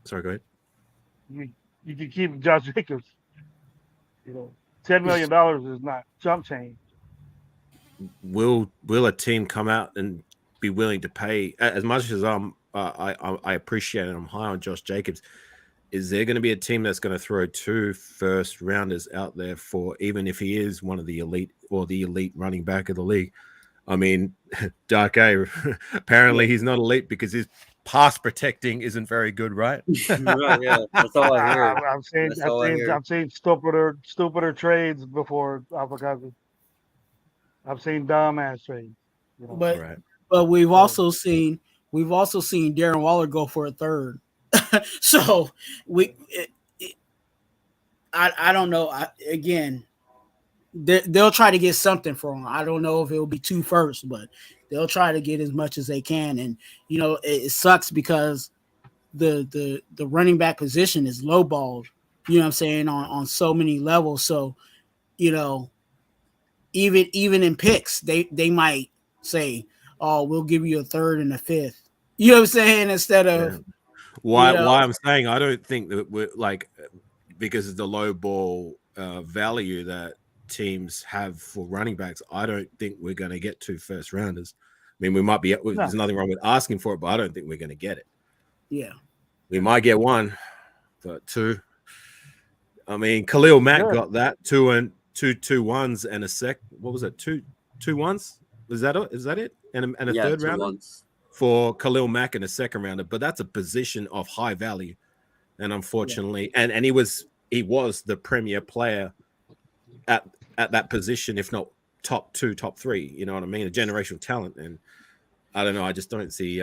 [SPEAKER 4] sorry, go ahead.
[SPEAKER 3] you could keep Josh Jacobs. $10 million is not chump change.
[SPEAKER 4] Will a team come out and be willing to pay as much as I appreciate it, I'm high on Josh Jacobs. Is there going to be a team that's going to throw 2 first rounders out there for, even if he is one of the elite or the elite running back of the league? I mean, Dark A, apparently he's not elite because his pass protecting isn't very good, right?
[SPEAKER 5] Right, yeah, that's all I hear.
[SPEAKER 3] I'm saying,
[SPEAKER 5] That's all I hear.
[SPEAKER 3] I'm saying stupider trades before Albuquerque. I've seen dumbass trades.
[SPEAKER 1] but
[SPEAKER 4] Right.
[SPEAKER 1] we've
[SPEAKER 3] So,
[SPEAKER 1] also seen Darren Waller go for a third. So I don't know. Again, they'll try to get something for him. I don't know if it'll be 2 first, but they'll try to get as much as they can. And it sucks because the running back position is lowballed. You know what I'm saying, on so many levels. So even in picks, they might say, "Oh, we'll give you a third and a fifth." You know what I'm saying, instead of
[SPEAKER 4] Why I'm saying I don't think that we're like, because of the low ball value that teams have for running backs, I don't think we're going to get 2 first rounders. I mean, we might be, there's nothing wrong with asking for it, but I don't think we're going to get it.
[SPEAKER 1] Yeah,
[SPEAKER 4] we might get 1, but 2. I mean, Khalil Mack got that 2 2-1s and a sec. What was it? 2 2-1s? Is that it? And a third rounder for Khalil Mack and a second rounder. But that's a position of high value, and unfortunately, and he was the premier player at that position, if not top 2, top 3. You know what I mean? A generational talent, and I don't know. I just don't see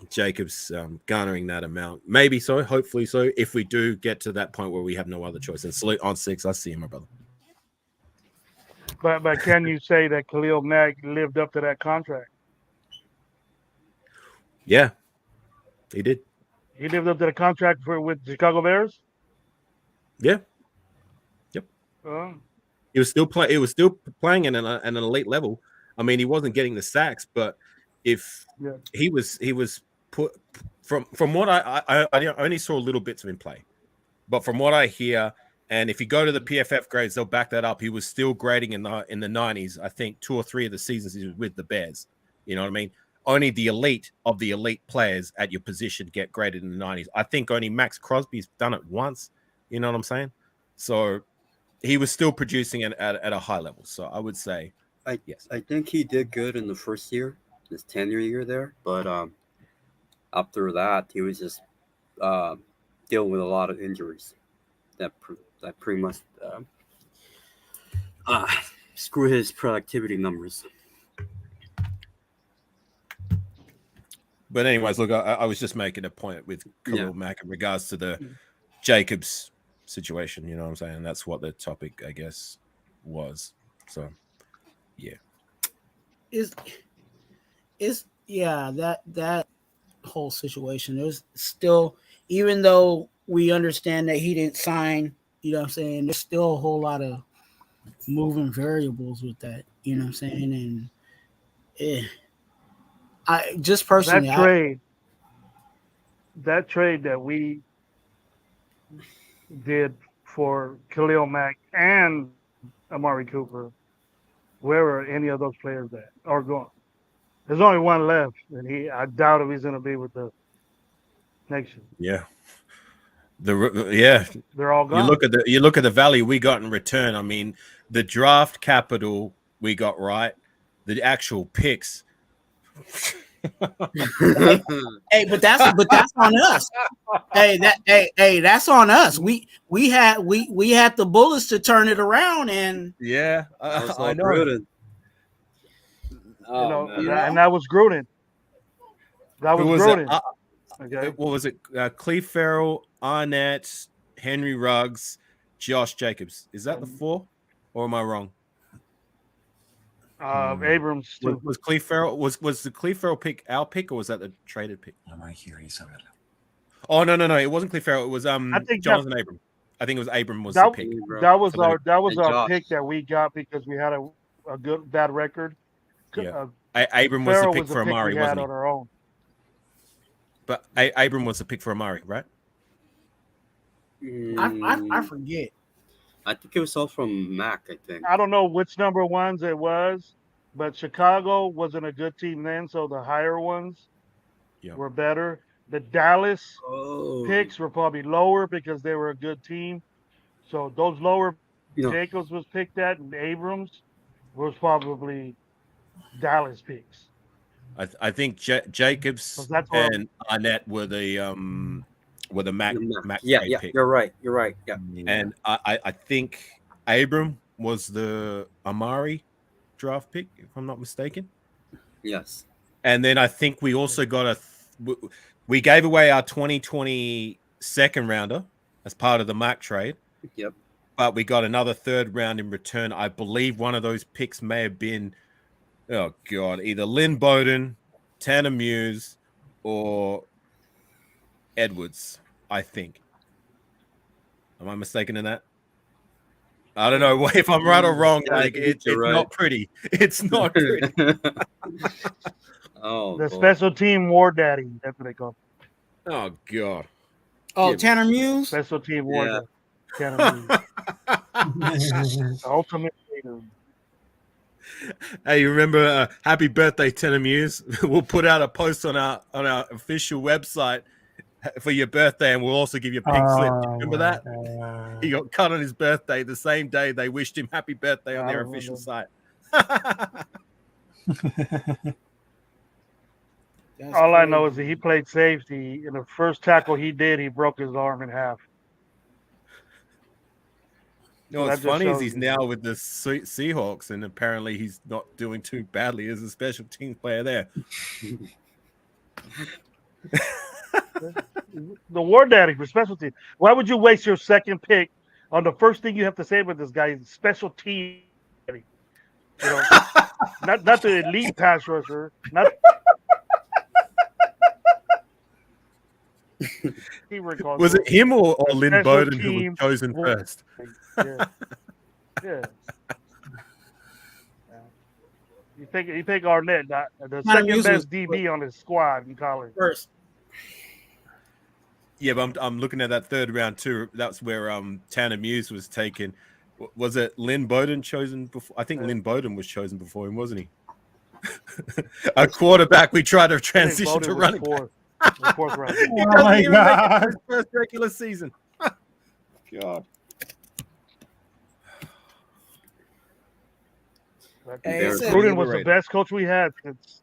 [SPEAKER 4] Jacobs garnering that amount. Maybe so, hopefully so, if we do get to that point where we have no other choice. And salute on 6, I see him, my brother.
[SPEAKER 3] But can you say that Khalil Mack lived up to that contract?
[SPEAKER 4] Yeah, he did.
[SPEAKER 3] He lived up to the contract with the Chicago Bears?
[SPEAKER 4] Yeah. Yep. He was still playing at an elite level. I mean, he wasn't getting the sacks, but if he was put from what I only saw little bits of him play, but from what I hear, and if you go to the PFF grades, they'll back that up. He was still grading in the 90s. I think 2 or 3 of the seasons he was with the Bears. You know what I mean? Only the elite of the elite players at your position get graded in the 90s. I think only Max Crosby's done it once. You know what I'm saying? So he was still producing at a high level. So I would say, yes.
[SPEAKER 5] I think he did good in the first year, his tenure year there. But after that, he was just dealing with a lot of injuries that pretty much screw his productivity numbers.
[SPEAKER 4] But anyways, look, I was just making a point with Khalil Mack in regards to the Jacobs situation. You know what I'm saying? That's what the topic, I guess, was. So, yeah.
[SPEAKER 1] That whole situation. There's still, even though we understand that he didn't sign, you know what I'm saying, there's still a whole lot of moving variables with that. You know what I'm saying? And I just personally,
[SPEAKER 3] that trade that we did for Khalil Mack and Amari Cooper, where are any of those players that are gone? There's only one left, and I doubt if he's going to be with the next year.
[SPEAKER 4] Yeah.
[SPEAKER 3] They're all gone.
[SPEAKER 4] You look at the value we got in return. I mean, the draft capital we got right, the actual picks.
[SPEAKER 1] Hey, but that's on us. That's on us. We had the bullets to turn it around, and
[SPEAKER 4] I know.
[SPEAKER 5] Oh man.
[SPEAKER 3] and that was Gruden. That
[SPEAKER 4] Who
[SPEAKER 3] was
[SPEAKER 4] was it?
[SPEAKER 3] Gruden. Okay.
[SPEAKER 4] What was it? Cleve Farrell, Arnett, Henry Ruggs, Josh Jacobs. Is that the 4, or am I wrong?
[SPEAKER 3] Abrams too.
[SPEAKER 4] Was Cleve Farrell was the Cleve Farrell pick our pick, or was that the traded pick?
[SPEAKER 2] Am I hearing something?
[SPEAKER 4] Oh no, it wasn't Cleve Farrell. It was
[SPEAKER 3] think
[SPEAKER 4] Jonathan Abram. I think it was Abram was the
[SPEAKER 3] that,
[SPEAKER 4] pick.
[SPEAKER 3] that was
[SPEAKER 4] So
[SPEAKER 3] our
[SPEAKER 5] Josh.
[SPEAKER 3] pick that we got because we had a good bad record.
[SPEAKER 4] Yeah. Abram was the
[SPEAKER 3] Farrell
[SPEAKER 4] pick
[SPEAKER 3] was the
[SPEAKER 4] for
[SPEAKER 3] pick
[SPEAKER 4] Amari,
[SPEAKER 3] we had
[SPEAKER 4] wasn't he?
[SPEAKER 3] on our own.
[SPEAKER 4] But Abram was the pick for Amari, right?
[SPEAKER 1] I forget.
[SPEAKER 5] I think it was all from Mac. I think.
[SPEAKER 3] I don't know which number ones it was, but Chicago wasn't a good team then, so the higher ones were better. The Dallas picks were probably lower because they were a good team. So those lower Jacobs was picked at, and Abrams was probably Dallas picks.
[SPEAKER 4] I think Jacobs and Arnett were the Mac trade pick.
[SPEAKER 5] You're right. Yeah.
[SPEAKER 4] And I think Abram was the Amari draft pick, if I'm not mistaken.
[SPEAKER 5] Yes.
[SPEAKER 4] And then I think we also got we gave away our 2020 second rounder as part of the Mac trade.
[SPEAKER 5] Yep.
[SPEAKER 4] But we got another third round in return. I believe one of those picks may have been, oh God, either Lynn Bowden, Tanner Muse, or Edwards, I think. Am I mistaken in that? I don't know if I'm right or wrong.
[SPEAKER 5] Yeah,
[SPEAKER 4] Like it's
[SPEAKER 5] right.
[SPEAKER 4] not pretty. It's not pretty.
[SPEAKER 3] The special team war daddy. That's what they call him.
[SPEAKER 4] Oh God.
[SPEAKER 1] Oh, Tanner Muse.
[SPEAKER 3] Special team war daddy. Tanner Muse. Ultimate leader.
[SPEAKER 4] Hey, you remember happy birthday, Tanner Muse? We'll put out a post on our official website for your birthday, and we'll also give you a pink slip. Do you remember that? He got cut on his birthday the same day they wished him happy birthday on their official site.
[SPEAKER 3] All I know is that he played safety. In the first tackle he did, he broke his arm in half.
[SPEAKER 4] No, what's funny is he's now with the Seahawks, and apparently he's not doing too badly as a special teams player there.
[SPEAKER 3] The war daddy for special team. Why would you waste your second pick on the first thing you have to say about this guy is special team? You know, not the elite pass rusher. Not.
[SPEAKER 4] Was it him or Lynn Bowden who was chosen first?
[SPEAKER 3] Yeah. You think Arnett, the second best DB on his squad in college.
[SPEAKER 1] First.
[SPEAKER 4] Yeah, but I'm looking at that third round too. That's where Tanner Muse was taken. Was it Lynn Bowden chosen before? I think Lynn Bowden was chosen before him, wasn't he? A quarterback we tried to transition to running back.
[SPEAKER 3] The fourth round.
[SPEAKER 2] Oh my God!
[SPEAKER 4] His first regular season. God.
[SPEAKER 3] Gruden was the best coach we had since.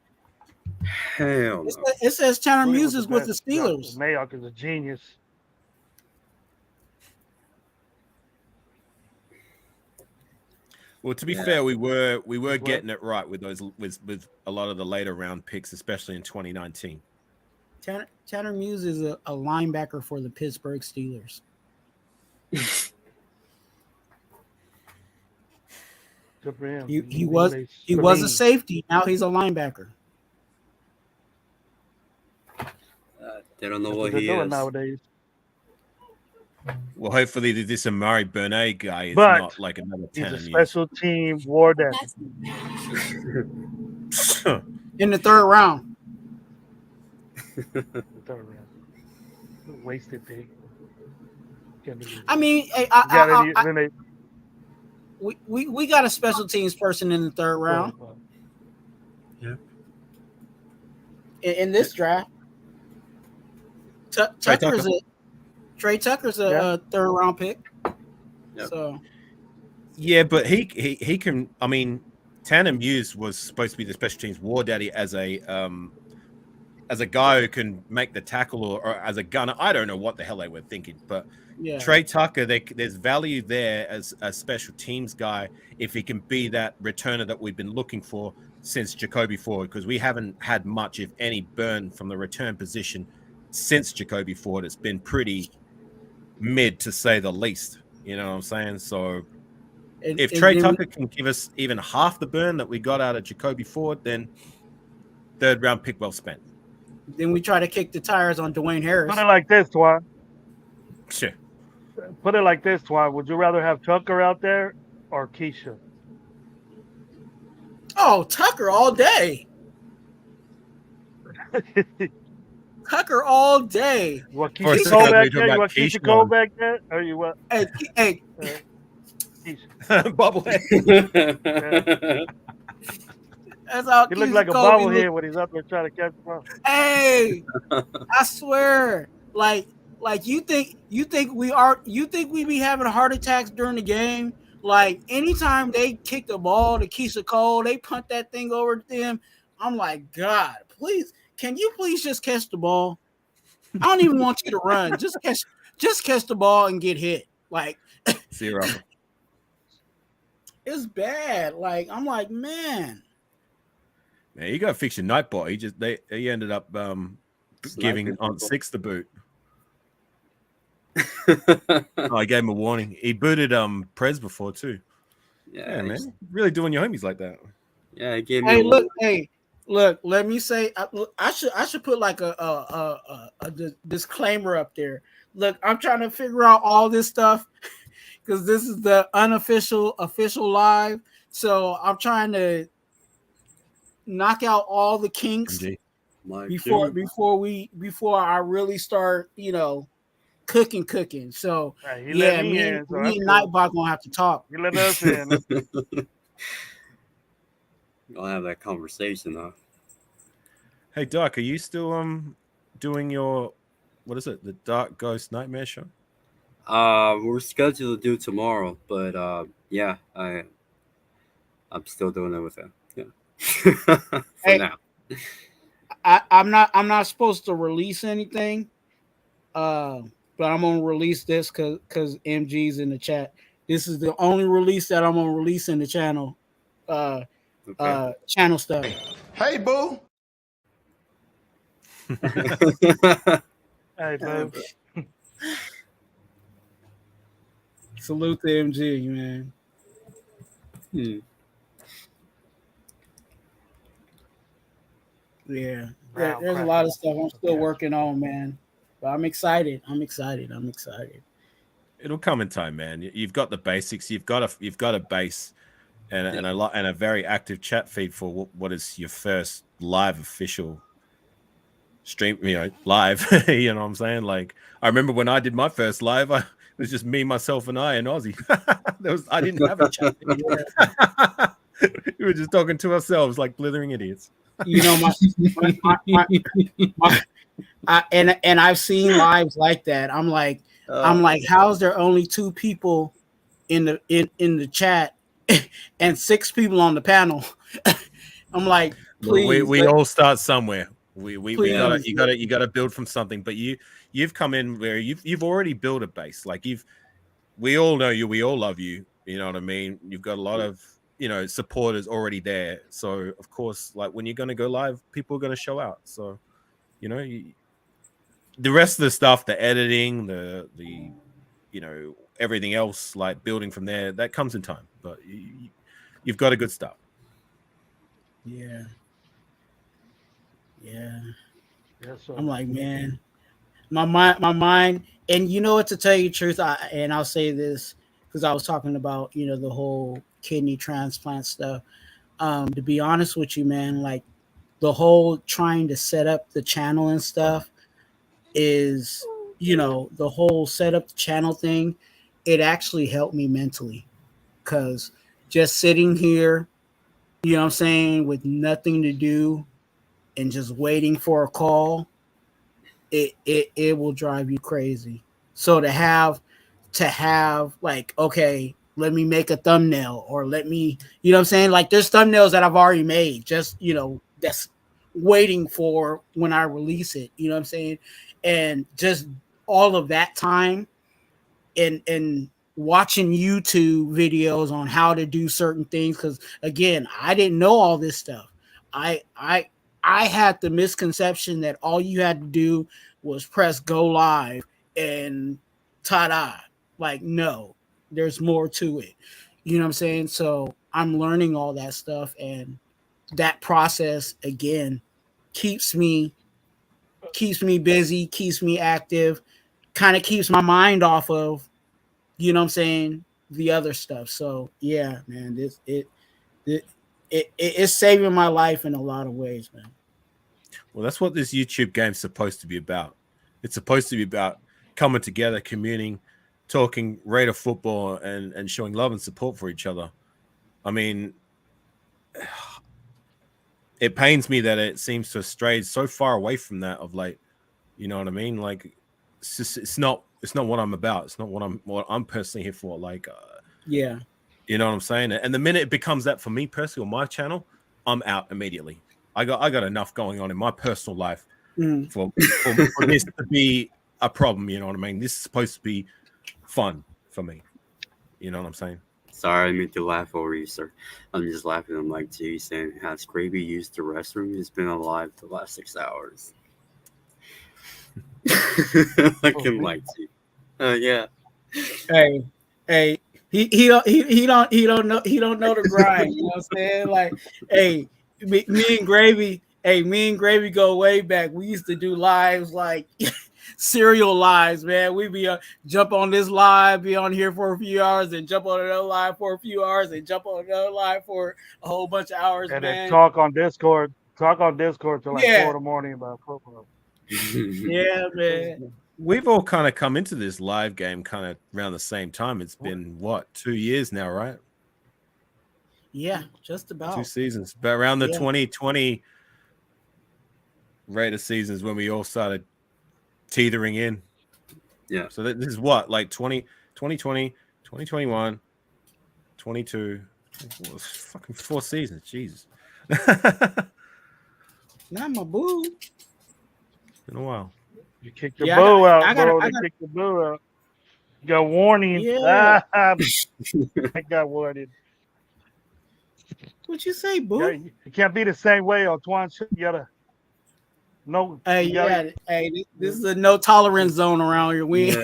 [SPEAKER 5] Hell no.
[SPEAKER 1] It says Tanner Muse is with the Steelers.
[SPEAKER 3] Mayock is a genius.
[SPEAKER 4] Well, to be fair, we were getting it right with those with a lot of the later round picks, especially in 2019.
[SPEAKER 1] Tanner Muse is a linebacker for the Pittsburgh Steelers.
[SPEAKER 3] Good for him.
[SPEAKER 1] He was a safety. Now he's a linebacker.
[SPEAKER 5] They don't know what he is
[SPEAKER 3] nowadays.
[SPEAKER 4] Well, hopefully this Amari Bernay guy is not like another Tanner Muse.
[SPEAKER 3] He's a special team war daddy.
[SPEAKER 1] In the third round.
[SPEAKER 3] Wasted pick.
[SPEAKER 1] I mean, we got a special teams person in the third round.
[SPEAKER 2] Yeah.
[SPEAKER 1] In this draft, Trey Tucker's a third round pick.
[SPEAKER 5] Yep.
[SPEAKER 1] So.
[SPEAKER 4] Yeah, but he can. I mean, Tanner Muse was supposed to be the special teams war daddy as a as a guy who can make the tackle or as a gunner. I don't know what the hell they were thinking, but
[SPEAKER 1] Yeah.
[SPEAKER 4] Trey Tucker, there's value there as a special teams guy if he can be that returner that we've been looking for since Jacoby Ford, because we haven't had much, if any, burn from the return position since Jacoby Ford. It's been pretty mid, to say the least. You know what I'm saying? So if Trey Tucker can give us even half the burn that we got out of Jacoby Ford, then third round pick well spent.
[SPEAKER 1] Then we try to kick the tires on Dwayne Harris.
[SPEAKER 3] Put it like this, Twua.
[SPEAKER 4] Sure.
[SPEAKER 3] Put it like this, Twua. Would you rather have Tucker out there or Keisha?
[SPEAKER 1] Oh, Tucker all day. Tucker all day.
[SPEAKER 3] What
[SPEAKER 4] For a
[SPEAKER 3] Keisha
[SPEAKER 4] second,
[SPEAKER 3] Cole
[SPEAKER 4] we
[SPEAKER 3] back
[SPEAKER 4] talking
[SPEAKER 3] there? You
[SPEAKER 4] about
[SPEAKER 3] want Keisha
[SPEAKER 4] Keisha
[SPEAKER 3] Cole
[SPEAKER 4] on.
[SPEAKER 3] back there? Or you what?
[SPEAKER 1] Hey,
[SPEAKER 3] Keisha.
[SPEAKER 4] Bobblehead.
[SPEAKER 1] that's how
[SPEAKER 3] He looks
[SPEAKER 1] Keisha
[SPEAKER 3] like a
[SPEAKER 1] Cole be
[SPEAKER 3] bobblehead when he's up there trying to catch the ball.
[SPEAKER 1] Hey, I swear, like you think we be having heart attacks during the game? Like anytime they kick the ball to Keisha Cole, they punt that thing over to them. I'm like, God, please, can you please just catch the ball? I don't even want you to run. Just catch the ball and get hit. Like,
[SPEAKER 4] Zero.
[SPEAKER 1] it's bad. Like, I'm like, man.
[SPEAKER 4] Man, you got to fix your Nightbot. He ended up giving on
[SPEAKER 5] people.
[SPEAKER 4] 6 the boot. I gave him a warning. He booted Prez before too. Yeah, man, really doing your homies like that.
[SPEAKER 5] Yeah, he gave me.
[SPEAKER 1] Hey, look. Let me say, I should put like a disclaimer up there. Look, I'm trying to figure out all this stuff because this is the official live. So I'm trying to knock out all the kinks before I really start, cooking. So
[SPEAKER 3] Right,
[SPEAKER 1] yeah, me and Nightbot gonna have to talk.
[SPEAKER 3] You let us in.
[SPEAKER 5] I'll have that conversation, huh?
[SPEAKER 4] Hey Doc, are you still doing your the Dark Ghost Nightmare show?
[SPEAKER 5] We're scheduled to do tomorrow, but yeah, I'm still doing it with him. Yeah. For now.
[SPEAKER 1] I'm not supposed to release anything. But I'm gonna release this because MG's in the chat. This is the only release that I'm gonna release in the channel. Channel stuff.
[SPEAKER 6] Hey, boo.
[SPEAKER 3] Hey, boo.
[SPEAKER 1] Salute to MG, man. Yeah, there's a lot of stuff I'm still working on, man. But I'm excited.
[SPEAKER 4] It'll come in time, man. You've got the basics. You've got a base and a very active chat feed for what is your first live official stream. Live. You know what I'm saying? Like I remember when I did my first live, it was just me, myself, and I and Aussie. I didn't have a chat feed. We were just talking to ourselves like blithering idiots.
[SPEAKER 1] And I've seen lives like that. I'm like, how's there only 2 people in the chat and 6 people on the panel? I'm like, please.
[SPEAKER 4] We all start somewhere. You gotta build from something. But you've come in where you've already built a base. Like we all know you. We all love you. You know what I mean? You've got a lot of supporters already there. So of course, like when you're gonna go live, people are gonna show out. So the rest of the stuff, the editing, the everything else, like building from there, that comes in time. But you've got a good start.
[SPEAKER 1] Yeah.
[SPEAKER 3] Yes, sir.
[SPEAKER 1] I'm like, man, my mind, and to tell you the truth, I'll say this because I was talking about the whole kidney transplant stuff. To be honest with you, man, like the whole trying to set up the channel and stuff is, the whole set up the channel thing, it actually helped me mentally because just sitting here, what I'm saying, with nothing to do and just waiting for a call, it will drive you crazy. So to have like, okay, let me make a thumbnail or let me, what I'm saying? Like there's thumbnails that I've already made, just, that's waiting for when I release it. You know what I'm saying? And just all of that time and watching YouTube videos on how to do certain things, because again, I didn't know all this stuff. I had the misconception that all you had to do was press go live and ta-da. Like, no, there's more to it. You know what I'm saying? So I'm learning all that stuff, and that process again keeps me busy, keeps me active, kind of keeps my mind off of, you know what I'm saying, the other stuff. So yeah, man, it's saving my life in a lot of ways, man.
[SPEAKER 4] Well, that's what this YouTube game's supposed to be about. It's supposed to be about coming together, communing, talking Raider football, and showing love and support for each other. I mean, it pains me that it seems to have strayed so far away from that of late. You know what I mean? Like, it's not what I'm about. It's not what I'm personally here for. Like,
[SPEAKER 1] Yeah.
[SPEAKER 4] You know what I'm saying? And the minute it becomes that for me personally on my channel, I'm out immediately. I got enough going on in my personal life for this to be a problem. You know what I mean? This is supposed to be fun for me. You know what I'm saying?
[SPEAKER 5] Sorry, I meant to laugh over you, sir. I'm just laughing. I'm like, gee, saying, has Gravy used the restroom? He's been alive the last 6 hours. I can like you. Yeah.
[SPEAKER 1] Hey, he don't know the grind. You know what I'm saying? Like, hey, me and Gravy go way back. We used to do lives like serial lives, man. We be jump on this live, be on here for a few hours, and jump on another live for a few hours, and jump on another live for a whole bunch of hours,
[SPEAKER 3] And
[SPEAKER 1] man.
[SPEAKER 3] then talk on Discord till like 4 a.m. about football.
[SPEAKER 1] Yeah, man.
[SPEAKER 4] We've all kind of come into this live game kind of around the same time. It's been what, 2 years now, right?
[SPEAKER 1] Yeah, just about
[SPEAKER 4] 2 seasons. But around the 2020 Raider seasons when we all started teetering in.
[SPEAKER 5] Yeah.
[SPEAKER 4] So this is what, like 2020, 2021, 22, fucking 4 seasons. Jesus.
[SPEAKER 1] not my boo.
[SPEAKER 4] Been a while.
[SPEAKER 3] You kick the boo out, bro.
[SPEAKER 1] I
[SPEAKER 3] Kick the boo out. You got warning.
[SPEAKER 1] Yeah.
[SPEAKER 3] I got warning.
[SPEAKER 1] What you say, boo?
[SPEAKER 3] Yeah, you can't be the same way on Twuan. You gotta no.
[SPEAKER 1] Hey, this is a no tolerance zone around here.
[SPEAKER 5] Yeah.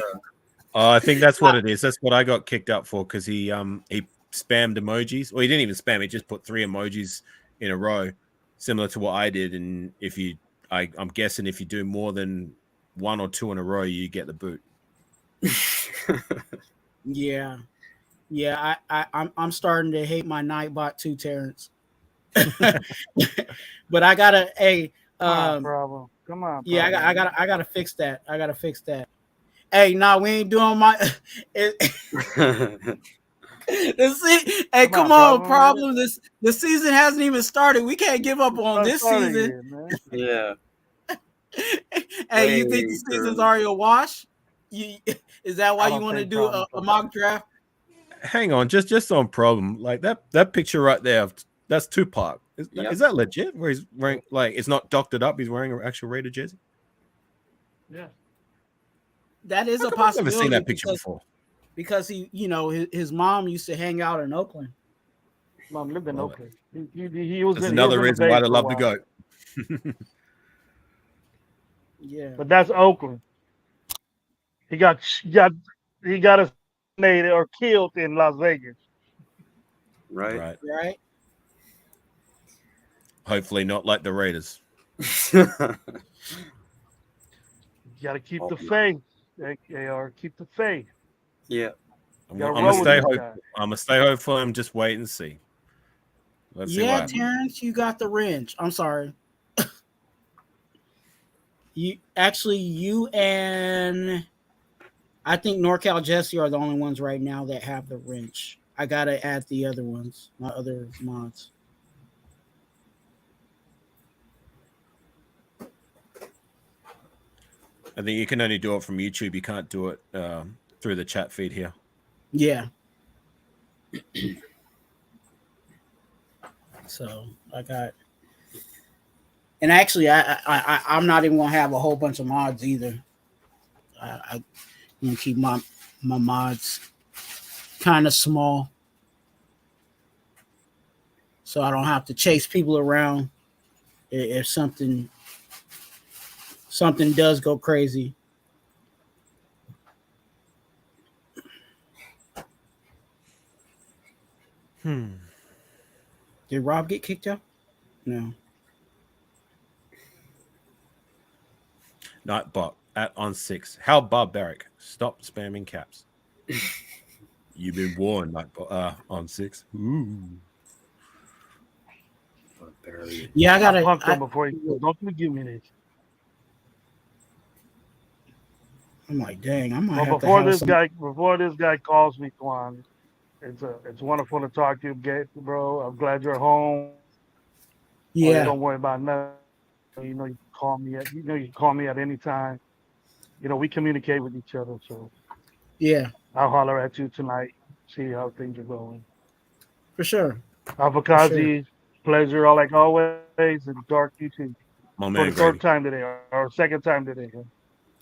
[SPEAKER 4] I think that's what it is. That's what I got kicked up for, because he spammed emojis. Well, he didn't even spam. He just put 3 emojis in a row, similar to what I did. And I'm guessing if you do more than 1 or 2 in a row, you get the boot.
[SPEAKER 1] Yeah. I'm starting to hate my Nightbot too, Terrence. But I gotta,
[SPEAKER 3] problem. Come on.
[SPEAKER 1] Yeah, I gotta fix that. Hey, nah, we ain't doing my. Come on, problem. The season hasn't even started. We can't give up on this season.
[SPEAKER 5] Yeah.
[SPEAKER 1] Hey, you think the season's already a wash? Is that why you want to do a mock draft?
[SPEAKER 4] Hang on, just on problem, like that picture right there, that's Tupac. Is that legit? Where he's wearing, like, it's not doctored up, he's wearing an actual Raider jersey?
[SPEAKER 3] Yeah.
[SPEAKER 1] That is a possibility.
[SPEAKER 4] I've never seen that picture before.
[SPEAKER 1] Because his mom used to hang out in Oakland.
[SPEAKER 3] Mom lived in Oakland. He was.
[SPEAKER 4] That's another reason why they love to go.
[SPEAKER 1] Yeah,
[SPEAKER 3] but that's Oakland. He got assassinated or killed in Las Vegas.
[SPEAKER 5] Right.
[SPEAKER 4] Hopefully not like the Raiders.
[SPEAKER 3] You got to keep the faith. AR, keep the faith.
[SPEAKER 5] Yeah.
[SPEAKER 4] I'm gonna stay hopeful and just wait and see. Let's see what happens.
[SPEAKER 1] Terrence, you got the wrench. I'm sorry. You and I think NorCal Jesse are the only ones right now that have the wrench. I gotta add the other ones, my other mods.
[SPEAKER 4] I think you can only do it from YouTube. You can't do it through the chat feed here.
[SPEAKER 1] Yeah. So I got, And actually, I'm not even gonna have a whole bunch of mods either. I'm gonna keep my mods kind of small, so I don't have to chase people around if something does go crazy. Did Rob get kicked out? No.
[SPEAKER 4] Nightbot at on 6. How barbaric. Stop spamming caps. You've been warned, Nightbot on 6. Ooh.
[SPEAKER 5] Barbarian.
[SPEAKER 1] Yeah, I
[SPEAKER 3] I
[SPEAKER 1] gotta.
[SPEAKER 3] punked him before he goes, don't you give me this.
[SPEAKER 1] I'm like, dang, I might
[SPEAKER 3] But
[SPEAKER 1] have to have some.
[SPEAKER 3] before this guy calls me, Twuan, it's wonderful to talk to you, bro. I'm glad you're home.
[SPEAKER 1] Yeah,
[SPEAKER 3] Don't worry about nothing. You know you can call me at any time. We communicate with each other, so
[SPEAKER 1] yeah,
[SPEAKER 3] I'll holler at you tonight, see how things are going.
[SPEAKER 1] for sure, for sure.
[SPEAKER 3] Avocado, pleasure, all like always, and Dark you too.
[SPEAKER 4] My
[SPEAKER 3] For
[SPEAKER 4] man,
[SPEAKER 3] the third
[SPEAKER 4] Gravy.
[SPEAKER 3] time today, or second time today.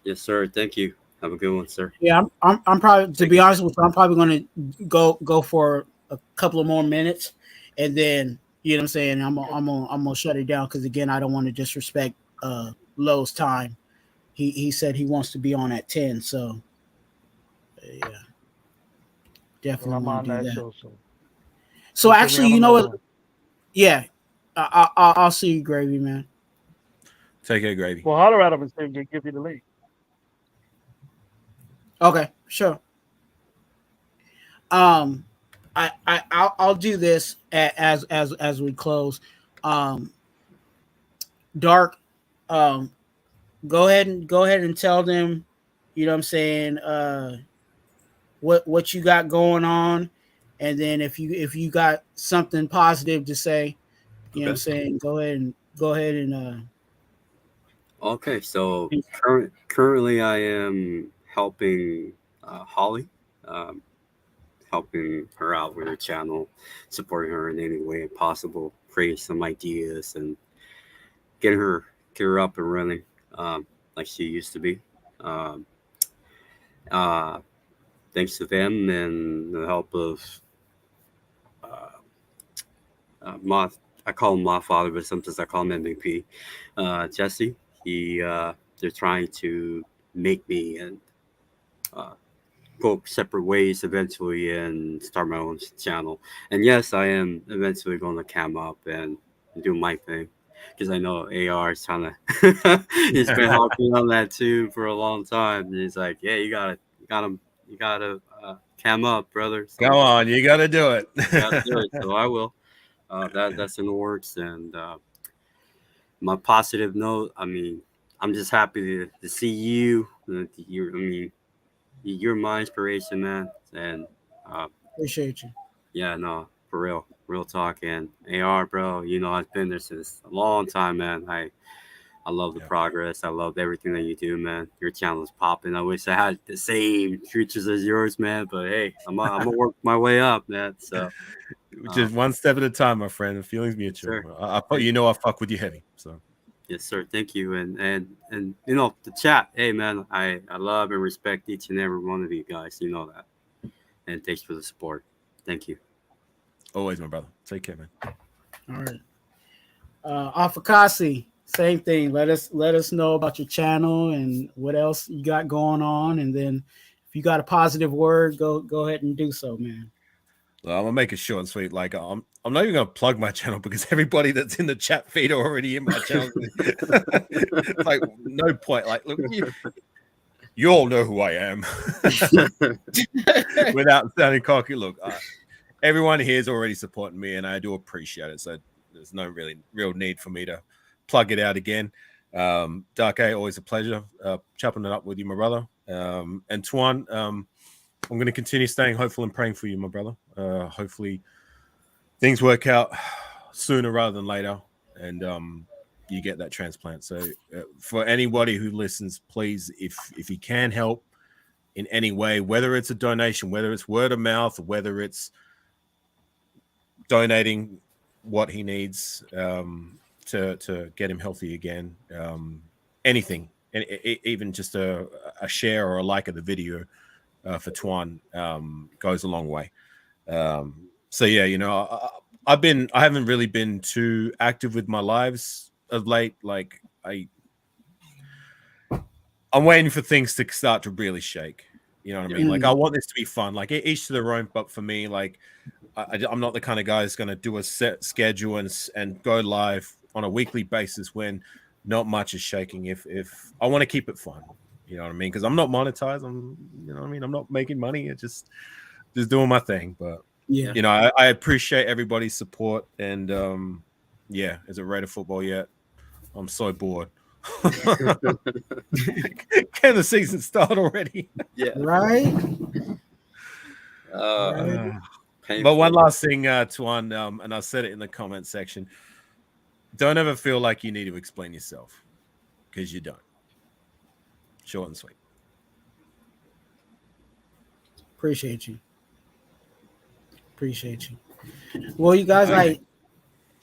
[SPEAKER 5] Yes, sir. Thank you. Have a good one, sir.
[SPEAKER 1] Yeah, I'm probably, to
[SPEAKER 5] Thank
[SPEAKER 1] be
[SPEAKER 5] you.
[SPEAKER 1] honest with you, I'm probably gonna go for a couple of more minutes, and then you know what I'm saying. I'm gonna shut it down because again, I don't want to disrespect Lowe's time. He said he wants to be on at 10, so yeah,
[SPEAKER 3] Well,
[SPEAKER 1] definitely
[SPEAKER 3] I'm
[SPEAKER 1] want
[SPEAKER 3] on
[SPEAKER 1] to do
[SPEAKER 3] that
[SPEAKER 1] that.
[SPEAKER 3] show, so
[SPEAKER 1] So
[SPEAKER 3] you put me
[SPEAKER 1] actually,
[SPEAKER 3] on
[SPEAKER 1] you know
[SPEAKER 3] another
[SPEAKER 1] what?
[SPEAKER 3] one.
[SPEAKER 1] Yeah, I'll see you, Gravy man.
[SPEAKER 4] Take care, Gravy.
[SPEAKER 3] Well, holler at him and say, give you the link.
[SPEAKER 1] Okay, sure. Um, I'll do this as we close. Um, Dark, um, go ahead and tell them, you know what I'm saying, what you got going on, and then if you got something positive to say, you know what I'm
[SPEAKER 5] Okay.
[SPEAKER 1] saying, go ahead and
[SPEAKER 5] Okay. So currently, I am helping Holly, um, helping her out with her channel, supporting her in any way possible, creating some ideas and get her up and running, like she used to be. Um, uh, Thanks to them and the help of uh, my, I call him my father, but sometimes I call him MVP. Jesse, they're trying to make me and uh, go separate ways eventually and start my own channel. And yes, I am eventually going to cam up and do my thing because I know AR is trying to. He's been harping on that too for a long time. And he's like, "Yeah, you gotta cam up, brother." So
[SPEAKER 4] Go on, you got to do it.
[SPEAKER 5] I gotta do it. So I will. That's in the works. And my positive note, I mean, I'm just happy to see you. You're my inspiration, man. And uh,
[SPEAKER 1] appreciate you.
[SPEAKER 5] yeah, no, for real talk. And AR, bro, I've been there since a long time, man. I love the
[SPEAKER 4] Yeah.
[SPEAKER 5] progress. I love everything that you do, man. Your channel is popping. I wish I had the same features as yours, man. But hey, I'm gonna work my way up, man. So
[SPEAKER 4] Just one step at a time, my friend. The feelings mutual.
[SPEAKER 5] sir.
[SPEAKER 4] I fuck with you heavy. So
[SPEAKER 5] Yes, sir. Thank you. And the chat. Hey, man, I love and respect each and every one of you guys. You know that. And thanks for the support. Thank you.
[SPEAKER 4] always, my brother. Take care, man.
[SPEAKER 1] All right. Afakasi, same thing. Let us know about your channel and what else you got going on, and then if you got a positive word, go ahead and do so, man.
[SPEAKER 4] Well, I'm gonna make it short and sweet. Like I'm not even gonna plug my channel because everybody that's in the chat feed are already in my channel. It's like no point. Like, look, you all know who I am. Without sounding cocky, look, everyone here is already supporting me, and I do appreciate it. So there's no real need for me to plug it out again. Dark A, always a pleasure chopping it up with you, my brother. And Twuan, I'm going to continue staying hopeful and praying for you, my brother. Hopefully things work out sooner rather than later, and you get that transplant. So for anybody who listens, please, if you can help in any way, whether it's a donation, whether it's word of mouth, whether it's donating what he needs, to get him healthy again. Anything, and even just a share or a like of the video for Twuan goes a long way. So yeah, you know, I haven't really been too active with my lives of late. Like I'm waiting for things to start to really shake. You know what I mean? Like I want this to be fun. Like each to their own. But for me, like I'm not the kind of guy who's going to do a set schedule and go live on a weekly basis when not much is shaking. If I want to keep it fun, you know what I mean? Because I'm not monetized. You know what I mean? I'm not making money. It's just doing my thing. But
[SPEAKER 1] Yeah.
[SPEAKER 4] you know, I appreciate everybody's support. And yeah, is it Raider football yet? I'm so bored. Can the season start already?
[SPEAKER 5] Yeah.
[SPEAKER 1] Right.
[SPEAKER 4] But one last thing, Twuan, and I said it in the comment section. Don't ever feel like you need to explain yourself, because you don't. Short and sweet.
[SPEAKER 1] Appreciate you. Well, you guys,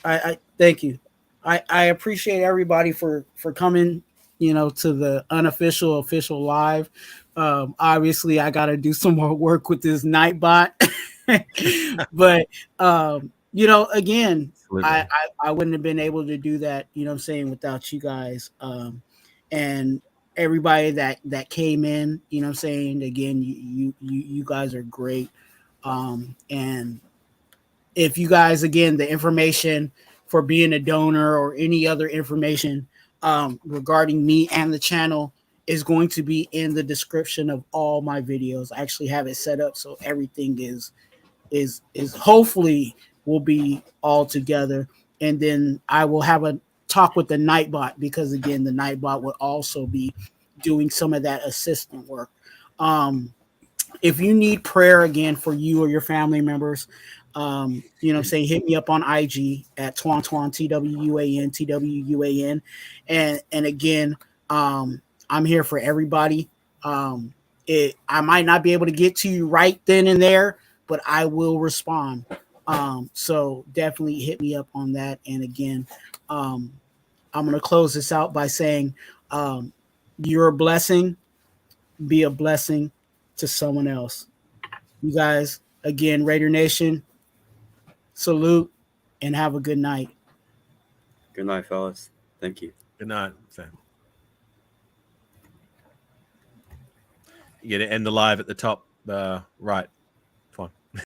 [SPEAKER 1] I thank you. I appreciate everybody for coming, you know, to the unofficial official live. Obviously I got to do some more work with this Nightbot. But you know, again, I wouldn't have been able to do that, you know what I'm saying, without you guys. And everybody that came in, you know what I'm saying, again, you guys are great. And if you guys, again, the information for being a donor or any other information regarding me and the channel is going to be in the description of all my videos. I actually have it set up so everything is hopefully will be all together. And then I will have a talk with the Nightbot, because again, the Nightbot will also be doing some of that assistant work. If you need prayer again for you or your family members, you know what I'm saying, hit me up on IG at Twuan, TWUAN. And again, I'm here for everybody. I might not be able to get to you right then and there, but I will respond. So definitely hit me up on that. And again, I'm going to close this out by saying, you're a blessing, be a blessing to someone else. You guys, again, Raider Nation, salute and have a good night.
[SPEAKER 5] Good night, fellas. Thank you.
[SPEAKER 4] Good night, fam. You get to end the live at the top right.